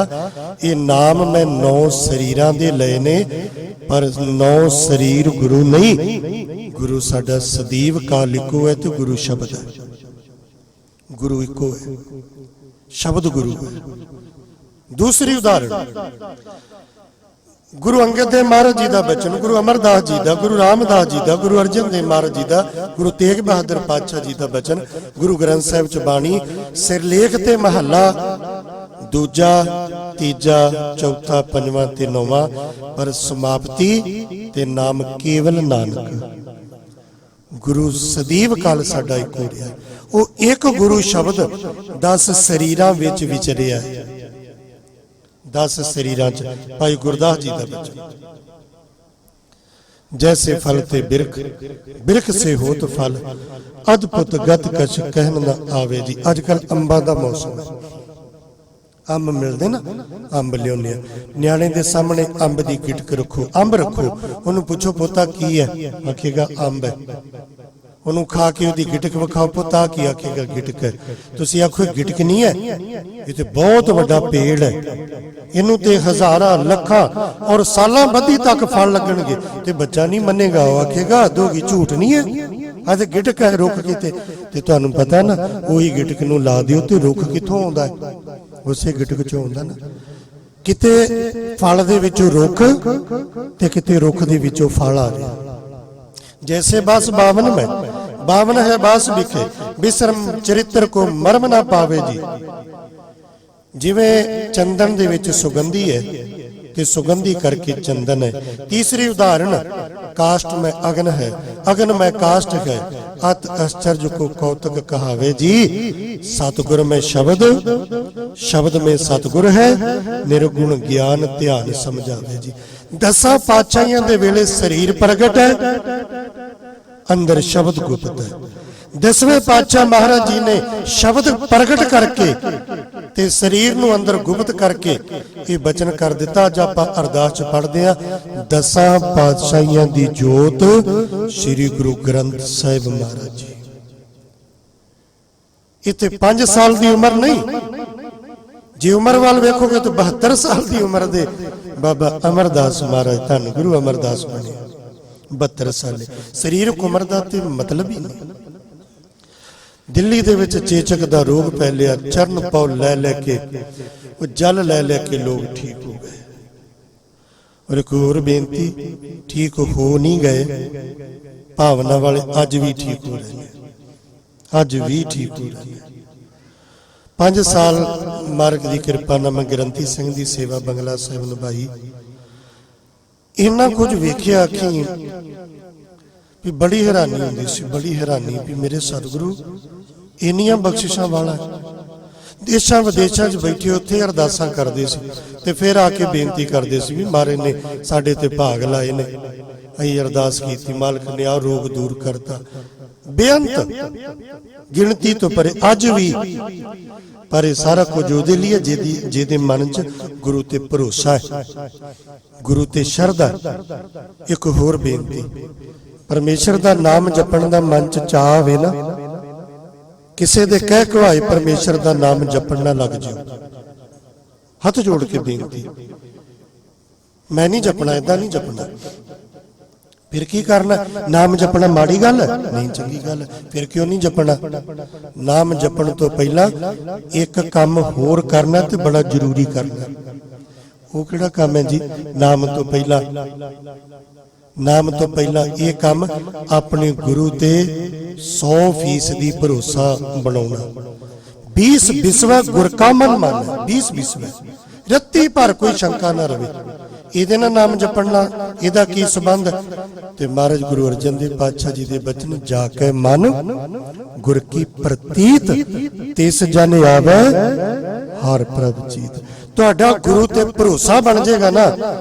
ਇਹ ਨਾਮ ਮੈਂ 9 ਸਰੀਰਾਂ ਦੇ ਲਏ ਨੇ, ਪਰ 9 ਸਰੀਰ ਗੁਰੂ ਨਹੀਂ। ਗੁਰੂ ਸਾਡਾ ਸਦੀਵ ਕਾਲ ਇੱਕੋ ਹੈ, ਤੇ ਗੁਰੂ ਸ਼ਬਦ ਹੈ, ਗੁਰੂ ਇੱਕੋ ਹੈ, ਸ਼ਬਦ ਗੁਰੂ ਹੈ। ਦੂਸਰੀ ਉਦਾਹਰਣ ਗੁਰੂ ਅੰਗਦ ਦੇਵ ਮਹਾਰਾਜ ਜੀ ਦਾ ਬਚਨ, ਗੁਰੂ ਅਮਰਦਾਸ ਜੀ ਦਾ, ਗੁਰੂ ਰਾਮਦਾਸ ਜੀ ਦਾ, ਗੁਰੂ ਅਰਜਨ ਦੇਵ ਮਹਾਰਾਜ ਜੀ ਦਾ, ਗੁਰੂ ਤੇਗ ਬਹਾਦਰ ਪਾਤਸ਼ਾਹ ਜੀ ਦਾ ਬਚਨ, ਗੁਰੂ ਗ੍ਰੰਥ ਸਾਹਿਬ ਚ ਬਾਣੀ। ਸਿਰਲੇਖ ਤੇ ਮਹੱਲਾ ਦੂਜਾ, ਤੀਜਾ, ਚੌਥਾ, ਪੰਜਵਾਂ ਤੇ 9ਵਾਂ, ਪਰ ਸਮਾਪਤੀ ਤੇ ਨਾਮ ਕੇਵਲ ਨਾਨਕ। ਗੁਰੂ ਸਦੀਵ ਕਾਲ ਸਾਡਾ ਇੱਕੋ ਰਿਹਾ। ਉਹ ਇੱਕ ਗੁਰੂ ਸ਼ਬਦ 10 ਸਰੀਰਾਂ ਵਿੱਚ ਵਿਚਰਿਆ ਹੈ। 10 ਸਰੀਰਾਂ ਚ ਭਾਈ ਗੁਰਦਾਸ ਜੀ ਦਾ ਬਚਨ, ਜੈਸੇ ਫਲ ਤੇ ਬਿਰਖ, ਬਿਰਖ ਸੇ ਹੋਤ ਫਲ, ਅਦਭੁਤ ਗਤ ਕਛ ਕਹਿਣ ਨਾ ਆਵੇ ਜੀ। ਅੱਜ ਕੱਲ ਅੰਬਾਂ ਦਾ ਮੌਸਮ ਹੈ, ਅੰਬ ਮਿਲਦੇ ਨਾ, ਅੰਬ ਲਿਆਉਂਦੇ ਆ। ਨਿਆਣੇ ਦੇ ਸਾਹਮਣੇ ਅੰਬ ਦੀ ਗਿਟਕ ਰੱਖੋ, ਅੰਬ ਰੱਖੋ, ਉਹਨੂੰ ਪੁੱਛੋ ਪੋਤਾ ਕੀ ਹੈ, ਆਖੇਗਾ ਅੰਬ ਹੈ। ਉਹਨੂੰ ਖਾ ਕੇ ਉਹਦੀ ਗਿਟਕ ਵਿਖਾਓ, ਪੋਤਾ ਕੀ, ਆਖੇਗਾ ਗਿਟਕ ਹੈ। ਤੁਸੀਂ ਆਖੋ ਗਿਟਕ ਨਹੀਂ ਹੈ, ਇਹ ਤੇ ਬਹੁਤ ਵੱਡਾ ਪੇੜ ਹੈ, ਇਹਨੂੰ ਤੇ ਹਜ਼ਾਰਾਂ ਲੱਖਾਂ ਔਰ ਸਾਲਾਂ ਬੱਧੀ ਤੱਕ ਫਲ ਲੱਗਣਗੇ, ਤੇ ਬੱਚਾ ਨਹੀਂ ਮੰਨੇਗਾ, ਉਹ ਆਖੇਗਾ ਦੋਗੀ, ਝੂਠ ਨਹੀਂ ਹੈ, ਆ ਤੇ ਗਿਟਕ ਹੈ, ਰੁੱਖ ਕਿਤੇ। ਤੇ ਤੁਹਾਨੂੰ ਪਤਾ ਨਾ, ਉਹੀ ਗਿਟਕ ਨੂੰ ਲਾ ਦਿਓ ਤੇ ਰੁੱਖ ਕਿੱਥੋਂ ਆਉਂਦਾ ਹੈ? ਉਸੇ ਗਿਟਕ ਚੋਂ ਆਉਂਦਾ ਨਾ। ਕਿਤੇ ਫਲ ਦੇ ਵਿੱਚੋਂ ਰੁੱਖ ਤੇ ਕਿਤੇ ਰੁੱਖ ਦੇ ਵਿੱਚੋਂ ਫਲ ਆ ਰਿਹਾ। जैसे बास 52 में 52 है बास बिखे बिसरम चरित्र को मर्म ना पावे जी। जिवें चंदन दे विच सुगंधी है ते सुगंधी करके चंदन है। तीसरी उदाहरण काष्ट में अग्न है, अग्न में काष्ट है। अत आश्चर्य को कौतुक कहावे जी। सतगुर में शब्द, शब्द में सतगुर है। निर्गुण ज्ञान ध्यान समझावे जी। 10 पातशाहियां दे वेले शरीर प्रगट है, अंदर शब्द गुप्त है। 10वें पातशाह महाराज जी ने शब्द प्रगट करके ते शरीर नूं अंदर गुप्त करके ये बचन कर दिता। अज आपां अरदास च पढ़दे आ 10 पातशाहियां दी जोत श्री गुरु ग्रंथ साहिब महाराज जी। इत्थे 5 साल दी उम्र नहीं, जे उम्र वाल वेखोगे तो 72 साल दी उम्र दे बाबा अमरदास महाराज धन गुरु अमरदास बने। 72 ਸਾਲੇ ਸਰੀਰਕ ਉਮਰ ਦਾ ਤੇ ਮਤਲਬ ਹੀ ਨਹੀਂ। ਦਿੱਲੀ ਦੇ ਵਿੱਚ ਚੇਚਕ ਦਾ ਰੋਗ ਫੈਲਿਆ, ਚਰਨ ਪੌ ਲੈ ਲੈ ਕੇ ਉਹ ਜਲ ਲੈ ਲੈ ਕੇ ਲੋਕ ਠੀਕ ਹੋ ਗਏ। ਔਰ ਇੱਕ ਹੋਰ ਬੇਨਤੀ, ਠੀਕ ਹੋ ਨਹੀਂ ਗਏ ਭਾਵਨਾ ਵਾਲੇ ਅੱਜ ਵੀ ਠੀਕ ਹੋ ਰਹੇ ਨੇ, ਅੱਜ ਵੀ ਠੀਕ ਹੋ ਰਹੇ ਨੇ। 5 ਸਾਲ ਮਾਰਗ ਦੀ ਕਿਰਪਾ ਨਾਲ ਮੈਂ ਗ੍ਰੰਥੀ ਸਿੰਘ ਦੀ ਸੇਵਾ ਬੰਗਲਾ ਸਾਹਿਬ ਨਿਭਾਈ। ਇੰਨਾ ਕੁਝ ਵੇਖਿਆ ਅੱਖੀਂ ਵੀ ਬੜੀ ਹੈਰਾਨੀ ਹੁੰਦੀ ਸੀ, ਬੜੀ ਹੈਰਾਨੀ ਵੀ ਮੇਰੇ ਸਤਿਗੁਰੂ ਇੰਨੀਆਂ ਬਖਸ਼ਿਸ਼ਾਂ ਵਾਲਾ। ਦੇਸ਼ਾਂ ਵਿਦੇਸ਼ਾਂ 'ਚ ਬੈਠੇ ਉੱਥੇ ਅਰਦਾਸਾਂ ਕਰਦੇ ਸੀ ਤੇ ਫਿਰ ਆ ਕੇ ਬੇਨਤੀ ਕਰਦੇ ਸੀ ਵੀ ਮਹਾਰਾਜ ਨੇ ਸਾਡੇ ਤੇ ਭਾਗ ਲਾਏ ਨੇ, ਅਸੀਂ ਅਰਦਾਸ ਕੀਤੀ, ਮਾਲਕ ਨੇ ਆਹ ਰੋਗ ਦੂਰ ਕਰਤਾ। ਬੇਅੰਤ ਗਿਣਤੀ ਤੋਂ ਪਰੇ ਅੱਜ ਵੀ, ਪਰ ਇਹ ਸਾਰਾ ਕੁਝ ਉਹਦੇ ਲਈ ਹੈ ਜਿਹਦੇ ਮਨ 'ਚ ਗੁਰੂ ਤੇ ਭਰੋਸਾ ਹੈ, ਗੁਰੂ ਤੇ ਸ਼ਰਧਾ। ਇੱਕ ਹੋਰ ਬੇਨਤੀ, ਪਰਮੇਸ਼ਰ ਦਾ ਨਾਮ ਜਪਣ ਦਾ ਮਨ 'ਚ ਚਾਅ ਹੋਵੇ ਨਾ, ਕਿਸੇ ਦੇ ਕਹਿ ਕਹਾਏ ਪਰਮੇਸ਼ਰ ਦਾ ਨਾਮ ਜਪਣ ਨਾ ਲੱਗ ਜਾਓ। ਹੱਥ ਜੋੜ ਕੇ ਬੇਨਤੀ, ਮੈਂ ਨਹੀਂ ਜਪਣਾ, ਏਦਾਂ ਨਹੀਂ ਜਪਣਾ। ਫਿਰ ਕੀ ਕਰਨਾ? ਨਾਮ ਜਪਣਾ ਮਾੜੀ ਗੱਲ ਹੈ? ਨਹੀਂ, ਚੰਗੀ ਗੱਲ ਹੈ। ਫਿਰ ਕਿਉਂ ਨਹੀਂ ਜਪਣਾ? ਨਾਮ ਜਪਣ ਤੋਂ ਪਹਿਲਾਂ ਇੱਕ ਕੰਮ ਹੋਰ ਕਰਨਾ ਤੇ ਬੜਾ ਜ਼ਰੂਰੀ ਕਰਨਾ। ਉਹ ਕਿਹੜਾ ਕੰਮ ਹੈ ਜੀ? ਨਾਮ ਤੋਂ ਪਹਿਲਾਂ ਇਹ ਕੰਮ ਆਪਣੇ ਗੁਰੂ ਤੇ 100% ਭਰੋਸਾ ਬਣਾਉਣਾ। 20 ਬਿਸਵਾ ਗੁਰ ਕਾ ਮਨ ਮਾਨੈ, 20 ਬਿਸਵਾ ਰੱਤੀ ਭਰ ਕੋਈ ਸ਼ੰਕਾ ਨਾ ਰਵੇ। ਇਹਦੇ ਨਾਲ ਨਾਮ ਜਪਣ ਨਾਲ ਇਹਦਾ ਕੀ ਸੰਬੰਧ? ਤੇ ਮਹਾਰਾਜ ਗੁਰੂ ਅਰਜਨ ਦੇਵ ਪਾਤਸ਼ਾਹ ਜੀ ਦੇ ਬਚਨ, ਜਾ ਕੇ ਮਨ ਗੁਰ ਕੀ ਪ੍ਰਤੀਤ ਤਿਸ ਜਨ ਆਵੈ ਹਰ ਪ੍ਰਭ ਜੀਤ। ਤੁਹਾਡਾ ਗੁਰੂ ਤੇ ਭਰੋਸਾ ਬਣ ਜਾਏਗਾ ਨਾ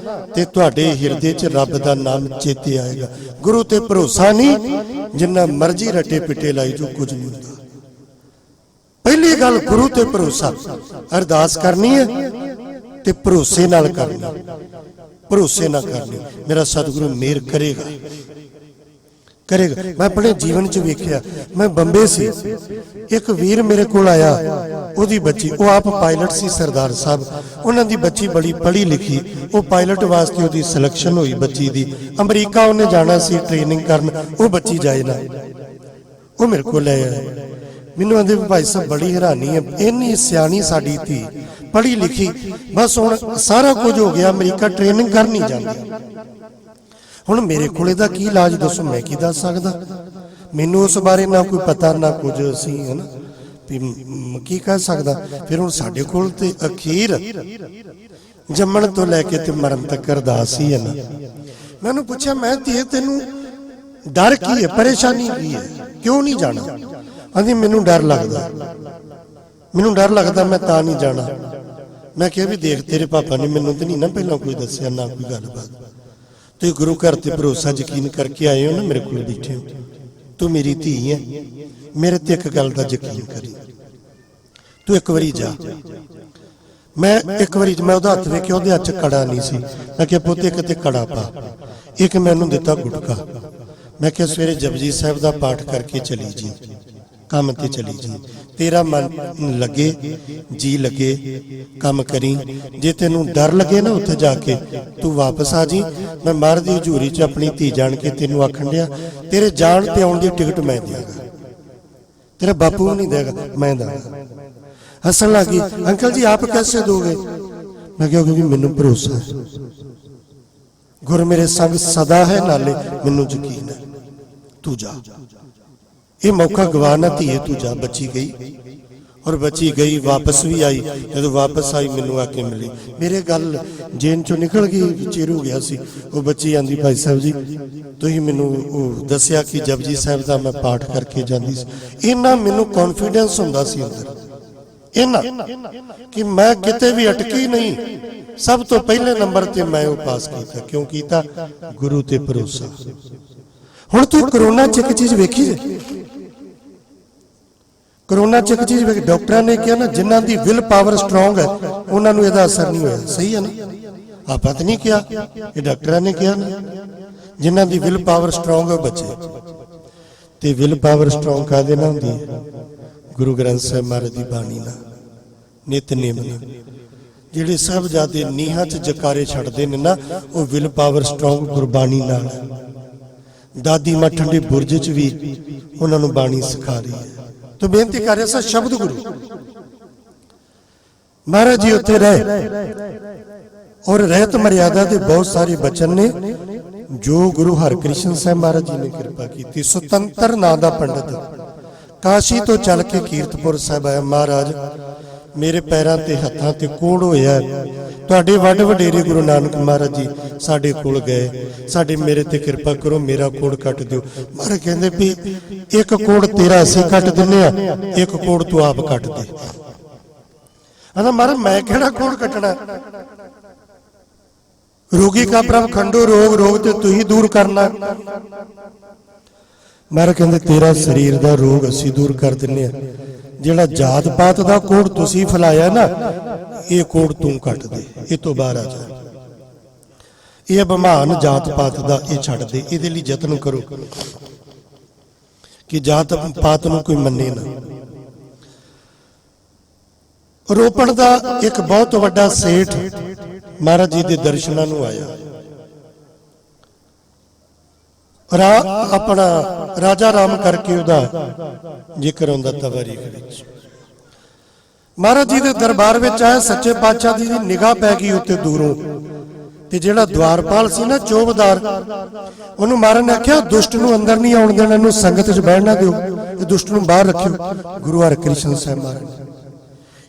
ਤੇ ਤੁਹਾਡੇ ਹਿਰਦੇ 'ਚ ਰੱਬ ਦਾ ਨਾਮ ਚੇਤੇ ਆਏਗਾ। ਗੁਰੂ ਤੇ ਭਰੋਸਾ ਨਹੀਂ, ਜਿੰਨਾ ਮਰਜ਼ੀ ਰੱਟੇ ਪਿੱਟੇ ਲਾਈ ਜੋ ਕੁਝ ਨਹੀਂ ਹੁੰਦਾ। ਪਹਿਲੀ ਗੱਲ ਗੁਰੂ ਤੇ ਭਰੋਸਾ। ਅਰਦਾਸ ਕਰਨੀ ਹੈ ਤੇ ਭਰੋਸੇ ਨਾਲ ਕਰਨੀ, ਭਰੋਸੇ ਨਾਲ ਕਰਨੀ। ਮੇਰਾ ਸਤਿਗੁਰੂ ਮਿਹਰ ਕਰੇਗਾ। ਮੈਂ ਆਪਣੇ ਜੀਵਨ 'ਚ ਵੇਖਿਆ। ਮੈਂ ਬੰਬੇ ਸੀ, ਇੱਕ ਵੀਰ ਮੇਰੇ ਕੋਲ ਆਇਆ, ਉਹਦੀ ਬੱਚੀ, ਉਹ ਆਪ ਪਾਇਲਟ ਸੀ ਸਰਦਾਰ ਸਾਹਿਬ, ਉਹਨਾਂ ਦੀ ਬੱਚੀ ਬੜੀ ਪੜ੍ਹੀ ਲਿਖੀ, ਉਹ ਪਾਇਲਟ ਵਾਸਤੇ ਉਹਦੀ ਸਿਲੈਕਸ਼ਨ ਹੋਈ ਬੱਚੀ ਦੀ। ਅਮਰੀਕਾ ਉਹਨੇ ਜਾਣਾ ਸੀ ਟ੍ਰੇਨਿੰਗ ਕਰਨ, ਉਹ ਬੱਚੀ ਜਾਏ ਨਾ, ਉਹ ਮੇਰੇ ਕੋਲ ਲੈ ਆਇਆ। ਮੈਨੂੰ ਆਂਦੇ ਭਾਈ ਸਾਹਿਬ ਬੜੀ ਹੈਰਾਨੀ ਹੈ, ਇੰਨੀ ਸਿਆਣੀ ਸਾਡੀ ਧੀ, ਪੜ੍ਹੀ ਲਿਖੀ, ਬਸ ਹੁਣ ਸਾਰਾ ਕੁਝ ਹੋ ਗਿਆ, ਅਮਰੀਕਾ ਟ੍ਰੇਨਿੰਗ ਕਰਨ ਨਹੀਂ ਜਾਂਦੀ। ਹੁਣ ਮੇਰੇ ਕੋਲ ਇਹਦਾ ਕੀ ਇਲਾਜ ਦੱਸੋ? ਮੈਂ ਕੀ ਦੱਸ ਸਕਦਾ? ਮੈਨੂੰ ਉਸ ਬਾਰੇ ਨਾ ਕੋਈ ਪਤਾ ਨਾ ਕੁਝ, ਅਸੀਂ ਹੈ ਨਾ ਵੀ ਕੀ ਕਹਿ ਸਕਦਾ। ਫਿਰ ਹੁਣ ਸਾਡੇ ਕੋਲ ਤੇ ਅਖੀਰ ਜੰਮਣ ਤੋਂ ਲੈ ਕੇ ਤੇ ਮਰਨ ਤੱਕ ਅਰਦਾਸ ਹੀ ਹੈ ਨਾ। ਮੈਂ ਉਹਨੂੰ ਪੁੱਛਿਆ, ਮੈਂ ਧੀਏ ਤੈਨੂੰ ਡਰ ਕੀ ਹੈ, ਪਰੇਸ਼ਾਨੀ ਕੀ ਹੈ, ਕਿਉਂ ਨਹੀਂ ਜਾਣਾ? ਆਂਦੀ ਮੈਨੂੰ ਡਰ ਲੱਗਦਾ, ਮੈਂ ਤਾਂ ਨਹੀਂ ਜਾਣਾ। ਮੈਂ ਕਿਹਾ ਵੀ ਦੇਖ, ਤੇਰੇ ਪਾਪਾ ਨੇ ਮੈਨੂੰ ਤੇ ਨਹੀਂ ਨਾ ਪਹਿਲਾਂ ਕੋਈ ਦੱਸਿਆ, ਨਾ ਕੋਈ ਗੱਲਬਾਤ। ਤੁਸੀਂ ਗੁਰੂ ਘਰ ਤੇ ਭਰੋਸਾ ਯਕੀਨ ਕਰਕੇ ਆਏ ਹੋ ਨਾ, ਮੇਰੇ ਕੋਲ ਬੈਠੇ ਹੋ, ਤੂੰ ਮੇਰੀ ਧੀ ਹੈ, ਮੇਰੇ ਤੇ ਇੱਕ ਗੱਲ ਦਾ ਯਕੀਨ ਕਰੀ, ਤੂੰ ਇੱਕ ਵਾਰੀ ਜਾ। ਮੈਂ ਉਹਦਾ ਹੱਥ ਵੇਖਿਆ, ਉਹਦੇ ਹੱਥ 'ਚ ਕੜਾ ਨਹੀਂ ਸੀ। ਮੈਂ ਕਿਹਾ ਪੁੱਤ ਇੱਕ ਤੇ ਕੜਾ ਪਾ। ਇੱਕ ਮੈਨੂੰ ਦਿੱਤਾ ਗੁਟਕਾ। ਮੈਂ ਕਿਹਾ ਸਵੇਰੇ ਜਪਜੀ ਸਾਹਿਬ ਦਾ ਪਾਠ ਕਰਕੇ ਚਲੀ ਜੀ, ਕੰਮ ਤੇ ਚਲੀ ਜੀ, ਤੇਰਾ ਮਨ ਲੱਗੇ, ਜੀ ਲੱਗੇ, ਕੰਮ ਕਰੀ। ਜੇ ਤੈਨੂੰ ਡਰ ਲੱਗੇ ਨਾ ਉੱਥੇ ਜਾ ਕੇ, ਤੂੰ ਵਾਪਸ ਆ ਜੀ। ਮੈਂ ਮਹਾਰਾਜ ਦੀ ਹਜ਼ੂਰੀ 'ਚ ਆਪਣੀ ਧੀ ਜਾਣ ਕੇ ਤੈਨੂੰ ਆਖਣ ਡਿਆ, ਤੇਰੇ ਜਾਣ ਤੇ ਆਉਣ ਦੀ ਟਿਕਟ ਮੈਂ ਦਿਆਂਗਾ, ਤੇਰਾ ਬਾਪੂ ਨਹੀਂ ਦੇਗਾ, ਮੈਂ ਦਾਂਗਾ। ਹੱਸਣ ਲੱਗੀ, ਅੰਕਲ ਜੀ ਆਪ ਕੈਸੇ ਦੋਗੇ? ਮੈਂ ਕਿਹਾ ਕਿ ਮੈਨੂੰ ਭਰੋਸਾ ਹੈ, ਗੁਰ ਮੇਰੇ ਸੰਗ ਸਦਾ ਹੈ, ਨਾਲੇ ਮੈਨੂੰ ਯਕੀਨ ਹੈ, ਤੂੰ ਜਾ। ਇਹ ਮੌਕਾ ਗਵਾ ਨਾ ਧੀਏ, ਤੂੰ ਜਾ। ਬੱਚੀ ਗਈ, ਔਰ ਬੱਚੀ ਗਈ, ਵਾਪਸ ਵੀ ਆਈ। ਜਦੋਂ ਵਾਪਸ ਆਈ ਮੈਨੂੰ ਆ ਕੇ ਮਿਲੀ, ਮੇਰੇ ਗੱਲ ਜੇਨ ਚੋਂ ਨਿਕਲ ਗਈ, ਚਿਰ ਹੋ ਗਿਆ ਸੀ। ਉਹ ਬੱਚੀ ਆਂਦੀ, ਭਾਈ ਸਾਹਿਬ ਜੀ ਤੁਸੀਂ ਮੈਨੂੰ ਉਹ ਦੱਸਿਆ ਕਿ ਜਪਜੀ ਸਾਹਿਬ ਦਾ ਮੈਂ ਪਾਠ ਕਰਕੇ ਜਾਂਦੀ ਸੀ। ਇੰਨਾ ਮੈਨੂੰ ਕੌਨਫੀਡੈਂਸ ਹੁੰਦਾ ਸੀ ਅੰਦਰ, ਇੰਨਾ ਕਿ ਮੈਂ ਕਿਤੇ ਵੀ ਅਟਕੀ ਨਹੀਂ। ਸਭ ਤੋਂ ਪਹਿਲੇ ਨੰਬਰ ਤੇ ਮੈਂ ਉਹ ਪਾਸ ਕੀਤਾ। ਕਿਉਂ ਕੀਤਾ? ਗੁਰੂ ਤੇ ਭਰੋਸਾ। ਹੁਣ ਤੂੰ ਕਰੋਨਾ 'ਚ ਇੱਕ ਚੀਜ਼ ਵੇਖੀ ਜੇ, ਕਰੋਨਾ 'ਚ ਇੱਕ ਚੀਜ਼ ਵੇਖੀ, ਡਾਕਟਰਾਂ ਨੇ ਕਿਹਾ ਨਾ ਜਿਨ੍ਹਾਂ ਦੀ ਵਿਲ ਪਾਵਰ ਸਟਰੋਂਗ ਹੈ ਉਹਨਾਂ ਨੂੰ ਇਹਦਾ ਅਸਰ ਨਹੀਂ ਹੋਇਆ। ਸਹੀ ਹੈ ਨਾ? ਆਪਾਂ ਤਾਂ ਨਹੀਂ ਕਿਹਾ, ਇਹ ਡਾਕਟਰਾਂ ਨੇ ਕਿਹਾ ਨਾ। ਜਿਨ੍ਹਾਂ ਦੀ ਵਿਲ ਪਾਵਰ ਸਟਰੋਂਗ ਹੈ ਬੱਚੇ, ਤੇ ਵਿਲ ਪਾਵਰ ਸਟਰੋਂਗ ਕਾਹਦੇ ਨਾਲ ਹੁੰਦੀ ਹੈ? ਗੁਰੂ ਗ੍ਰੰਥ ਸਾਹਿਬ ਮਹਾਰਾਜ ਦੀ ਬਾਣੀ ਨਾਲ, ਨਿਤਨੇਮ ਨਾਲ। ਜਿਹੜੇ ਸਾਹਿਬਜ਼ਾਦੇ ਨੀਹਾਂ 'ਚ ਜਕਾਰੇ ਛੱਡਦੇ ਨੇ ਨਾ, ਉਹ ਵਿਲ ਪਾਵਰ ਸਟਰੋਂਗ ਗੁਰਬਾਣੀ ਨਾਲ। ਦਾਦੀ ਮਾਂ ਠੰਡੇ ਬੁਰਜ 'ਚ ਵੀ ਉਹਨਾਂ ਨੂੰ ਬਾਣੀ ਸਿਖਾ ਰਹੀ ਹੈ। ਤਾਂ ਬੇਨਤੀ ਕਰ ਰਿਹਾ ਸਾਂ, ਸ਼ਬਦ ਗੁਰੂ ਮਹਾਰਾਜ ਜੀ ਉੱਥੇ ਰਹੇ ਔਰ ਰਹਿਤ ਮਰਿਆਦਾ ਦੇ ਬਹੁਤ ਸਾਰੇ ਬਚਨ ਨੇ ਜੋ ਗੁਰੂ ਹਰਕ੍ਰਿਸ਼ਨ ਸਾਹਿਬ ਮਹਾਰਾਜ ਜੀ ਨੇ ਕਿਰਪਾ ਕੀਤੀ। ਸੁਤੰਤਰ ਨਾਂ ਦਾ ਪੰਡਤ ਕਾਸ਼ੀ ਤੋਂ ਚੱਲ ਕੇ ਕੀਰਤਪੁਰ ਸਾਹਿਬ ਆਇਆ। ਮਹਾਰਾਜ ਮੇਰੇ ਪੈਰਾਂ ਤੇ ਹੱਥਾਂ ਤੇ ਕੋੜ ਹੋਇਆ, ਤੁਹਾਡੇ ਵੱਡ ਵਡੇਰੇ ਗੁਰੂ ਨਾਨਕ ਮਹਾਰਾਜ ਜੀ ਸਾਡੇ ਕੋਲ ਗਏ, ਸਾਡੇ ਮੇਰੇ ਤੇ ਕਿਰਪਾ ਕਰੋ, ਮੇਰਾ ਕੋੜ ਕੱਟ ਦਿਓ। ਮਹਾਰਾਜ ਕਹਿੰਦੇ ਵੀ ਇੱਕ ਕੋੜ ਤੇਰਾ ਅਸੀਂ ਕੱਟ ਦਿੰਨੇ ਆ, ਇੱਕ ਕੋੜ ਤੂੰ ਆਪ ਕੱਟ ਦੇ। ਕਹਿੰਦਾ ਮਹਾਰਾਜ ਮੈਂ ਕਿਹੜਾ ਕੋੜ ਕੱਟਣਾ, ਰੋਗੀ ਕਾ ਪ੍ਰਭ ਖੰਡੋ ਰੋਗ, ਰੋਗ ਤੇ ਤੂੰ ਹੀ ਦੂਰ ਕਰਨਾ। ਮਹਾਰਾਜ ਕਹਿੰਦੇ ਤੇਰਾ ਸਰੀਰ ਦਾ ਰੋਗ ਅਸੀਂ ਦੂਰ ਕਰ ਦਿੰਨੇ ਆ, ਜਿਹੜਾ ਜਾਤ ਪਾਤ ਦਾ ਕੋੜ ਤੁਸੀਂ ਫੈਲਾਇਆ ਨਾ, ਇਹ ਕੋੜ ਤੂੰ ਕੱਟ ਦੇ, ਇਹ ਤੋਂ ਬਾਹਰ ਆ ਜਾ। ਇਹ ਅਭਿਮਾਨ ਜਾਤ ਪਾਤ ਦਾ ਇਹ ਛੱਡ ਦੇ, ਇਹਦੇ ਲਈ ਯਤਨ ਕਰੋ ਕਿ ਜਾਤ ਪਾਤ ਨੂੰ ਕੋਈ ਮੰਨੇ ਨਾ। ਰੋਪੜ ਦਾ ਇੱਕ ਬਹੁਤ ਵੱਡਾ ਸੇਠ ਮਹਾਰਾਜ ਜੀ ਦੇ ਦਰਸ਼ਨਾਂ ਨੂੰ ਆਇਆ। ਆਪਣਾ ਰਾਜਾ ਰਾਮ ਕਰਕੇ ਉਹਦਾ ਜ਼ਿਕਰ ਆਉਂਦਾ ਤਵਾਰੀਖ ਵਿੱਚ। ਮਹਾਰਾਜ ਜੀ ਦੇ ਦਰਬਾਰ ਵਿੱਚ ਆਇਆ, ਸੱਚੇ ਪਾਤਸ਼ਾਹ ਦੀ ਨਿਗਾਹ ਪੈ ਗਈ ਉੱਤੇ ਦੂਰੋਂ, ਤੇ ਜਿਹੜਾ ਦਵਾਰਪਾਲ ਸੀ ਨਾ ਚੌਬਦਾਰ, ਉਹਨੂੰ ਮਹਾਰਾਜ ਨੇ ਆਖਿਆ ਦੁਸ਼ਟ ਨੂੰ ਅੰਦਰ ਨਹੀਂ ਆਉਣ ਦੇਣਾ, ਇਹਨੂੰ ਸੰਗਤ 'ਚ ਬਹਿਣ ਨਾ ਦਿਓ, ਇਹ ਦੁਸ਼ਟ ਨੂੰ ਬਾਹਰ ਰੱਖਿਓ। ਗੁਰੂ ਹਰਕ੍ਰਿਸ਼ਨ ਸਾਹਿਬ ਮਹਾਰਾਜ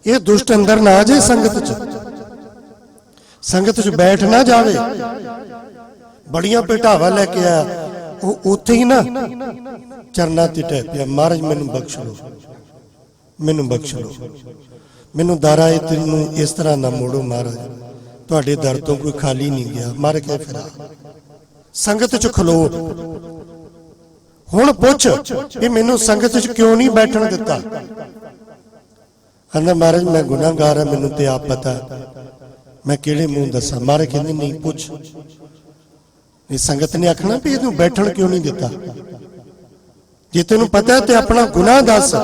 ਇਹ ਦੁਸ਼ਟ ਅੰਦਰ ਨਾ ਆ ਜਾਏ, ਸੰਗਤ 'ਚ ਬੈਠ ਨਾ ਜਾਵੇ। ਬੜੀਆਂ ਭੇਟਾਵਾ ਲੈ ਕੇ ਆਇਆ, ਉਹ ਉੱਥੇ ਹੀ ਨਾ ਚਰਨਾਂ ਤੇ ਟਹਿ ਪਿਆ। ਮਹਾਰਾਜ ਮੈਨੂੰ ਬਖਸ਼ ਲਓ, ਮੈਨੂੰ ਬਖਸ਼ ਲਓ, ਮੈਨੂੰ ਦਾਰਾ ਇਹ ਤੈਨੂੰ ਇਸ ਤਰ੍ਹਾਂ ਨਾ ਮੋੜੋ ਮਹਾਰਾਜ, ਤੁਹਾਡੇ ਦਰ ਤੋਂ ਕੋਈ ਖਾਲੀ ਨਹੀਂ ਗਿਆ। ਮਹਾਰਾਜ ਕਹੇ ਫਿਰ ਸੰਗਤ 'ਚ ਖਲੋ, ਹੁਣ ਪੁੱਛ ਵੀ ਮੈਨੂੰ ਸੰਗਤ 'ਚ ਕਿਉਂ ਨਹੀਂ ਬੈਠਣ ਦਿੱਤਾ। ਕਹਿੰਦਾ ਮਹਾਰਾਜ ਮੈਂ ਗੁਨਾਹਗਾਰ ਹਾਂ, ਮੈਨੂੰ ਤੇ ਆਪ ਪਤਾ, ਮੈਂ ਕਿਹੜੇ ਮੂੰਹ ਦੱਸਾਂ। ਮਹਾਰਾਜ ਕਹਿੰਦੇ ਨਹੀਂ ਪੁੱਛ। ਇਹ ਸੰਗਤ ਨੇ ਆਖਣਾ ਵੀ ਇਹਨੂੰ ਬੈਠਣ ਕਿਉਂ ਨਹੀਂ ਦਿੱਤਾ, ਜੇ ਤੈਨੂੰ ਪਤਾ ਤੇ ਆਪਣਾ ਗੁਨਾਹ ਦੱਸ।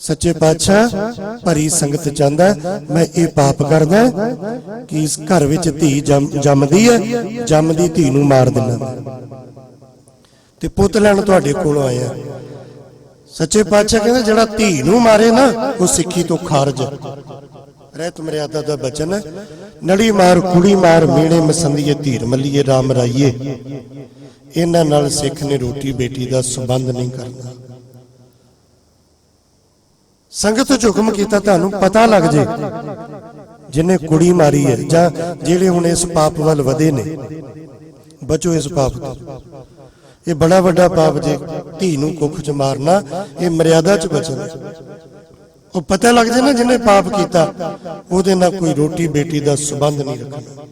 ਸੱਚੇ ਪਾਤਸ਼ਾਹ ਭਰੀ ਸੰਗਤ ਚਾਹੁੰਦਾ ਮੈਂ ਇਹ ਪਾਪ ਕਰਦਾ ਕਿ ਇਸ ਘਰ ਵਿੱਚ ਧੀ ਜੰਮਦੀ ਹੈ, ਜੰਮਦੀ ਧੀ ਨੂੰ ਮਾਰ ਦਿੰਦਾ, ਤੇ ਪੁੱਤ ਲੈਣ ਤੁਹਾਡੇ ਕੋਲ ਆਇਆ। ਸੱਚੇ ਪਾਤਸ਼ਾਹ ਕਹਿੰਦੇ ਜਿਹੜਾ ਧੀ ਨੂੰ ਮਾਰੇ ਨਾ ਉਹ ਸਿੱਖੀ ਤੋਂ ਖਾਰਜ। ਰਹਿਤ ਮਰਿਆਦਾ ਦਾ ਬਚਨ ਹੈ, ਨੜੀ ਮਾਰ ਕੁੜੀ ਮਾਰ ਮੀਣੇ ਮਸੰਦੀਏ ਧੀਰ ਮੱਲੀਏ ਰਾਮ ਰਾਈਏ। ਇਹਨਾਂ ਨਾਲ ਸਿੱਖ ਨੇ ਰੋਟੀ ਬੇਟੀ ਦਾ ਸੰਬੰਧ ਨਹੀਂ ਕਰਨਾ। ਸੰਗਤ ਚ ਹੁਕਮ ਕੀਤਾ ਤੁਹਾਨੂੰ ਪਤਾ ਲੱਗ ਜੇ ਜਿਹਨੇ ਕੁੜੀ ਮਾਰੀ ਹੈ ਜਾਂ ਜਿਹੜੇ ਹੁਣ ਇਸ ਪਾਪ ਵੱਲ ਵਧੇ ਨੇ, ਬਚੋ ਇਸ ਪਾਪ ਤੋਂ। ਇਹ ਬੜਾ ਵੱਡਾ ਪਾਪ ਜੇ ਧੀ ਨੂੰ ਕੁੱਖ ਚ ਮਾਰਨਾ, ਇਹ ਮਰਿਆਦਾ ਚ ਬਚਣਾ। ਉਹ ਪਤਾ ਲੱਗ ਜੇ ਨਾ ਜਿਹਨੇ ਪਾਪ ਕੀਤਾ ਉਹਦੇ ਨਾਲ ਕੋਈ ਰੋਟੀ ਬੇਟੀ ਦਾ ਸੰਬੰਧ ਨਹੀਂ ਰੱਖਣਾ।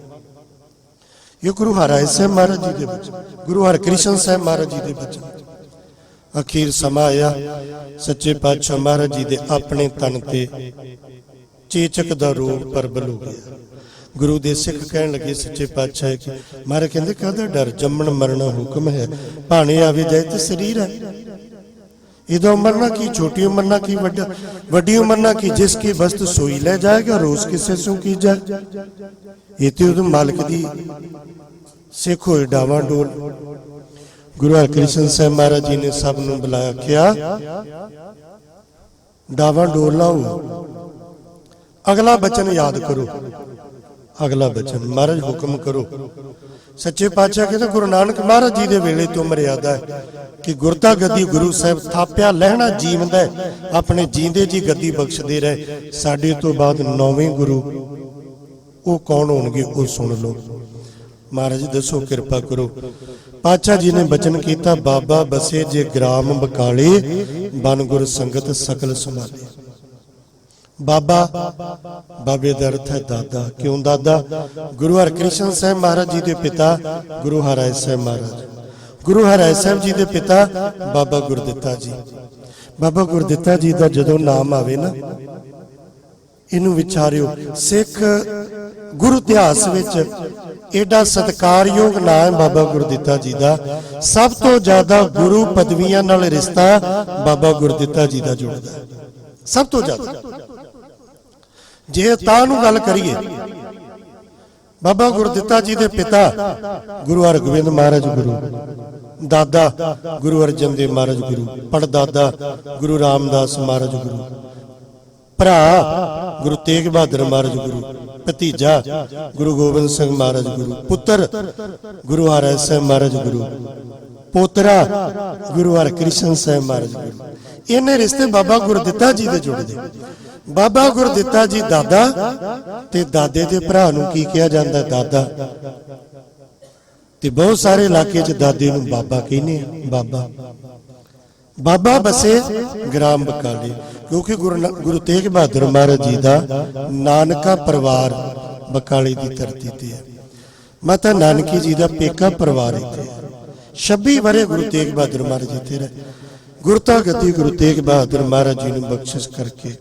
ਇਹ ਗੁਰੂ ਹਰਿ ਸਾਹਿਬ ਮਹਾਰਾਜ ਜੀ ਦੇ ਬਚਨ, ਗੁਰੂ ਹਰਕ੍ਰਿਸ਼ਨ ਸਾਹਿਬ ਮਹਾਰਾਜ ਜੀ ਦੇ ਬਚਨ। ਅਖੀਰ ਸਮਾਂ ਆਇਆ, ਸੱਚੇ ਪਾਤਸ਼ਾਹ ਮਹਾਰਾਜ ਜੀ ਦੇ ਆਪਣੇ ਤਨ ਤੇ ਚੇਚਕ ਦਾ ਰੋਗ ਪ੍ਰਬਲ ਹੋ ਗਿਆ। ਗੁਰੂ ਦੇ ਸਿੱਖ ਕਹਿਣ ਲੱਗੇ ਸੱਚੇ ਪਾਤਸ਼ਾਹ ਕਿ ਮਹਾਰਾਜ ਕਹਿੰਦੇ ਕਾਹਦਾ ਡਰ, ਜੰਮਣ ਮਰਨਾ ਹੁਕਮ ਹੈ, ਭਾਣੇ ਆਵੇ ਜਾਏ ਤੇ ਸਰੀਰ ਹੈ। ਇਹਦਾ ਉਮਰ ਨਾ ਕੀ, ਛੋਟੀ ਉਮਰ ਨਾ ਕੀ, ਵੱਡੀ ਉਮਰ ਨਾ ਕੀ, ਜਿਸ ਕੀ ਬਸਤ ਸੋਈ ਲੈ ਜਾਏਗਾ, ਰੋਜ਼ ਕਿਸੇ ਸੋ ਕੀ ਜਾਏ। ਇਹ ਤੇ ਉਹਦੇ ਮਾਲਕ ਦੀ ਸਿੱਖ ਹੋਏ ਡਾਵਾਂ ਡੋਲ। ਗੁਰੂ ਹਰਕ੍ਰਿਸ਼ਨ ਸਾਹਿਬ ਮਹਾਰਾਜ ਜੀ ਨੇ ਸਭ ਨੂੰ ਬੁਲਾਇਆ, ਕਿਹਾ ਡਾਵਾਂ ਡੋਲ ਲਾਓ, ਅਗਲਾ ਬਚਨ ਯਾਦ ਕਰੋ। ਅਗਲਾ ਬਚਨ ਮਹਾਰਾਜ ਹੁਕਮ ਕਰੋ। ਸੱਚੇ ਪਾਤਸ਼ਾਹ ਕਹਿੰਦੇ ਗੁਰੂ ਨਾਨਕ ਮਹਾਰਾਜ ਜੀ ਦੇ ਵੇਲੇ ਤੋਂ ਮਰਿਆਦਾ ਹੈ ਕਿ ਗੁਰਤਾ ਗੱਦੀ ਗੁਰੂ ਸਾਹਿਬ ਥਾਪਿਆ ਲਹਿਣਾ ਜੀਵਦਾ ਹੈ, ਆਪਣੇ ਜੀਂਦੇ ਜੀ ਗੱਦੀ ਬਖਸ਼ਦੇ ਰਹੇ। ਸਾਡੇ ਤੋਂ ਬਾਅਦ 9ਵੇਂ ਗੁਰੂ ਉਹ ਕੌਣ ਹੋਣਗੇ ਉਹ ਸੁਣ ਲਓ। ਮਹਾਰਾਜ ਦੱਸੋ, ਕਿਰਪਾ ਕਰੋ। ਪਾਤਸ਼ਾਹ ਜੀ ਨੇ ਬਚਨ ਕੀਤਾ, ਬਾਬਾ ਬਸੇ ਜੇ ਗ੍ਰਾਮ ਬਕਾਲੇ, ਬਨ ਗੁਰ ਸੰਗਤ ਸਕਲ ਸੰਭਾਲੇ। ਬਾਬਾ, ਬਾਬੇ ਦਾ ਅਰਥ ਹੈ ਦਾਦਾ। ਕਿਉਂ ਦਾਦਾ? ਗੁਰੂ ਹਰਕ੍ਰਿਸ਼ਨ ਸਾਹਿਬ ਮਹਾਰਾਜ ਜੀ ਦੇ ਪਿਤਾ ਗੁਰੂ ਹਰਿ ਸਾਹਿਬ ਮਹਾਰਾਜ, ਗੁਰੂ ਹਰਿ ਸਾਹਿਬ ਜੀ ਦੇ ਪਿਤਾ ਬਾਬਾ ਗੁਰਦਿੱਤਾ ਜੀ। ਬਾਬਾ ਗੁਰਦਿੱਤਾ ਜੀ ਦਾ ਜਦੋਂ ਨਾਮ ਆਵੇ ਨਾ, ਇਹਨੂੰ ਵਿਚਾਰਿਓ। ਸਿੱਖ ਗੁਰੂ ਇਤਿਹਾਸ ਵਿੱਚ ਏਡਾ ਸਤਿਕਾਰਯੋਗ ਨਾਮ ਹੈ ਬਾਬਾ ਗੁਰਦਿੱਤਾ ਜੀ ਦਾ। ਸਭ ਤੋਂ ਜ਼ਿਆਦਾ ਗੁਰੂ ਪਦਵੀਆਂ ਨਾਲ ਰਿਸ਼ਤਾ ਬਾਬਾ ਗੁਰਦਿੱਤਾ ਜੀ ਦਾ ਜੁੜਦਾ ਹੈ, ਸਭ ਤੋਂ ਜ਼ਿਆਦਾ। ਜੇ ਤਾਂ ਨੂੰ ਗੱਲ ਕਰੀਏ ਬਾਬਾ ਗੁਰਦਿੱਤਾ ਜੀ ਦੇ ਪਿਤਾ ਗੁਰੂ ਹਰਗੋਬਿੰਦ ਮਹਾਰਾਜ ਗੁਰੂ, ਦਾਦਾ ਗੁਰੂ ਅਰਜਨ ਦੇਵ ਮਹਾਰਾਜ ਗੁਰੂ, ਪੜਦਾਦਾ ਗੁਰੂ ਰਾਮਦਾਸ ਮਹਾਰਾਜ ਗੁਰੂ, ਭਰਾ ਗੁਰੂ ਤੇਗ ਬਹਾਦਰ ਮਹਾਰਾਜ ਗੁਰੂ, ਭਤੀਜਾ ਗੁਰੂ ਗੋਬਿੰਦ ਸਿੰਘ ਮਹਾਰਾਜ ਗੁਰੂ, ਪੁੱਤਰ ਗੁਰੂ ਹਰਿ ਸਾਹਿਬ ਮਹਾਰਾਜ ਗੁਰੂ, ਪੋਤਰਾ ਗੁਰੂ ਹਰਕ੍ਰਿਸ਼ਨ ਸਾਹਿਬ ਮਹਾਰਾਜ ਗੁਰੂ। ਇਹਨੇ ਰਿਸ਼ਤੇ ਬਾਬਾ ਗੁਰਦਿੱਤਾ ਜੀ ਦੇ ਜੁੜਦੇ। ਬਾਬਾ ਗੁਰਦਿੱਤਾ ਜੀ ਦਾਦਾ ਤੇ ਦਾਦੇ ਦੇ ਭਰਾ ਨੂੰ ਕੀ ਕਿਹਾ ਜਾਂਦਾ? ਦਾਦਾ। ਤੇ ਬਹੁਤ ਸਾਰੇ ਇਲਾਕੇ 'ਚ ਦਾਦੇ ਨੂੰ ਬਾਬਾ ਕਹਿੰਦੇ ਆ। ਬਾਬਾ ਬਾਬਾ ਬਸੇ ਗ੍ਰਾਮ ਬਕਾਲੇ, ਕਿਉਂਕਿ ਗੁਰੂ ਤੇਗ ਬਹਾਦਰ ਮਹਾਰਾਜ ਜੀ ਦਾ ਨਾਨਕਾ ਪਰਿਵਾਰ ਬਕਾਲੇ ਦੀ ਧਰਤੀ ਤੇ ਹੈ। ਮਾਤਾ ਨਾਨਕੀ ਜੀ ਦਾ ਪੇਕਾ ਪਰਿਵਾਰ ਇੱਥੇ ਹੈ। 26 ਵਰੇ ਗੁਰੂ ਤੇਗ ਬਹਾਦਰ ਮਹਾਰਾਜ ਜੀ ਇੱਥੇ ਰਹੇ। ਗੁਰਤਾ ਗਤੀ ਗੁਰੂ ਤੇਗ ਬਹਾਦਰ ਮਹਾਰਾਜ ਜੀ ਨੂੰ ਬਖਸ਼ਿਸ਼ ਕਰਕੇ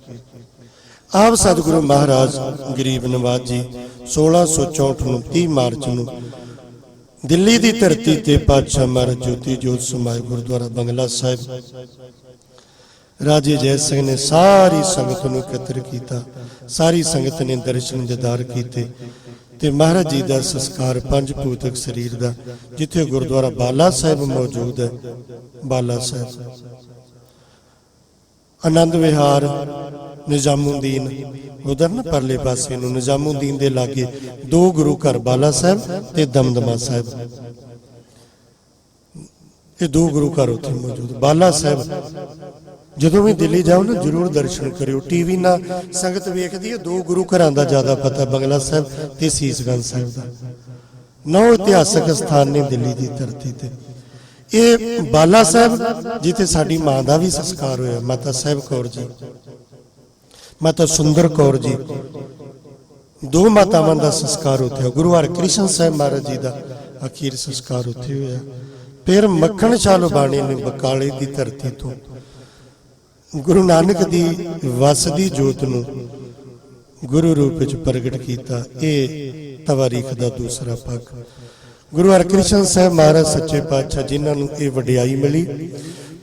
ਆਪ ਸਤਿਗੁਰੂ ਮਹਾਰਾਜ ਗਰੀਬ ਨਵਾਜ ਜੀ 1664 ਨੂੰ 30 ਮਾਰਚ ਨੂੰ ਦਿੱਲੀ ਦੀ ਧਰਤੀ ਤੇ ਪਾਤਸ਼ਾਹ ਮਹਾਰਾਜ ਜੋਤੀ ਜੋਤ ਸਮਾਏ ਗੁਰਦੁਆਰਾ ਬੰਗਲਾ ਸਾਹਿਬ ਰਾਜੇ ਜੈ ਸਿੰਘ ਨੇ ਸਾਰੀ ਸੰਗਤ ਨੂੰ ਇਕੱਤਰ ਕੀਤਾ। ਸਾਰੀ ਸੰਗਤ ਨੇ ਦਰਸ਼ਨ ਦੀਦਾਰ ਕੀਤੇ ਤੇ ਮਹਾਰਾਜ ਜੀ ਦਾ ਸੰਸਕਾਰ ਪੰਜ ਭੂਤਕ ਸਰੀਰ ਦਾ, ਜਿੱਥੇ ਗੁਰਦੁਆਰਾ ਬਾਲਾ ਸਾਹਿਬ ਮੌਜੂਦ ਹੈ, ਬਾਲਾ ਸਾਹਿਬ, ਆਨੰਦ ਵਿਹਾਰ, ਨਿਜ਼ਾਮੁਦੀਨ ਉਧਰ ਨਾ ਪਰਲੇ ਪਾਸੇ ਨੂੰ ਨਿਜ਼ਾਮੁਦੀਨ ਦੇ ਲਾਗੇ ਦੋ ਗੁਰੂ ਘਰ ਬਾਲਾ ਸਾਹਿਬ ਤੇ ਦਮਦਮਾ ਸਾਹਿਬ, ਇਹ ਦੋ ਗੁਰੂ ਘਰ ਉੱਥੇ ਮੌਜੂਦ। ਬਾਲਾ ਸਾਹਿਬ ਜਦੋਂ ਵੀ ਦਿੱਲੀ ਜਾਓ ਨਾ ਜਰੂਰ ਦਰਸ਼ਨ ਕਰਿਓ। ਟੀਵੀ ਨਾਲ ਸੰਗਤ ਵੇਖਦੀ ਹੈ, ਦੋ ਗੁਰੂ ਘਰਾਂ ਦਾ ਜ਼ਿਆਦਾ ਪਤਾ, ਬੰਗਲਾ ਸਾਹਿਬ ਤੇ ਸੀਸਗੰਜ ਸਾਹਿਬ ਦਾ। 9 ਇਤਿਹਾਸਕ ਸਥਾਨ ਨੇ ਦਿੱਲੀ ਦੀ ਧਰਤੀ ਤੇ। ਇਹ ਬਾਲਾ ਸਾਹਿਬ ਜਿੱਥੇ ਸਾਡੀ ਮਾਂ ਦਾ ਵੀ ਸੰਸਕਾਰ ਹੋਇਆ, ਮਾਤਾ ਸਾਹਿਬ ਕੌਰ ਜੀ, ਮਾਤਾ ਸੁੰਦਰ ਕੌਰ ਜੀ, ਦੋ ਮਾਤਾਵਾਂ ਦਾ ਸੰਸਕਾਰ ਉੱਥੇ। ਗੁਰੂ ਹਰਕ੍ਰਿਸ਼ਨ ਸਾਹਿਬ ਮਹਾਰਾਜ ਜੀ ਦਾ ਅਖੀਰ ਸੰਸਕਾਰ ਉੱਥੇ ਹੋਇਆ। ਫਿਰ ਮੱਖਣ ਸ਼ਾਹ ਲੁਬਾਣੀ ਨੇ ਬਕਾਲੇ ਦੀ ਧਰਤੀ ਤੋਂ ਗੁਰੂ ਨਾਨਕ ਦੀ ਵਸਦੀ ਜੋਤ ਨੂੰ ਗੁਰੂ ਰੂਪ ਵਿੱਚ ਪ੍ਰਗਟ ਕੀਤਾ। ਇਹ ਤਵਾਰੀਖ ਦਾ ਦੂਸਰਾ ਪੱਖ। ਗੁਰੂ ਹਰਕ੍ਰਿਸ਼ਨ ਸਾਹਿਬ ਮਹਾਰਾਜ ਸੱਚੇ ਪਾਤਸ਼ਾਹ ਜਿਨ੍ਹਾਂ ਨੂੰ ਇਹ ਵਡਿਆਈ ਮਿਲੀ,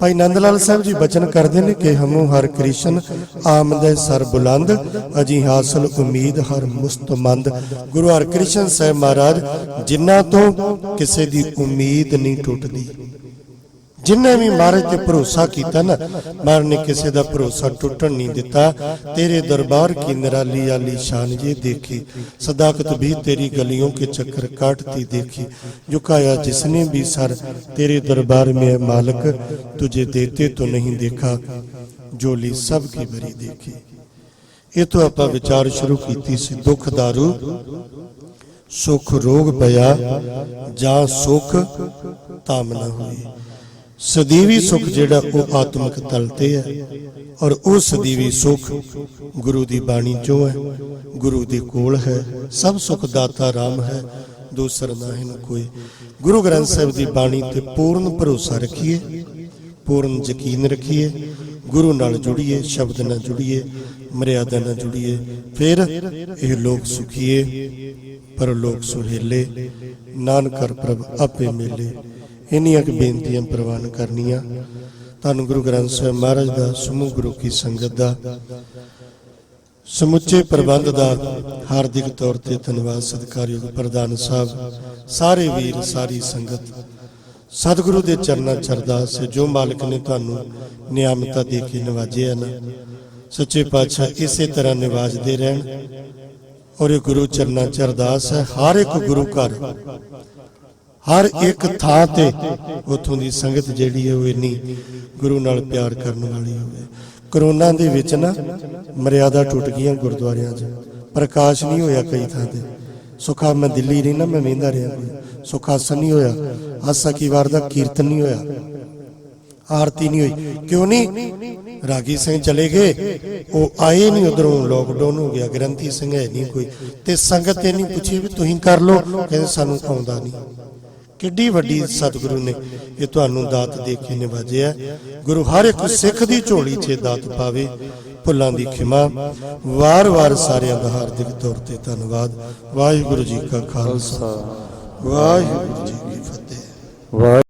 ਭਾਈ ਨੰਦ ਲਾਲ ਸਾਹਿਬ ਜੀ ਬਚਨ ਕਰਦੇ ਨੇ ਕਿ ਹਮੋ ਹਰ ਕ੍ਰਿਸ਼ਨ ਆਮਦੇ ਸਰ ਬੁਲੰਦ ਅਜੀ ਹਾਸਲ ਉਮੀਦ ਹਰ ਮੁਸਤਮੰਦ। ਗੁਰੂ ਹਰਕ੍ਰਿਸ਼ਨ ਸਾਹਿਬ ਮਹਾਰਾਜ ਜਿਨ੍ਹਾਂ ਤੋਂ ਕਿਸੇ ਦੀ ਉਮੀਦ ਨਹੀਂ ਟੁੱਟਦੀ। ਜਿਨ੍ਹਾਂ ਵੀ ਮਹਾਰਾਜ ਤੇ ਭਰੋਸਾ ਕੀਤਾ ਨਾ, ਮਹਾਰਾਜ ਨੇ ਕਿਸੇ ਦਾ ਭਰੋਸਾ ਟੁੱਟਣ ਨਹੀਂ ਦਿੱਤਾ। ਤੇਰੇ ਦਰਬਾਰ ਕੀ ਨਿਰਾਲੀ ਆਲੀ शान ये देखी, सदाकत भी तेरी गलियों के चक्कर काटती देखी। झुकाया जिसने भी सर तेरे दरबार में है मालिक, तुझे देते तो नहीं देखा, झोली सब की भरी देखी। ये तो आप विचार शुरू की सी। दुख दारू सुख रोग पया, जा सुख ताम न हुई। सदीवी सुख जेड़ा वो आत्मिक तल ते है, और वो सदीवी सुख गुरु दी बाणी चो है, गुरु दी कोल है। सब सुख दाता राम है, दूसरा नाहिन कोई। गुरु ग्रंथ साहिब दी बाणी ते पूर्ण भरोसा रखिए, पूर्ण यकीन रखिए, गुरु नाल जुड़िए, शब्द नाल जुड़िए, मर्यादा नाल जुड़िए। फिर यह लोग सुखिए पर लोग सुहेले, नानक कर प्रभ आपे मेले। इन्नियां बेनतियां प्रवान करनियां। धन गुरु ग्रंथ साहिब महाराज दा, समूह गुरु की संगत दा, समुचे प्रबंध दा हार्दिक तौर ते धन्यवाद। सत्कारयोग प्रधान साहब, सारे वीर, सारी संगत सतगुरु दे चरना चरदास है। जो मालिक ने तुहानू नियामतां दे के नवाजिया ना, सच्चे पातशाह इसे तरह नवाजदे रहन। और ये गुरु चरना चरदास है। हर एक गुरु घर, हर एक थां ते उथों दी संगत जिहड़ी है वो इन्नी गुरु नाल प्यार करने वाली होवे। करोना दे विच ना मर्यादा टुट गईयां गुरुद्वारियां च, प्रकाश नहीं होया कई थां ते। सुखा मैं दिल्ली रही ना, मैं वेंदा रहा, कोई सुखासन नहीं होया, आसा की वार दा कीर्तन नहीं होया, आरती नहीं हुई। क्यों नहीं? रागी सिंह चले गए, वो आए नहीं, उधरों लॉकडाउन हो गया, ग्रंथी सिंह है नहीं कोई। ते संगत ये नहीं पूछी भी तुसीं कर लो, कहते सानू आउंदा नहीं। किड्डी वड्डी सतगुरु ने ये तुहानू दात दे के निवाजिया। गुरु हर एक सिख दी झोली च दात पावे। भुलां दी खिमा। वार वार सारियां दा हार्दिक तौर ते धन्नवाद। वाहिगुरू जी का खालसा, वाहिगुरू जी की फतेह।